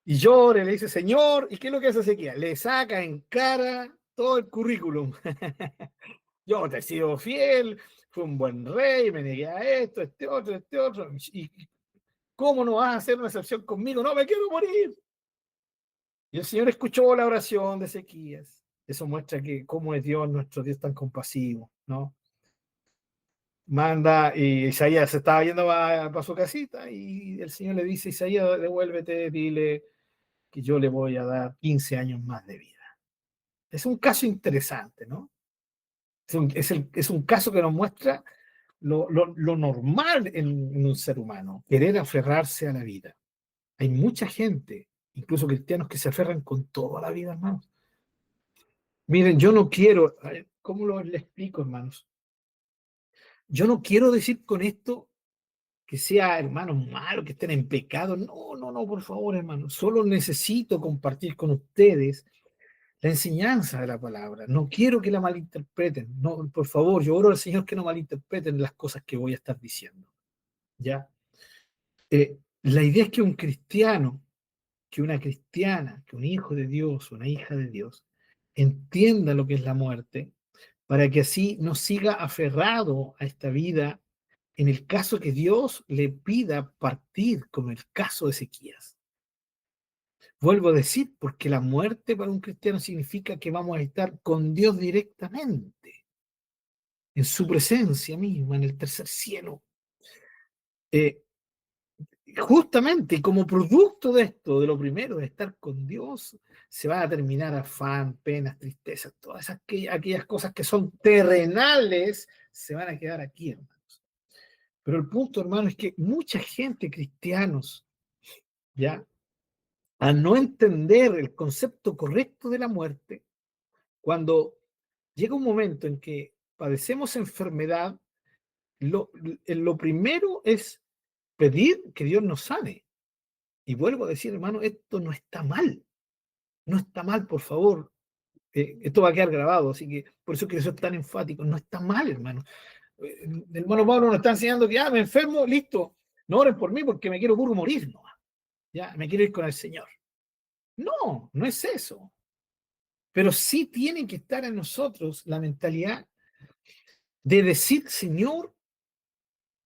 A: y llora, le dice, Señor, ¿y qué es lo que hace Ezequías? Le saca en cara todo el currículum. Yo te he sido fiel, fui un buen rey, me negué a esto, este otro. ¿Y cómo no vas a hacer una excepción conmigo? No, me quiero morir. Y el Señor escuchó la oración de Ezequías. Eso muestra que cómo es Dios, nuestro Dios tan compasivo, ¿no? Manda, y Isaías se estaba yendo para su casita, y el Señor le dice, Isaías, devuélvete, dile que yo le voy a dar 15 años más de vida. Es un caso interesante, ¿no? Es un caso que nos muestra lo normal en un ser humano, querer aferrarse a la vida. Hay mucha gente, incluso cristianos, que se aferran con toda la vida, hermanos. Miren, yo no quiero, ¿cómo les explico, hermanos? Yo no quiero decir con esto que sea, hermanos, malos, que estén en pecado. No, por favor, hermanos. Solo necesito compartir con ustedes la enseñanza de la palabra. No quiero que la malinterpreten. No, por favor, yo oro al Señor que no malinterpreten las cosas que voy a estar diciendo. ¿Ya? La idea es que un cristiano, que una cristiana, que un hijo de Dios, una hija de Dios, entienda lo que es la muerte, para que así no siga aferrado a esta vida en el caso que Dios le pida partir, como el caso de Ezequías. Vuelvo a decir, porque la muerte para un cristiano significa que vamos a estar con Dios directamente, en su presencia misma, en el tercer cielo. Justamente como producto de esto, de lo primero, de estar con Dios, se van a terminar afán, penas, tristezas, todas aquellas cosas que son terrenales, se van a quedar aquí, hermanos. Pero el punto, hermano, es que mucha gente, cristianos, ya, al no entender el concepto correcto de la muerte, cuando llega un momento en que padecemos enfermedad, lo primero es pedir que Dios nos sane. Y vuelvo a decir, hermano, esto no está mal. No está mal, por favor. Esto va a quedar grabado, así que por eso quiero ser tan enfático. No está mal, hermano. El hermano Pablo nos está enseñando que me enfermo, listo. No oren por mí porque me quiero puro morir, no. Ya, me quiero ir con el Señor. No, no es eso. Pero sí tiene que estar en nosotros la mentalidad de decir, Señor,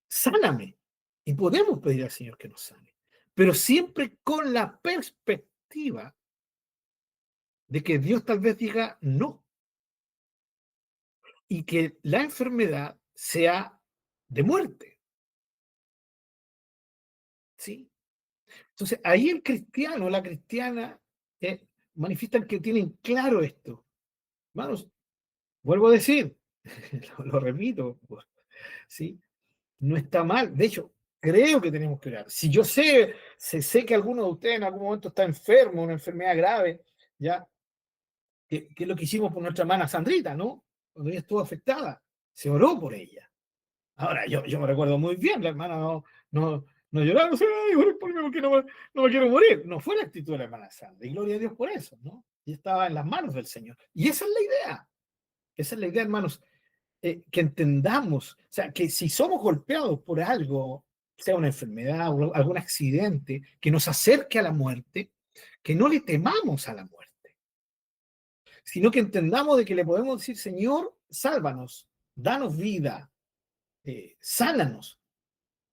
A: sáname. Y podemos pedir al Señor que nos sane. Pero siempre con la perspectiva de que Dios tal vez diga no. Y que la enfermedad sea de muerte. ¿Sí? Entonces, ahí el cristiano, la cristiana, manifiestan que tienen claro esto. Hermanos, vuelvo a decir, lo repito, ¿sí? No está mal. De hecho, creo que tenemos que orar. Si yo sé que alguno de ustedes en algún momento está enfermo, una enfermedad grave, ¿ya? Que es lo que hicimos por nuestra hermana Sandrita, ¿no? Cuando ella estuvo afectada, se oró por ella. Ahora, yo me recuerdo muy bien, la hermana no lloraba, no sé, ay, oren por mí porque no me quiero morir. No fue la actitud de la hermana Sandra, y gloria a Dios por eso, ¿no? Y estaba en las manos del Señor. Y esa es la idea. Esa es la idea, hermanos, que entendamos, o sea, que si somos golpeados por algo, sea una enfermedad o algún accidente que nos acerque a la muerte, que no le temamos a la muerte, sino que entendamos de que le podemos decir, Señor, sálvanos, danos vida, sánanos.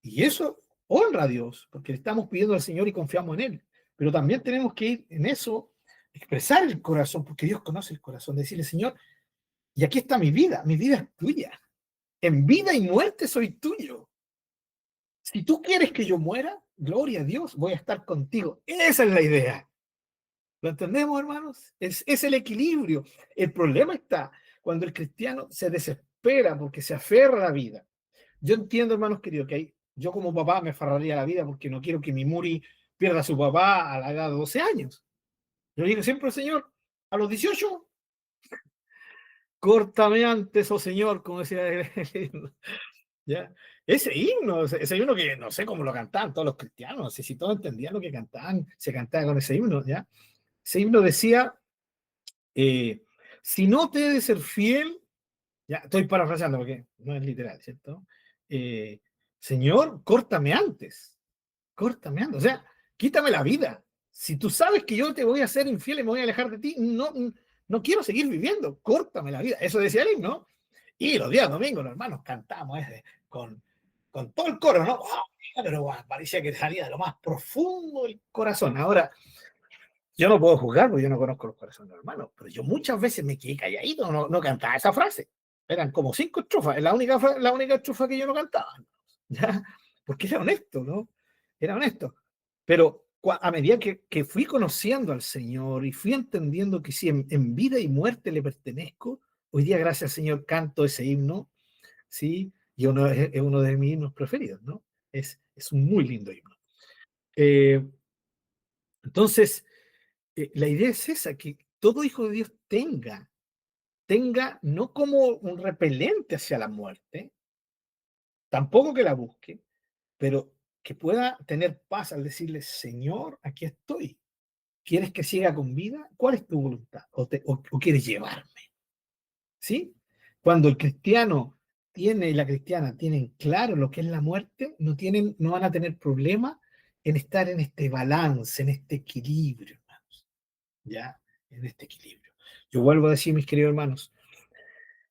A: Y eso honra a Dios, porque le estamos pidiendo al Señor y confiamos en Él. Pero también tenemos que ir en eso, expresar el corazón, porque Dios conoce el corazón, decirle, Señor, y aquí está mi vida es tuya. En vida y muerte soy tuyo. Si tú quieres que yo muera, gloria a Dios, voy a estar contigo. Esa es la idea. ¿Lo entendemos, hermanos? Es el equilibrio. El problema está cuando el cristiano se desespera porque se aferra a la vida. Yo entiendo, hermanos queridos, que yo como papá me aferraría a la vida porque no quiero que mi Muri pierda a su papá a la edad de 12 años. Yo digo siempre, Señor, a los 18, córtame antes, oh Señor, como decía el himno. ¿Ya? Ese himno que no sé cómo lo cantaban todos los cristianos, no sé si todos entendían lo que cantaban, se cantaba con ese himno, ¿ya? Ese himno decía, si no te he de ser fiel, ya estoy parafraseando porque no es literal, ¿cierto? Señor, córtame antes, o sea, quítame la vida. Si tú sabes que yo te voy a ser infiel y me voy a alejar de ti, no quiero seguir viviendo, córtame la vida. Eso decía el himno. Y los días domingos, los hermanos cantamos con todo el coro, ¿no? Pero parecía que salía de lo más profundo del corazón. Ahora, yo no puedo juzgar porque yo no conozco los corazones de los hermanos, pero yo muchas veces me quedé calladito, no cantaba esa frase. Eran como 5 estrofas, es la única estrofa que yo no cantaba, ¿ya? Porque era honesto, ¿no? Era honesto. Pero a medida que fui conociendo al Señor y fui entendiendo que si en vida y muerte le pertenezco, hoy día, gracias al Señor, canto ese himno, ¿sí? Y es uno de mis himnos preferidos, ¿no? Es un muy lindo himno. Entonces, la idea es esa, que todo hijo de Dios tenga no como un repelente hacia la muerte, tampoco que la busque, pero que pueda tener paz al decirle, Señor, aquí estoy. ¿Quieres que siga con vida? ¿Cuál es tu voluntad? ¿O quieres llevarme? ¿Sí? Cuando el cristiano y la cristiana tienen claro lo que es la muerte, no van a tener problema en estar en este balance, en este equilibrio, hermanos. ¿Ya? En este equilibrio. Yo vuelvo a decir, mis queridos hermanos,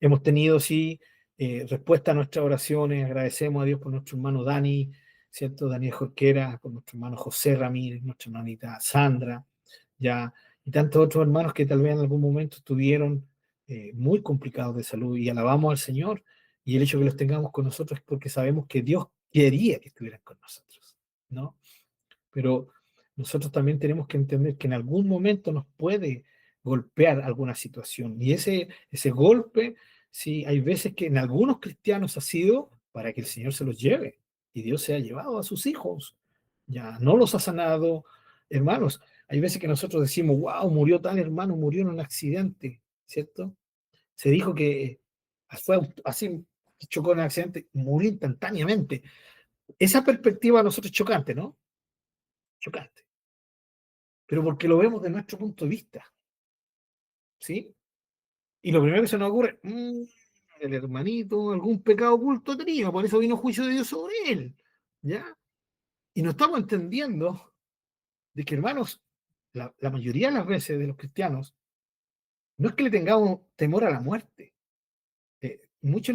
A: hemos tenido, sí, respuesta a nuestras oraciones. Agradecemos a Dios por nuestro hermano Dani, ¿cierto? Daniel Jorquera, por nuestro hermano José Ramírez, nuestra hermanita Sandra, ya, y tantos otros hermanos que tal vez en algún momento estuvieron muy complicados de salud, y alabamos al Señor, y el hecho de que los tengamos con nosotros es porque sabemos que Dios quería que estuvieran con nosotros, ¿no? Pero nosotros también tenemos que entender que en algún momento nos puede golpear alguna situación, y ese golpe, sí, hay veces que en algunos cristianos ha sido para que el Señor se los lleve, y Dios se ha llevado a sus hijos, ya no los ha sanado, hermanos. Hay veces que nosotros decimos, wow, murió tal hermano, murió en un accidente, ¿cierto? Se dijo que fue así, chocó en un accidente, murió instantáneamente. Esa perspectiva a nosotros es chocante, ¿no? Chocante. Pero porque lo vemos de nuestro punto de vista, ¿sí? Y lo primero que se nos ocurre, el hermanito, algún pecado oculto tenía, por eso vino juicio de Dios sobre él. ¿Ya? Y no estamos entendiendo de que, hermanos, la mayoría de las veces de los cristianos, no es que le tengamos temor a la muerte. Muchos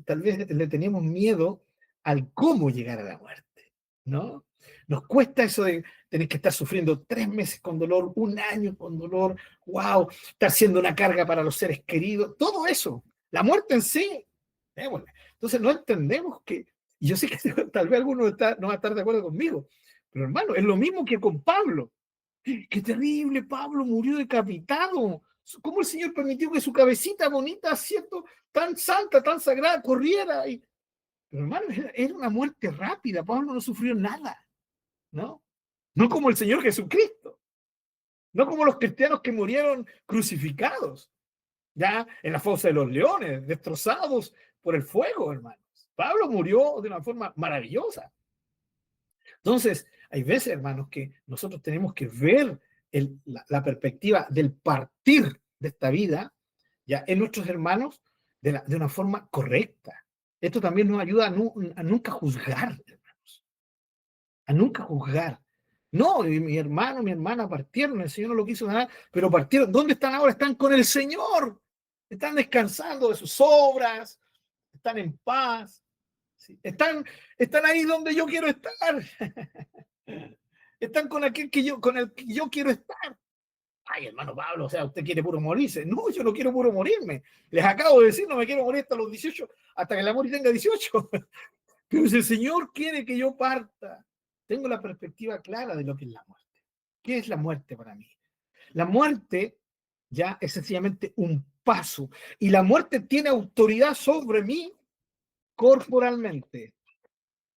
A: tal vez le teníamos miedo al cómo llegar a la muerte, ¿no? Nos cuesta eso de tener que estar sufriendo 3 meses con dolor, 1 año con dolor, wow, estar siendo una carga para los seres queridos, todo eso, la muerte en sí. Bueno, entonces no entendemos que, y yo sé que tal vez alguno no va a estar de acuerdo conmigo, pero hermano, es lo mismo que con Pablo. ¡Qué terrible! Pablo murió decapitado. ¿Cómo el Señor permitió que su cabecita bonita, cierto, tan santa, tan sagrada, corriera? Pero hermano, era una muerte rápida. Pablo no sufrió nada, ¿no? No como el Señor Jesucristo. No como los cristianos que murieron crucificados, ya en la fosa de los leones, destrozados por el fuego, hermanos. Pablo murió de una forma maravillosa. Entonces, hay veces, hermanos, que nosotros tenemos que ver la perspectiva del partir de esta vida ya en nuestros hermanos de una forma correcta. Esto también nos ayuda a nunca juzgar, hermanos, a nunca juzgar. No, mi hermano, mi hermana partieron, el Señor no lo quiso nada, pero partieron. ¿Dónde están ahora? Están con el Señor. Están descansando de sus obras, están en paz. ¿Sí? Están ahí donde yo quiero estar. Están con con el que yo quiero estar. Ay, hermano Pablo, o sea, usted quiere puro morirse. No, yo no quiero puro morirme. Les acabo de decir, no me quiero morir hasta los 18, hasta que el amor tenga 18. Pero si el Señor quiere que yo parta, tengo la perspectiva clara de lo que es la muerte. ¿Qué es la muerte para mí? La muerte ya es sencillamente un paso. Y la muerte tiene autoridad sobre mí corporalmente,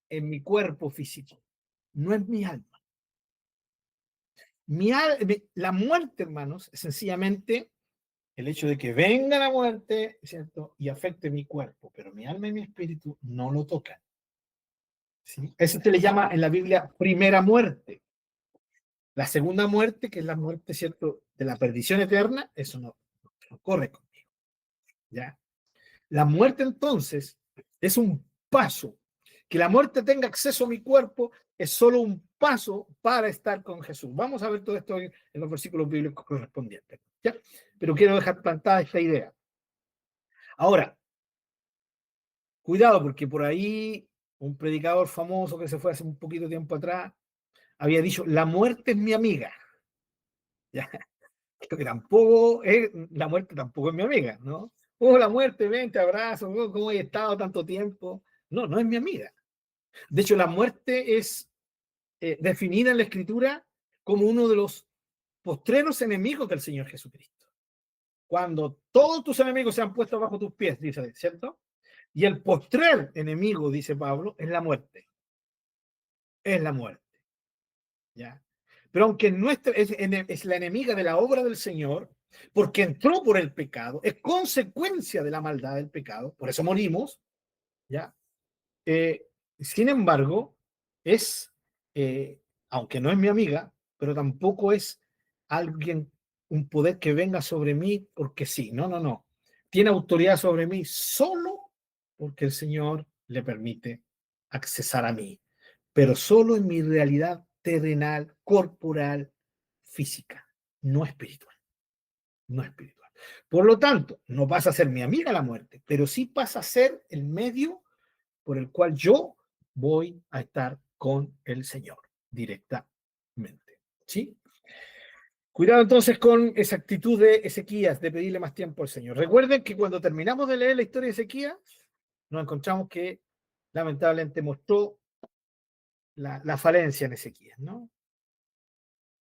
A: en mi cuerpo físico, no en mi alma. La muerte, hermanos, es sencillamente el hecho de que venga la muerte, ¿cierto? Y afecte mi cuerpo, pero mi alma y mi espíritu no lo tocan. ¿Sí? Eso se le llama en la Biblia primera muerte. La segunda muerte, que es la muerte, ¿cierto? De la perdición eterna, eso no corre conmigo. ¿Ya? La muerte, entonces, es un paso. Que la muerte tenga acceso a mi cuerpo es solo un paso para estar con Jesús. Vamos a ver todo esto en los versículos bíblicos correspondientes. ¿Ya? Pero quiero dejar plantada esta idea. Ahora, cuidado, porque por ahí un predicador famoso que se fue hace un poquito de tiempo atrás había dicho, la muerte es mi amiga. ¿Ya? Que tampoco es, la muerte tampoco es mi amiga, ¿no? Oh, la muerte, ven, te abrazo, oh, ¿cómo he estado tanto tiempo? No, no es mi amiga. De hecho, la muerte es definida en la Escritura como uno de los postreros enemigos del Señor Jesucristo. Cuando todos tus enemigos se han puesto bajo tus pies, dice, ¿cierto? Y el postrer enemigo, dice Pablo, es la muerte. Es la muerte. ¿Ya? Pero aunque nuestra es la enemiga de la obra del Señor, porque entró por el pecado, es consecuencia de la maldad del pecado, por eso morimos, ¿ya? Sin embargo, es, aunque no es mi amiga, pero tampoco es alguien, un poder que venga sobre mí porque sí, no, no, no. Tiene autoridad sobre mí solo porque el Señor le permite accesar a mí, pero solo en mi realidad terrenal, corporal, física, no espiritual, no espiritual. Por lo tanto, no pasa a ser mi amiga la muerte, pero sí pasa a ser el medio por el cual yo voy a estar con el Señor directamente. ¿Sí? Cuidado entonces con esa actitud de Ezequías, de pedirle más tiempo al Señor. Recuerden que cuando terminamos de leer la historia de Ezequías, nos encontramos que lamentablemente mostró la falencia en Ezequías, ¿no?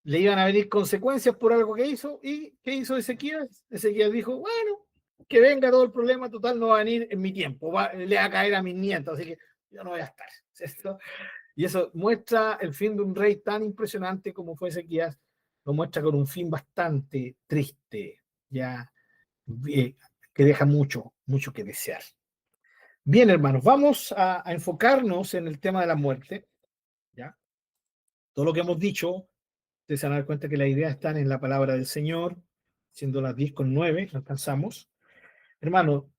A: Le iban a venir consecuencias por algo que hizo, ¿y qué hizo Ezequías? Ezequías dijo, bueno, que venga todo el problema, total, no va a venir en mi tiempo, le va a caer a mis nietos, así que yo no voy a estar, ¿cierto? Y eso muestra el fin de un rey tan impresionante como fue Ezequías, lo muestra con un fin bastante triste, ya que deja mucho, mucho que desear. Bien, hermanos, vamos a enfocarnos en el tema de la muerte, ¿ya? Todo lo que hemos dicho, ustedes se van a dar cuenta que la idea está en la palabra del Señor, siendo las 10:09, alcanzamos. Hermano,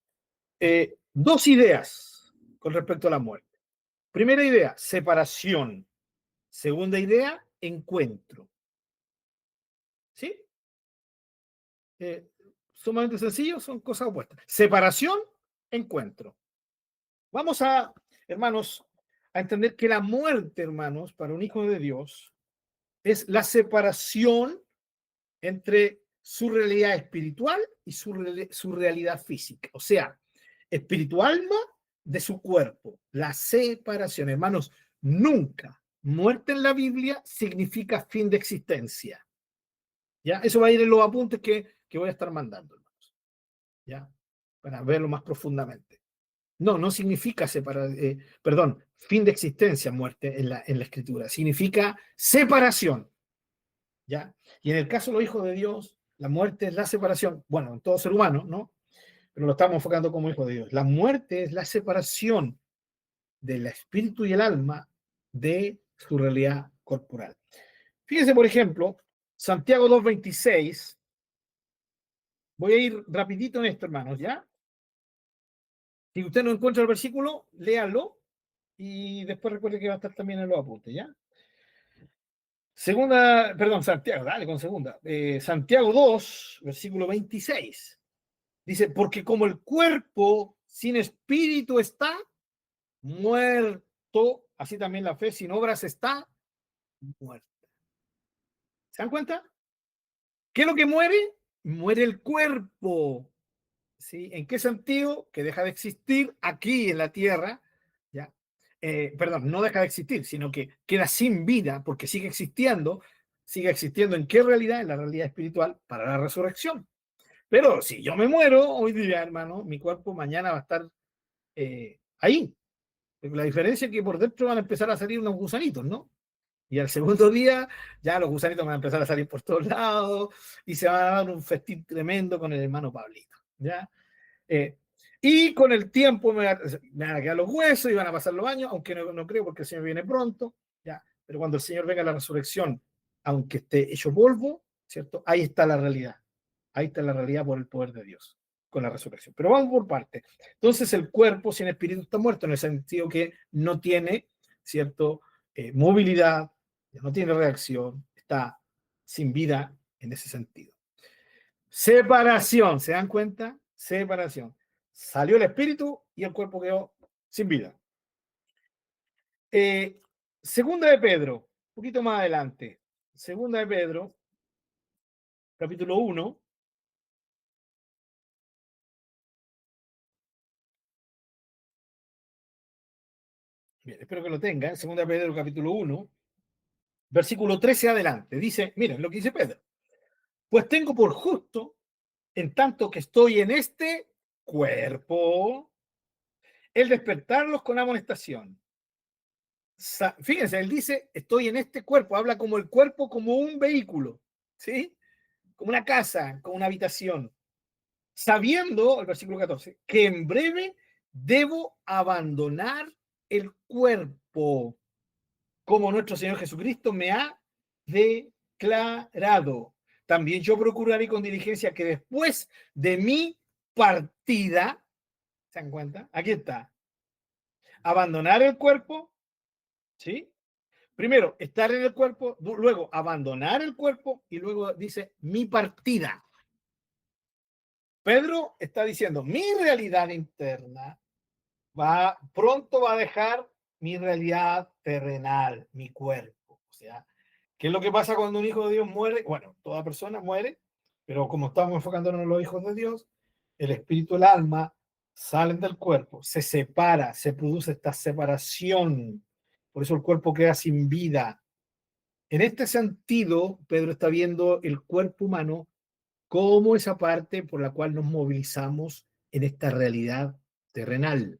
A: dos ideas con respecto a la muerte. Primera idea, separación. Segunda idea, encuentro. ¿Sí? Sumamente sencillo, son cosas opuestas. Separación, encuentro. Vamos a, hermanos, a entender que la muerte, hermanos, para un hijo de Dios, es la separación entre su realidad espiritual y su realidad física. O sea, espiritual alma de su cuerpo. La separación, hermanos, nunca muerte en la Biblia significa fin de existencia. ¿Ya? Eso va a ir en los apuntes que voy a estar mandando, hermanos. ¿Ya? Para verlo más profundamente. No significa fin de existencia, muerte en la escritura. Significa separación. ¿Ya? Y en el caso de los hijos de Dios, la muerte es la separación. Bueno, en todo ser humano, ¿no? Pero lo estamos enfocando como hijo de Dios. La muerte es la separación del espíritu y el alma de su realidad corporal. Fíjense, por ejemplo, Santiago 2:26. Voy a ir rapidito en esto, hermanos, ¿ya? Si usted no encuentra el versículo, léalo y después recuerde que va a estar también en los apuntes, ¿ya? Santiago, dale con segunda. Santiago 2, versículo 26. Dice, porque como el cuerpo sin espíritu está muerto, así también la fe sin obras está muerta. ¿Se dan cuenta? ¿Qué es lo que muere? Muere el cuerpo. ¿Sí? ¿En qué sentido? Que deja de existir aquí en la tierra, ¿ya? No deja de existir, sino que queda sin vida porque sigue existiendo ¿en qué realidad? En la realidad espiritual para la resurrección. Pero si yo me muero hoy día, hermano, mi cuerpo mañana va a estar ahí. La diferencia es que por dentro van a empezar a salir unos gusanitos, ¿no? Y al segundo día ya los gusanitos van a empezar a salir por todos lados y se va a dar un festín tremendo con el hermano Pablito, ¿ya? Y con el tiempo me van a quedar los huesos y van a pasar los años, aunque no creo porque el Señor viene pronto, ¿ya? Pero cuando el Señor venga a la resurrección, aunque esté hecho polvo, ¿cierto? Ahí está la realidad. Ahí está la realidad por el poder de Dios, con la resurrección. Pero vamos por partes. Entonces el cuerpo sin espíritu está muerto, en el sentido que no tiene, ¿cierto? Movilidad, no tiene reacción, está sin vida en ese sentido. Separación, ¿se dan cuenta? Separación. Salió el espíritu y el cuerpo quedó sin vida. Segunda de Pedro, un poquito más adelante. Segunda de Pedro, capítulo 1. Bien, espero que lo tengan. Segunda de Pedro, capítulo 1, versículo 13 adelante. Dice, miren lo que dice Pedro. Pues tengo por justo, en tanto que estoy en este cuerpo, el despertarlos con amonestación. Fíjense, él dice, estoy en este cuerpo, habla como el cuerpo como un vehículo, ¿sí? Como una casa, como una habitación. Sabiendo, el versículo 14, que en breve debo abandonar el cuerpo, como nuestro Señor Jesucristo me ha declarado. También yo procuraré con diligencia que después de mi partida, ¿se dan cuenta? Aquí está. Abandonar el cuerpo, ¿sí? Primero, estar en el cuerpo, luego abandonar el cuerpo y luego dice mi partida. Pedro está diciendo mi realidad interna pronto va a dejar mi realidad terrenal, mi cuerpo. O sea, ¿qué es lo que pasa cuando un hijo de Dios muere? Bueno, toda persona muere, pero como estamos enfocándonos en los hijos de Dios, el espíritu y el alma salen del cuerpo, se separa, se produce esta separación. Por eso el cuerpo queda sin vida. En este sentido, Pedro está viendo el cuerpo humano como esa parte por la cual nos movilizamos en esta realidad terrenal,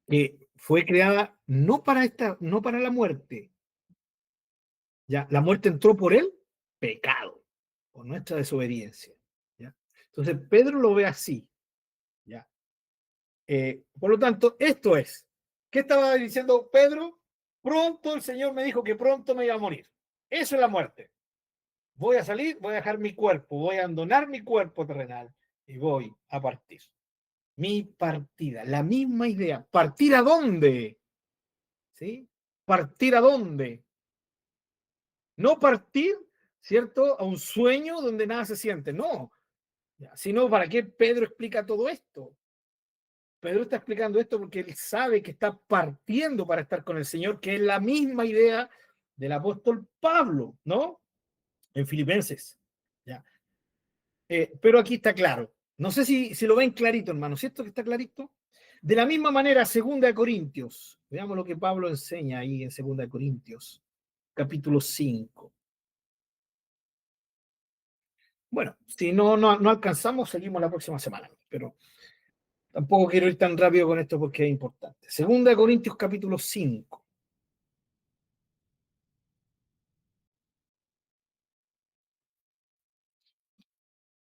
A: que fue creada no para la muerte. ¿Ya? La muerte entró por el pecado, por nuestra desobediencia. ¿Ya? Entonces, Pedro lo ve así. ¿Ya? Por lo tanto, esto es, ¿qué estaba diciendo Pedro? Pronto el Señor me dijo que pronto me iba a morir. Eso es la muerte. voy a salir, voy a dejar mi cuerpo, voy a abandonar mi cuerpo terrenal y voy a partir. Mi partida, la misma idea. ¿Partir a dónde? ¿Sí? ¿Partir a dónde? No partir, ¿cierto? A un sueño donde nada se siente, no. Sino, ¿para qué Pedro explica todo esto? Pedro está explicando esto porque él sabe que está partiendo para estar con el Señor, que es la misma idea del apóstol Pablo, ¿no? En Filipenses. ¿Ya? Pero aquí está claro. No sé si lo ven clarito, hermano. ¿Cierto que está clarito? De la misma manera, 2 Corintios. Veamos lo que Pablo enseña ahí en 2 Corintios, capítulo 5. Bueno, si no alcanzamos, seguimos la próxima semana. Pero tampoco quiero ir tan rápido con esto porque es importante. 2 Corintios, capítulo 5.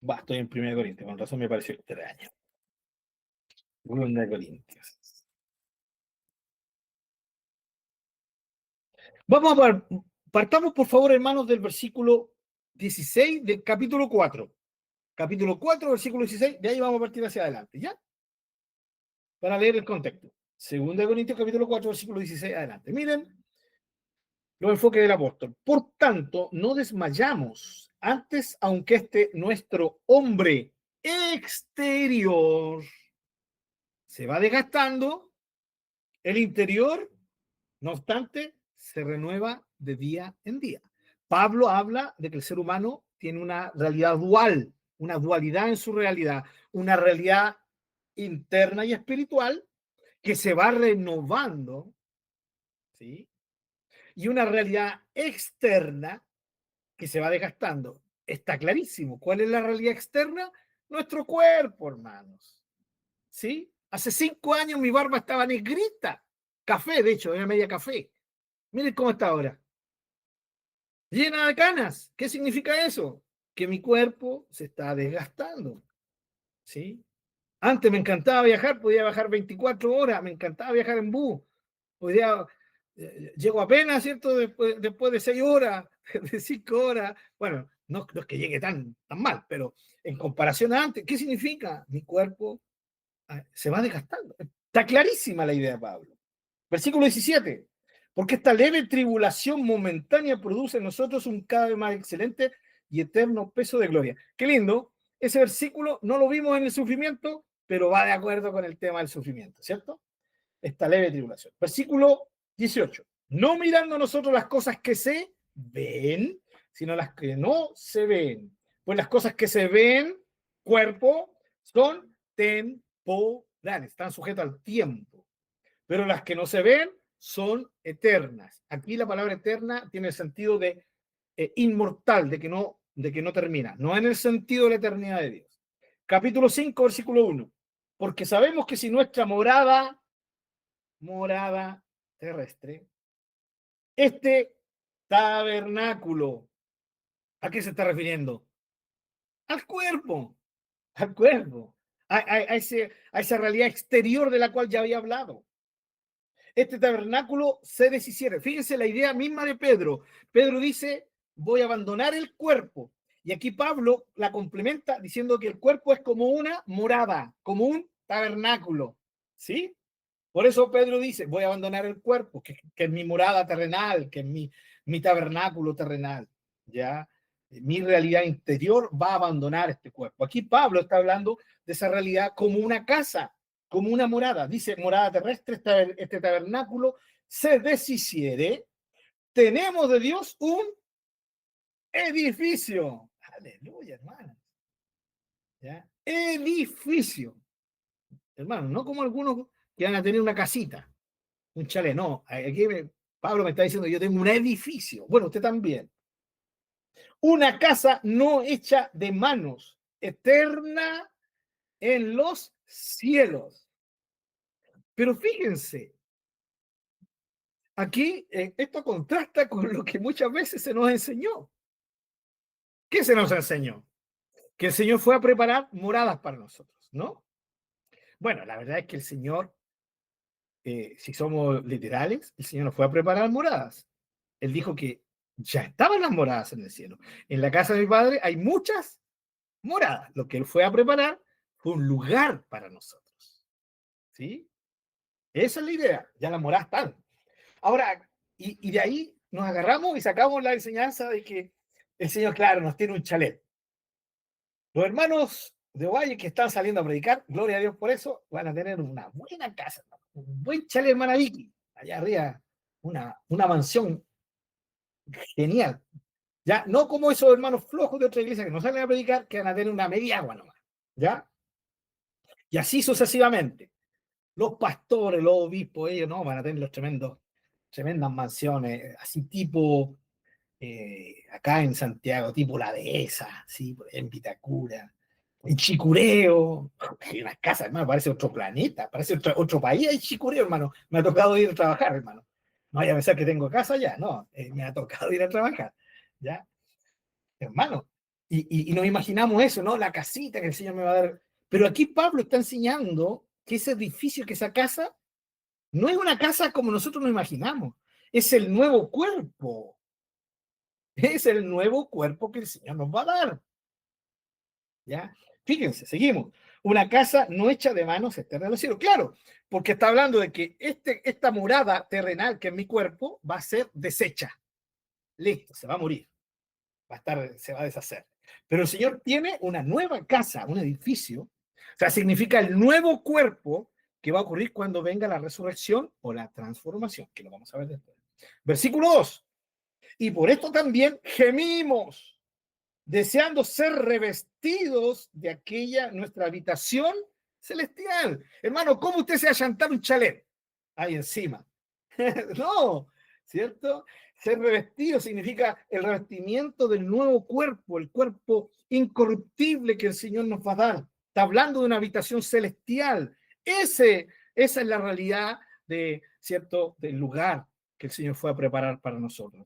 A: Estoy en 1 Corintios, con razón me pareció extraño. 2 Corintios. Vamos a partamos, por favor, hermanos, del versículo 16 del capítulo 4. Capítulo 4, versículo 16, de ahí vamos a partir hacia adelante, ¿ya? Para leer el contexto. 2 Corintios, capítulo 4, versículo 16, adelante. Miren los enfoques del apóstol. Por tanto, no desmayamos. Antes, aunque nuestro hombre exterior se va desgastando, el interior, no obstante, se renueva de día en día. Pablo habla de que el ser humano tiene una realidad dual, una dualidad en su realidad, una realidad interna y espiritual que se va renovando, ¿sí? Y una realidad externa que se va desgastando. Está clarísimo. ¿Cuál es la realidad externa? Nuestro cuerpo, hermanos. ¿Sí? Hace 5 años mi barba estaba negrita. Café, de hecho, era media café. Miren cómo está ahora. Llena de canas. ¿Qué significa eso? Que mi cuerpo se está desgastando. ¿Sí? Antes me encantaba viajar, podía viajar 24 horas, me encantaba viajar en bus. Hoy día llego apenas, ¿cierto? Después de 6 horas, de 5 horas. Bueno, no es que llegue tan mal, pero en comparación a antes, ¿qué significa? Mi cuerpo se va desgastando. Está clarísima la idea de Pablo. Versículo 17. Porque esta leve tribulación momentánea produce en nosotros un cada vez más excelente y eterno peso de gloria. Qué lindo. Ese versículo no lo vimos en el sufrimiento, pero va de acuerdo con el tema del sufrimiento, ¿cierto? Esta leve tribulación. Versículo 18. No mirando nosotros las cosas que se ven, sino las que no se ven. Pues las cosas que se ven, cuerpo, son temporales, están sujetas al tiempo. Pero las que no se ven son eternas. Aquí la palabra eterna tiene el sentido de inmortal, de que no termina, no en el sentido de la eternidad de Dios. Capítulo 5, versículo 1. Porque sabemos que si nuestra morada terrestre, este tabernáculo, ¿a qué se está refiriendo? Al cuerpo, al cuerpo, a esa realidad exterior de la cual ya había hablado. Este tabernáculo se deshiciera. Fíjense la idea misma de Pedro. Pedro dice, voy a abandonar el cuerpo. Y aquí Pablo la complementa diciendo que el cuerpo es como una morada, como un tabernáculo. ¿Sí? Por eso Pedro dice, voy a abandonar el cuerpo, que es mi morada terrenal, que es mi tabernáculo terrenal. ¿Ya? Mi realidad interior va a abandonar este cuerpo. Aquí Pablo está hablando de esa realidad como una casa, como una morada. Dice, morada terrestre, este tabernáculo se deshiciere. Tenemos de Dios un edificio. Aleluya, hermano. ¿Ya? Edificio. Hermano, no como algunos que van a tener una casita, un chalet, no. Aquí Pablo me está diciendo, yo tengo un edificio. Bueno, usted también. Una casa no hecha de manos, eterna en los cielos. Pero fíjense, aquí esto contrasta con lo que muchas veces se nos enseñó. ¿Qué se nos enseñó? Que el Señor fue a preparar moradas para nosotros, ¿no? Bueno, la verdad es que el Señor, si somos literales, el Señor nos fue a preparar moradas. Él dijo que Ya estaban las moradas en el cielo. En la casa de mi Padre hay muchas moradas. Lo que Él fue a preparar fue un lugar para nosotros. ¿Sí? Esa es la idea. Ya las moradas están. Ahora, y de ahí nos agarramos y sacamos la enseñanza de que el Señor, claro, nos tiene un chalet. Los hermanos de Ovalle que están saliendo a predicar, gloria a Dios por eso, van a tener una buena casa, un buen chalet, hermana Vicky, allá arriba, una mansión genial. Ya, no como esos hermanos flojos de otra iglesia que no salen a predicar, que van a tener una media agua nomás. ¿Ya? Y así sucesivamente. Los pastores, los obispos, ellos no van a tener tremendas mansiones, así tipo acá en Santiago, tipo La Dehesa, ¿sí? En Vitacura, en Chicureo. Hay unas casas, hermano, parece otro planeta, parece otro país, hay Chicureo, hermano. Me ha tocado ir a trabajar, hermano. No vaya a pensar que tengo casa ya, no, me ha tocado ir a trabajar, ¿ya? Hermano. Y nos imaginamos eso, ¿no? La casita que el Señor me va a dar. Pero aquí Pablo está enseñando que ese edificio, que esa casa, no es una casa como nosotros nos imaginamos. Es el nuevo cuerpo. Es el nuevo cuerpo que el Señor nos va a dar. ¿Ya? Fíjense, seguimos. Una casa no hecha de manos externas del cielo. Claro, porque está hablando de que esta morada terrenal que es mi cuerpo va a ser deshecha. Listo, se va a morir. Se va a deshacer. Pero el Señor tiene una nueva casa, un edificio. O sea, significa el nuevo cuerpo que va a ocurrir cuando venga la resurrección o la transformación, que lo vamos a ver después. Versículo 2. Y por esto también gemimos, deseando ser revestidos de aquella nuestra habitación celestial. Hermano, ¿cómo usted se va a chantar un chalet ahí encima? No, ¿cierto? Ser revestido significa el revestimiento del nuevo cuerpo, el cuerpo incorruptible que el Señor nos va a dar. Está hablando de una habitación celestial. Esa es la realidad ¿cierto? Del lugar que el Señor fue a preparar para nosotros.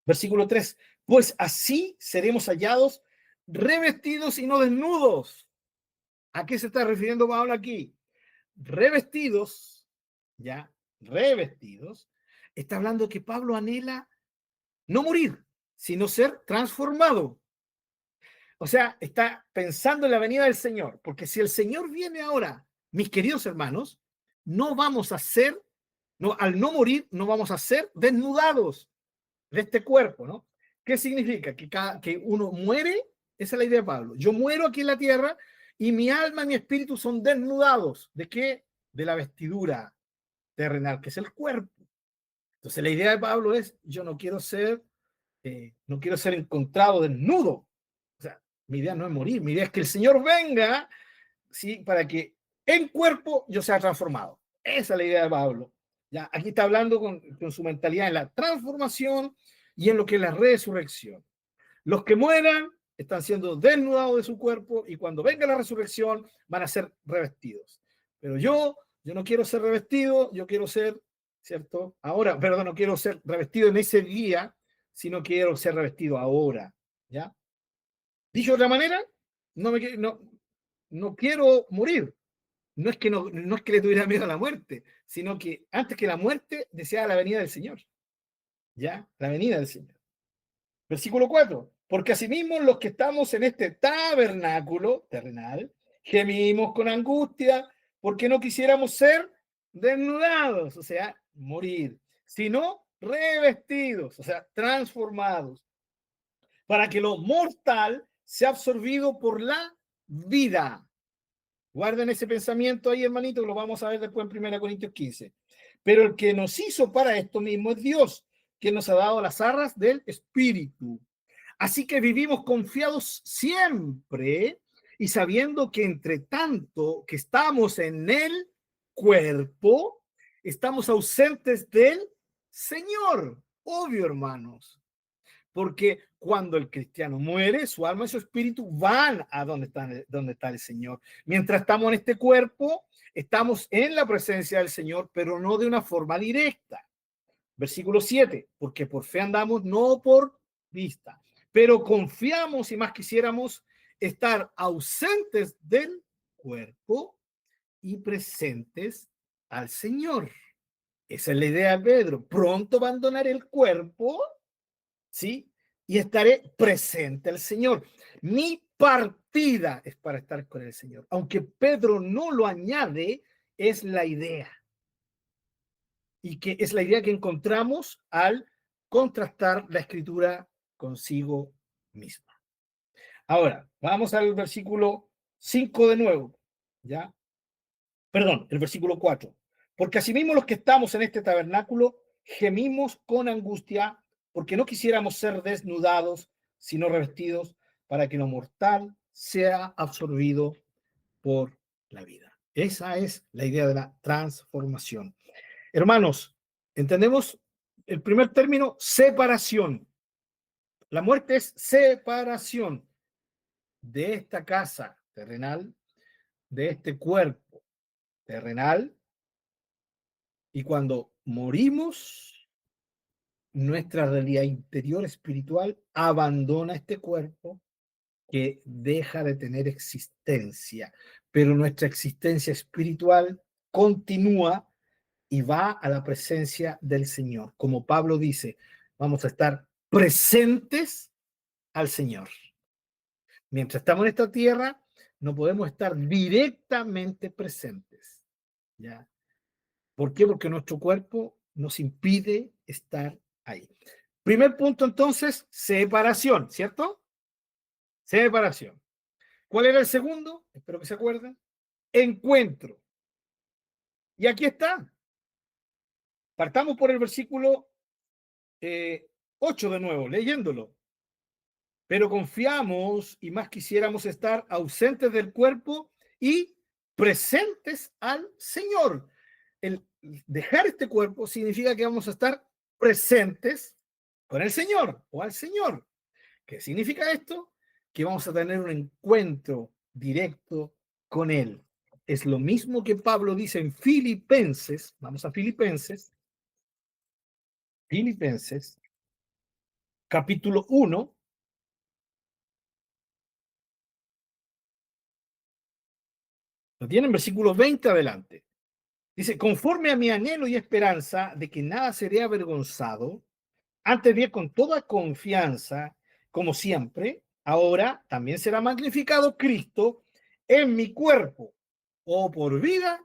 A: Versículo 3. Pues así seremos hallados revestidos y no desnudos. ¿A qué se está refiriendo Pablo aquí? Revestidos, ya, revestidos. Está hablando que Pablo anhela no morir, sino ser transformado. O sea, está pensando en la venida del Señor, porque si el Señor viene ahora, mis queridos hermanos, no vamos a ser, no, al no morir, no vamos a ser desnudados de este cuerpo, ¿no? ¿Qué significa? Que uno muere, esa es la idea de Pablo. Yo muero aquí en la tierra y mi alma y mi espíritu son desnudados. ¿De qué? De la vestidura terrenal, que es el cuerpo. Entonces la idea de Pablo es, yo no quiero ser encontrado desnudo. O sea, mi idea no es morir, mi idea es que el Señor venga, ¿sí? Para que en cuerpo yo sea transformado. Esa es la idea de Pablo. Ya, aquí está hablando con su mentalidad en la transformación y en lo que es la resurrección. Los que mueran están siendo desnudados de su cuerpo y cuando venga la resurrección van a ser revestidos. Pero yo no quiero ser revestido, yo quiero ser, ¿cierto? Ahora, perdón, no quiero ser revestido en ese día, sino quiero ser revestido ahora, ¿ya? Dicho de otra manera, no quiero morir. No es que le tuviera miedo a la muerte, sino que antes que la muerte deseaba la venida del Señor. ¿Ya? La venida del Señor. Versículo 4. Porque asimismo los que estamos en este tabernáculo terrenal, gemimos con angustia, porque no quisiéramos ser desnudados, o sea, morir, sino revestidos, o sea, transformados, para que lo mortal sea absorbido por la vida. Guarden ese pensamiento ahí, hermanito, que lo vamos a ver después en 1 Corintios 15. Pero el que nos hizo para esto mismo es Dios, que nos ha dado las arras del Espíritu. Así que vivimos confiados siempre y sabiendo que entre tanto que estamos en el cuerpo, estamos ausentes del Señor. Obvio, hermanos. Porque cuando el cristiano muere, su alma y su espíritu van a donde está el Señor. Mientras estamos en este cuerpo, estamos en la presencia del Señor, pero no de una forma directa. Versículo 7, porque por fe andamos, no por vista, pero confiamos y más quisiéramos estar ausentes del cuerpo y presentes al Señor. Esa es la idea de Pedro. Pronto abandonar el cuerpo ¿sí? Y estaré presente al Señor. Mi partida es para estar con el Señor. Aunque Pedro no lo añade, es la idea. Y que es la idea que encontramos al contrastar la escritura consigo misma. Ahora, vamos al versículo 5 de nuevo, ¿ya? Perdón, el versículo 4. Porque asimismo los que estamos en este tabernáculo gemimos con angustia, porque no quisiéramos ser desnudados, sino revestidos, para que lo mortal sea absorbido por la vida. Esa es la idea de la transformación. Hermanos, entendemos el primer término, separación. La muerte es separación de esta casa terrenal, de este cuerpo terrenal, y cuando morimos, nuestra realidad interior espiritual abandona este cuerpo que deja de tener existencia, pero nuestra existencia espiritual continúa y va a la presencia del Señor. Como Pablo dice, vamos a estar presentes al Señor. Mientras estamos en esta tierra, no podemos estar directamente presentes, ¿ya? ¿Por qué? Porque nuestro cuerpo nos impide estar ahí. Primer punto, entonces, separación, ¿cierto? Separación. ¿Cuál era el segundo? Espero que se acuerden. Encuentro. Y aquí está. Partamos por el versículo 8 de nuevo, leyéndolo. Pero confiamos y más quisiéramos estar ausentes del cuerpo y presentes al Señor. El dejar este cuerpo significa que vamos a estar presentes con el Señor o al Señor. ¿Qué significa esto? Que vamos a tener un encuentro directo con Él. Es lo mismo que Pablo dice en Filipenses. Vamos a Filipenses. Filipenses, capítulo 1. Lo tienen versículo 20 adelante. Dice, conforme a mi anhelo y esperanza de que nada seré avergonzado, antes bien con toda confianza, como siempre, ahora también será magnificado Cristo en mi cuerpo, o por vida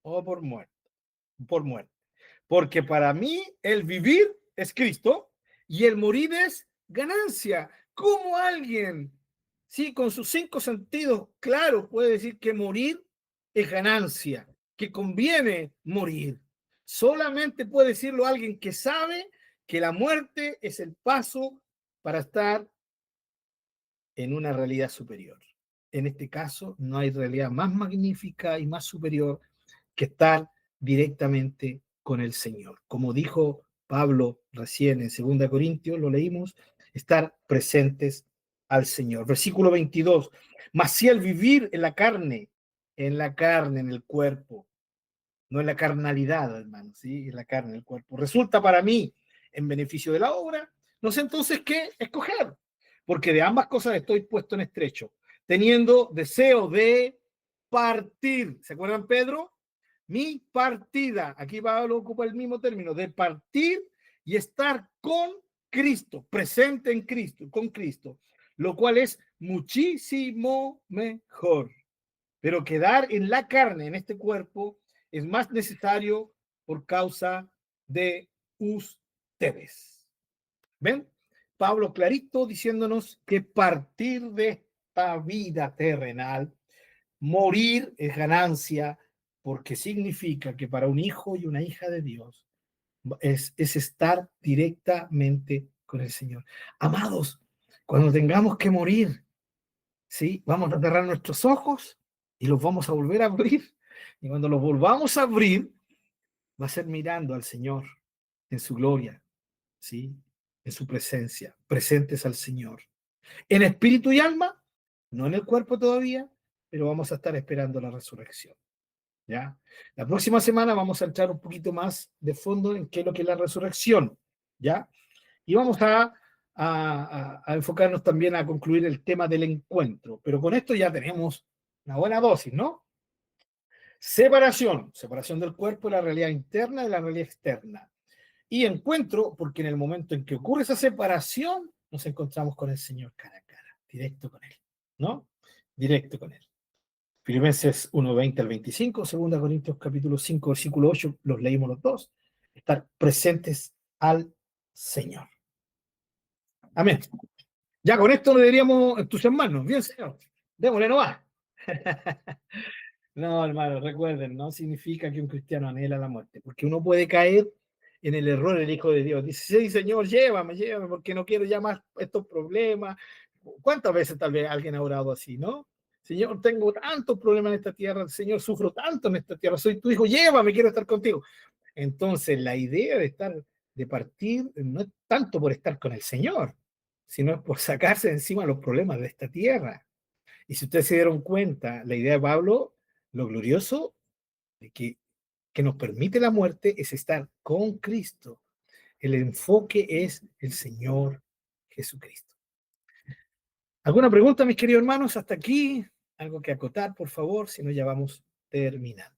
A: o por muerte. Por muerte. Porque para mí el vivir es Cristo y el morir es ganancia. ¿Cómo alguien, sí, con sus 5 sentidos claros puede decir que morir es ganancia, que conviene morir? Solamente puede decirlo alguien que sabe que la muerte es el paso para estar en una realidad superior. En este caso, no hay realidad más magnífica y más superior que estar directamente con el Señor. Como dijo Pablo recién en 2 Corintios, lo leímos, estar presentes al Señor. Versículo 22, mas si el vivir en la carne, en el cuerpo, no en la carnalidad, hermano, ¿sí? En la carne, en el cuerpo, resulta para mí en beneficio de la obra, no sé entonces qué escoger, porque de ambas cosas estoy puesto en estrecho, teniendo deseo de partir. ¿Se acuerdan, Pedro? Mi partida, aquí Pablo ocupa el mismo término, de partir y estar con Cristo, presente en Cristo, con Cristo, lo cual es muchísimo mejor. Pero quedar en la carne, en este cuerpo, es más necesario por causa de ustedes. ¿Ven? Pablo clarito diciéndonos que partir de esta vida terrenal, morir es ganancia, porque significa que para un hijo y una hija de Dios es estar directamente con el Señor. Amados, cuando tengamos que morir, ¿sí? Vamos a cerrar nuestros ojos y los vamos a volver a abrir. Y cuando los volvamos a abrir, va a ser mirando al Señor en su gloria, ¿sí? En su presencia, presentes al Señor. En espíritu y alma, no en el cuerpo todavía, pero vamos a estar esperando la resurrección. ¿Ya? La próxima semana vamos a entrar un poquito más de fondo en qué es lo que es la resurrección, ¿ya? Y vamos a enfocarnos también a concluir el tema del encuentro, pero con esto ya tenemos una buena dosis, ¿no? Separación del cuerpo de la realidad interna y la realidad externa. y encuentro, porque en el momento en que ocurre esa separación, nos encontramos con el Señor cara a cara, directo con Él, ¿no? Directo con Él. Filipenses 1:20 al 25, 2 Corintios capítulo 5, versículo 8, los leímos los dos. Estar presentes al Señor. Amén. Ya con esto no deberíamos entusiasmarnos. Bien, Señor. Démosle nomás. No, hermano, recuerden, no significa que un cristiano anhela la muerte, porque uno puede caer en el error el Hijo de Dios. Dice, sí, Señor, llévame, porque no quiero ya más estos problemas. ¿Cuántas veces tal vez alguien ha orado así, no? Señor, tengo tantos problemas en esta tierra, Señor, sufro tanto en esta tierra, soy tu hijo, llévame, quiero estar contigo. Entonces, la idea de partir, no es tanto por estar con el Señor, sino es por sacarse de encima los problemas de esta tierra. Y si ustedes se dieron cuenta, la idea de Pablo, lo glorioso de que nos permite la muerte es estar con Cristo. El enfoque es el Señor Jesucristo. ¿Alguna pregunta, mis queridos hermanos? Hasta aquí, algo que acotar, por favor, si no ya vamos terminando.